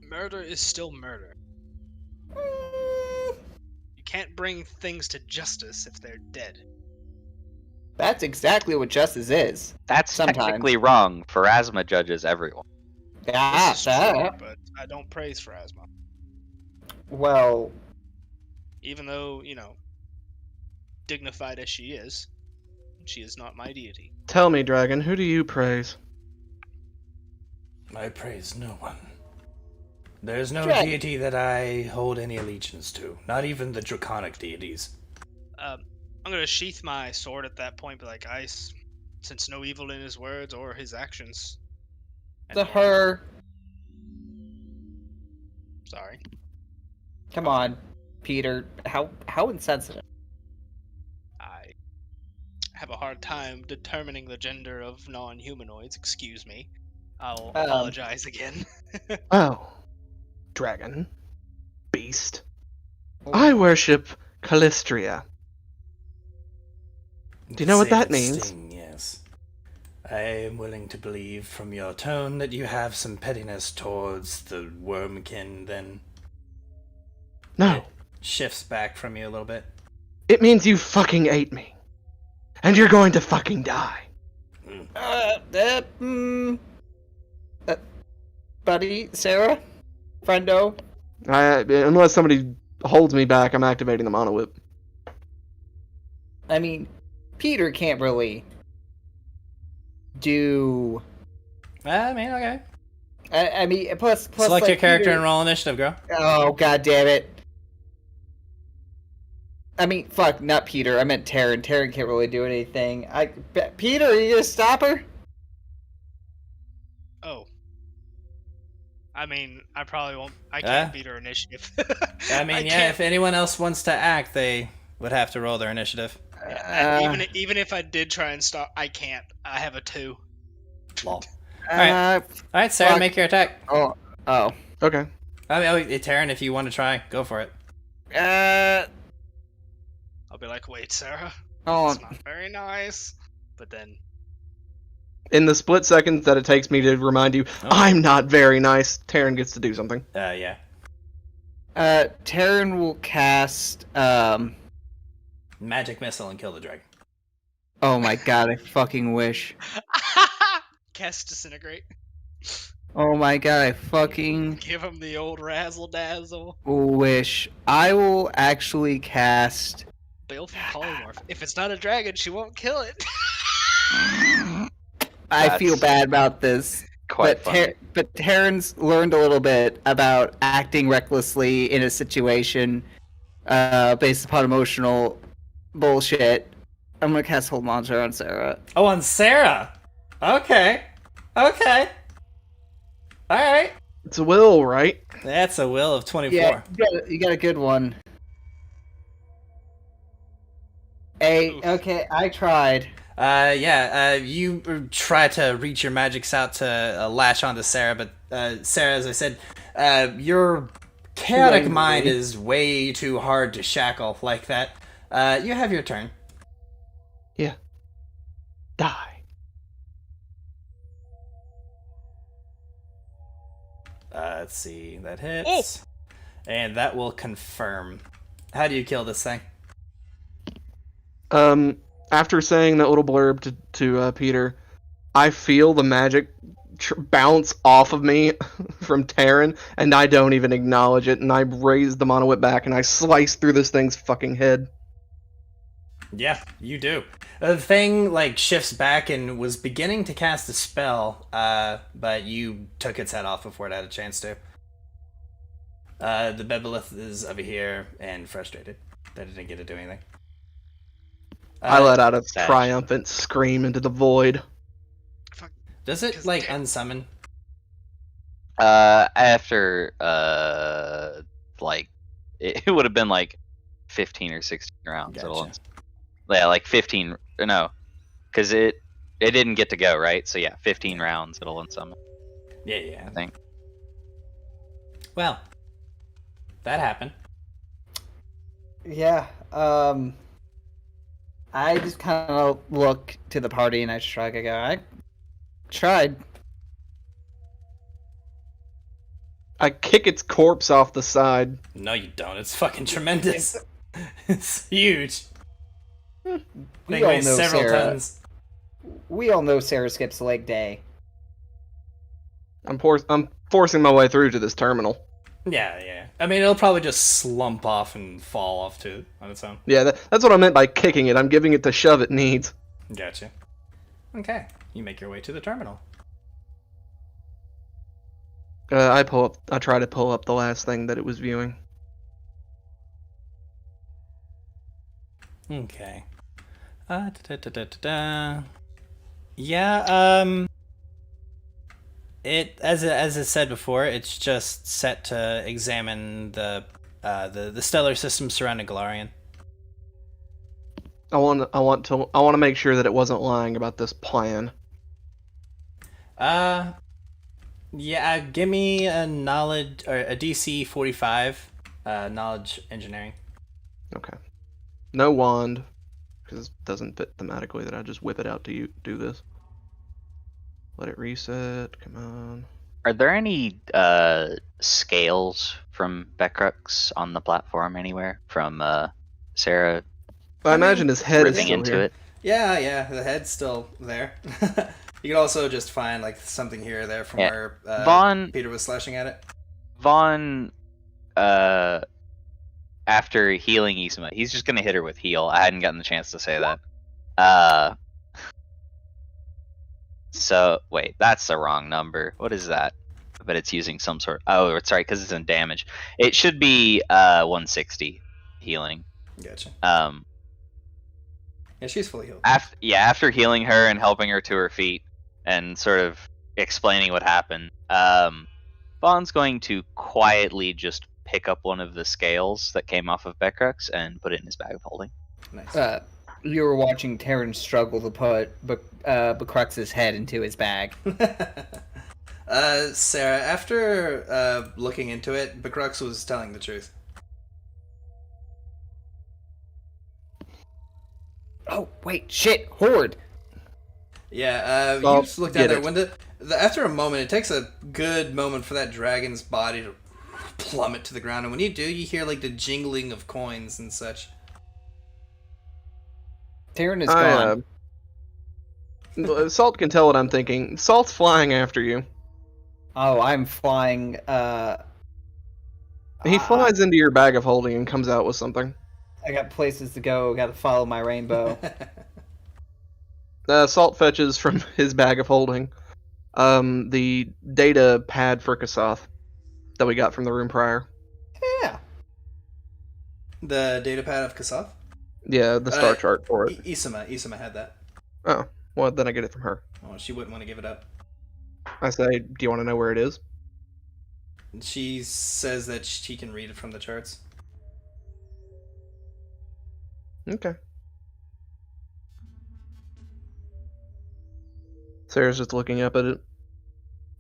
Murder is still murder. You can't bring things to justice if they're dead. That's exactly what justice is. That's Sometimes. technically wrong. Pharasma judges everyone. Yeah, This is true, but I don't praise Pharasma. Well, Even though, dignified as she is not my deity. Tell me, dragon, who do you praise? I praise no one. There's no Dragon. deity that I hold any allegiance to, not even the draconic deities. I'm gonna sheath my sword at that point, but like, I sense no evil in his words or his actions. to her. Sorry. Come on, Peter. How insensitive. I have a hard time determining the gender of non-humanoids. Excuse me. I'll apologize again. Oh, dragon, beast. I worship Callistria. Do you know what that means? Sting, yes. I am willing to believe from your tone that you have some pettiness towards the wormkin, then No, shifts back from you a little bit. it means you fucking ate me. And you're going to fucking die. Buddy, Sarah, friendo. Unless somebody holds me back, I'm activating the mono whip. I mean, Peter can't really do. I mean, okay. I mean, plus. Select like, your character Peter... and roll initiative, girl. Oh, god damn it. I mean, fuck, not Peter. I meant Terryn. Terryn can't really do anything. Peter, are you gonna stop her? Oh. I mean, I probably won't. I can't beat her initiative. I mean, if anyone else wants to act, they would have to roll their initiative. Even if I did try and stop, I can't. I have a 2. Lol. Alright, Sarah, fuck. make your attack. Oh. Okay. I mean, Terryn, if you want to try, go for it. I'll be like, wait, Sarah. Oh. It's not very nice. But then, In the split seconds that it takes me to remind you, I'm not very nice, Terryn gets to do something. Yeah. Terryn will cast, Magic missile and kill the dragon. Oh my god, I fucking wish. cast disintegrate. Oh my god, I fucking Give him the old razzle dazzle. wish. I will actually cast... Baleful polymorph. If it's not a dragon, she won't kill it. I feel bad about this. Quite funny. But Terrence learned a little bit about acting recklessly in a situation based upon emotional bullshit. I'm gonna cast Hold Monster on Sarah. Oh, on Sarah! Okay. Alright. It's a will, right? That's a will of 24. Yeah, you got a good one. Okay, I tried. You try to reach your magics out to latch onto Sarah, but Sarah, as I said, your chaotic mind is way too hard to shackle like that. You have your turn. Yeah. Die. Let's see, that hits. And that will confirm. How do you kill this thing? After saying that little blurb to Peter, I feel the magic bounce off of me from Terryn, and I don't even acknowledge it, and I raise the mono whip back, and I slice through this thing's fucking head. Yeah, you do. The thing, shifts back and was beginning to cast a spell, but you took its head off before it had a chance to. The Bebelith is over here and frustrated that it didn't get to do anything. I let out a triumphant scream into the void. Does it, unsummon? After, it would have been 15 or 16 rounds. Gotcha. Yeah, 15, no. Because It didn't get to go, right? So yeah, 15 rounds it'll unsummon, Yeah. I think. Well, that happened. Yeah. I just kind of look to the party and I shrug. I go, I tried. I kick its corpse off the side. No, you don't. It's fucking tremendous. It's huge. We Thing all weighs know several Sarah. tons. We all know Sarah skips leg day. I'm forcing my way through to this terminal. Yeah. I mean, it'll probably just slump off and fall off too on its own. Yeah, that's what I meant by kicking it. I'm giving it the shove it needs. Gotcha. Okay, you make your way to the terminal. I try to pull up the last thing that it was viewing. Okay. Yeah. It as I said before, it's just set to examine the stellar system surrounding Galarian. I want to make sure that it wasn't lying about this plan. Yeah. Give me a knowledge or a DC 45 knowledge engineering. Okay. No wand, because it doesn't fit thematically that I just whip it out to do this. Let it reset. Come on. Are there any scales from Becrux on the platform anywhere from Sarah I imagine his head is ripping still into here. it? Yeah, the head's still there. You can also just find like something here or there from Yeah. where Vaughn- Petyr was slashing at it. Vaughn, after healing Isma, he's just gonna hit her with heal. I hadn't gotten the chance to say that. So wait, that's the wrong number. What is that? But it's using some sort. Oh, it's right because it's in damage. It should be 160 healing. Gotcha. Um, Yeah, she's fully healed. after healing her and helping her to her feet and sort of explaining what happened, Vaughn's going to quietly just pick up one of the scales that came off of Becrux and put it in his bag of holding. Nice. You were watching Terryn struggle to put Becrux's head into his bag. Sarah, after looking into it, Becrux was telling the truth. Oh, wait, shit, Horde! Yeah, Well, you just look down get there. it. When after a moment, it takes a good moment for that dragon's body to plummet to the ground, and when you do, you hear like the jingling of coins and such. Terryn is gone. Salt can tell what I'm thinking. Salt's flying after you. Oh, I'm flying, He flies into your bag of holding and comes out with something. I got places to go, gotta follow my rainbow. Salt fetches from his bag of holding the data pad for Kasoth that we got from the room prior. Yeah. The datapad of Kasoth? Yeah, the star chart for it. Isama had that. Oh, well, then I get it from her. Oh, she wouldn't want to give it up. I say, do you want to know where it is? She says that she can read it from the charts. Okay. Sarah's just looking up at it,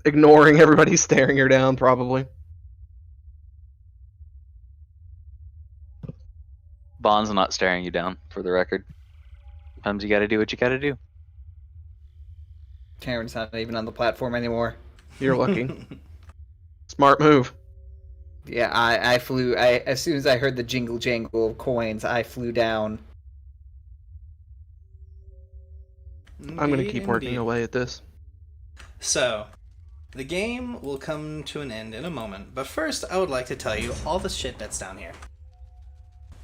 ignoring everybody staring her down, probably. Vaughn's not staring you down, for the record. Sometimes you gotta do what you gotta do. Terryn's not even on the platform anymore. You're lucky. Smart move. Yeah, I flew. As soon as I heard the jingle jangle of coins, I flew down. I'm gonna keep working away at this. So, the game will come to an end in a moment, but first I would like to tell you all the shit that's down here.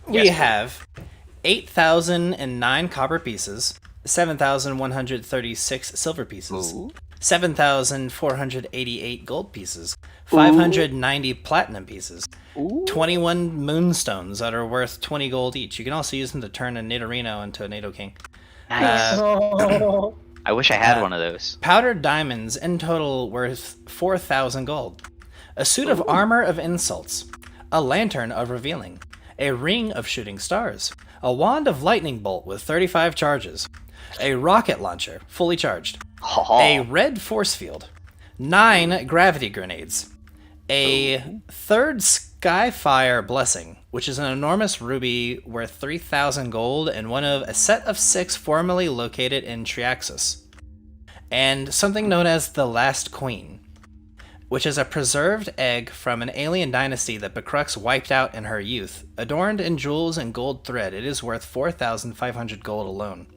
We have 8,009 copper pieces, 7,136 silver pieces, 7,488 gold pieces, 590 platinum pieces, 21 moonstones that are worth 20 gold each. You can also use them to turn a Nidorino into a Nidoking. Nice. I wish I had one of those. Powdered diamonds in total worth 4,000 gold. A suit of armor of insults. A lantern of revealing. A ring of shooting stars. A wand of lightning bolt with 35 charges. a rocket launcher, fully charged, Ha a red force field, 9 gravity grenades, a third Skyfire blessing, which is an enormous ruby worth 3,000 gold and one of a set of 6 formerly located in Triaxis, and something known as the Last Queen, which is a preserved egg from an alien dynasty that Becrux wiped out in her youth. Adorned in jewels and gold thread, it is worth 4,500 gold alone.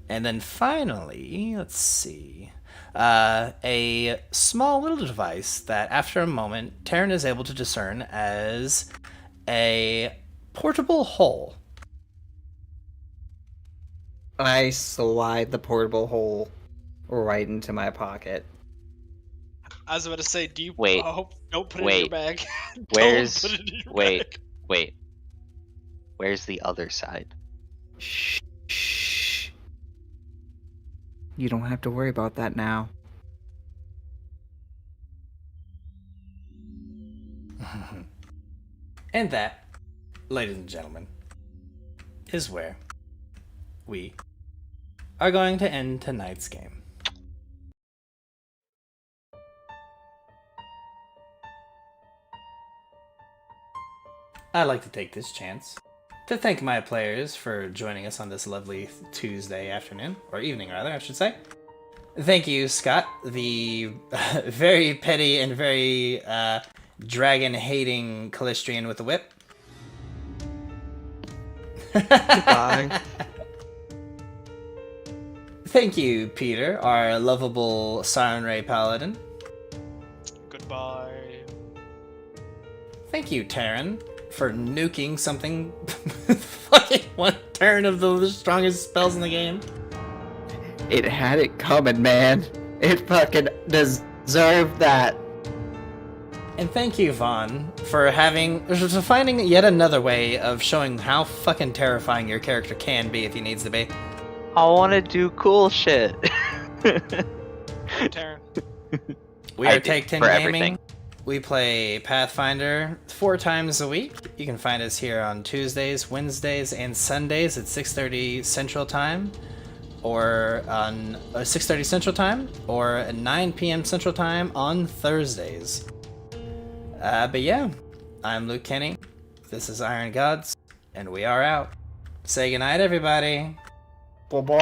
And then finally, let's see, a small little device that after a moment, Terryn is able to discern as a portable hole. I slide the portable hole right into my pocket. I was about to say, do you? Wait. Oh, don't put it in Wait. your bag. Where's Don't put it in your wait, bag. wait. Where's the other side? Shh. You don't have to worry about that now. And that, ladies and gentlemen, is where we are going to end tonight's game. I'd like to take this chance to thank my players for joining us on this lovely Tuesday afternoon, or evening rather, I should say. Thank you, Scott, the very petty and very dragon-hating Callistrian with the whip. Bye. Thank you, Petyr, our lovable Siren Ray paladin. Goodbye. Thank you, Terryn, for nuking something fucking one turn of the strongest spells in the game. It had it coming, man. It fucking deserved that. And thank you, Vaughn, for finding yet another way of showing how fucking terrifying your character can be if he needs to be. I want to do cool shit. Terryn. We are I do, Take 10 for Gaming. everything. We play Pathfinder 4 times a week. You can find us here on Tuesdays, Wednesdays, and Sundays at 6:30 Central Time, or on 6:30 Central Time, or at 9 p.m. Central Time on Thursdays. But yeah, I'm Luke Kenny. This is Iron Gods, and we are out. Say goodnight, everybody. Bye-bye.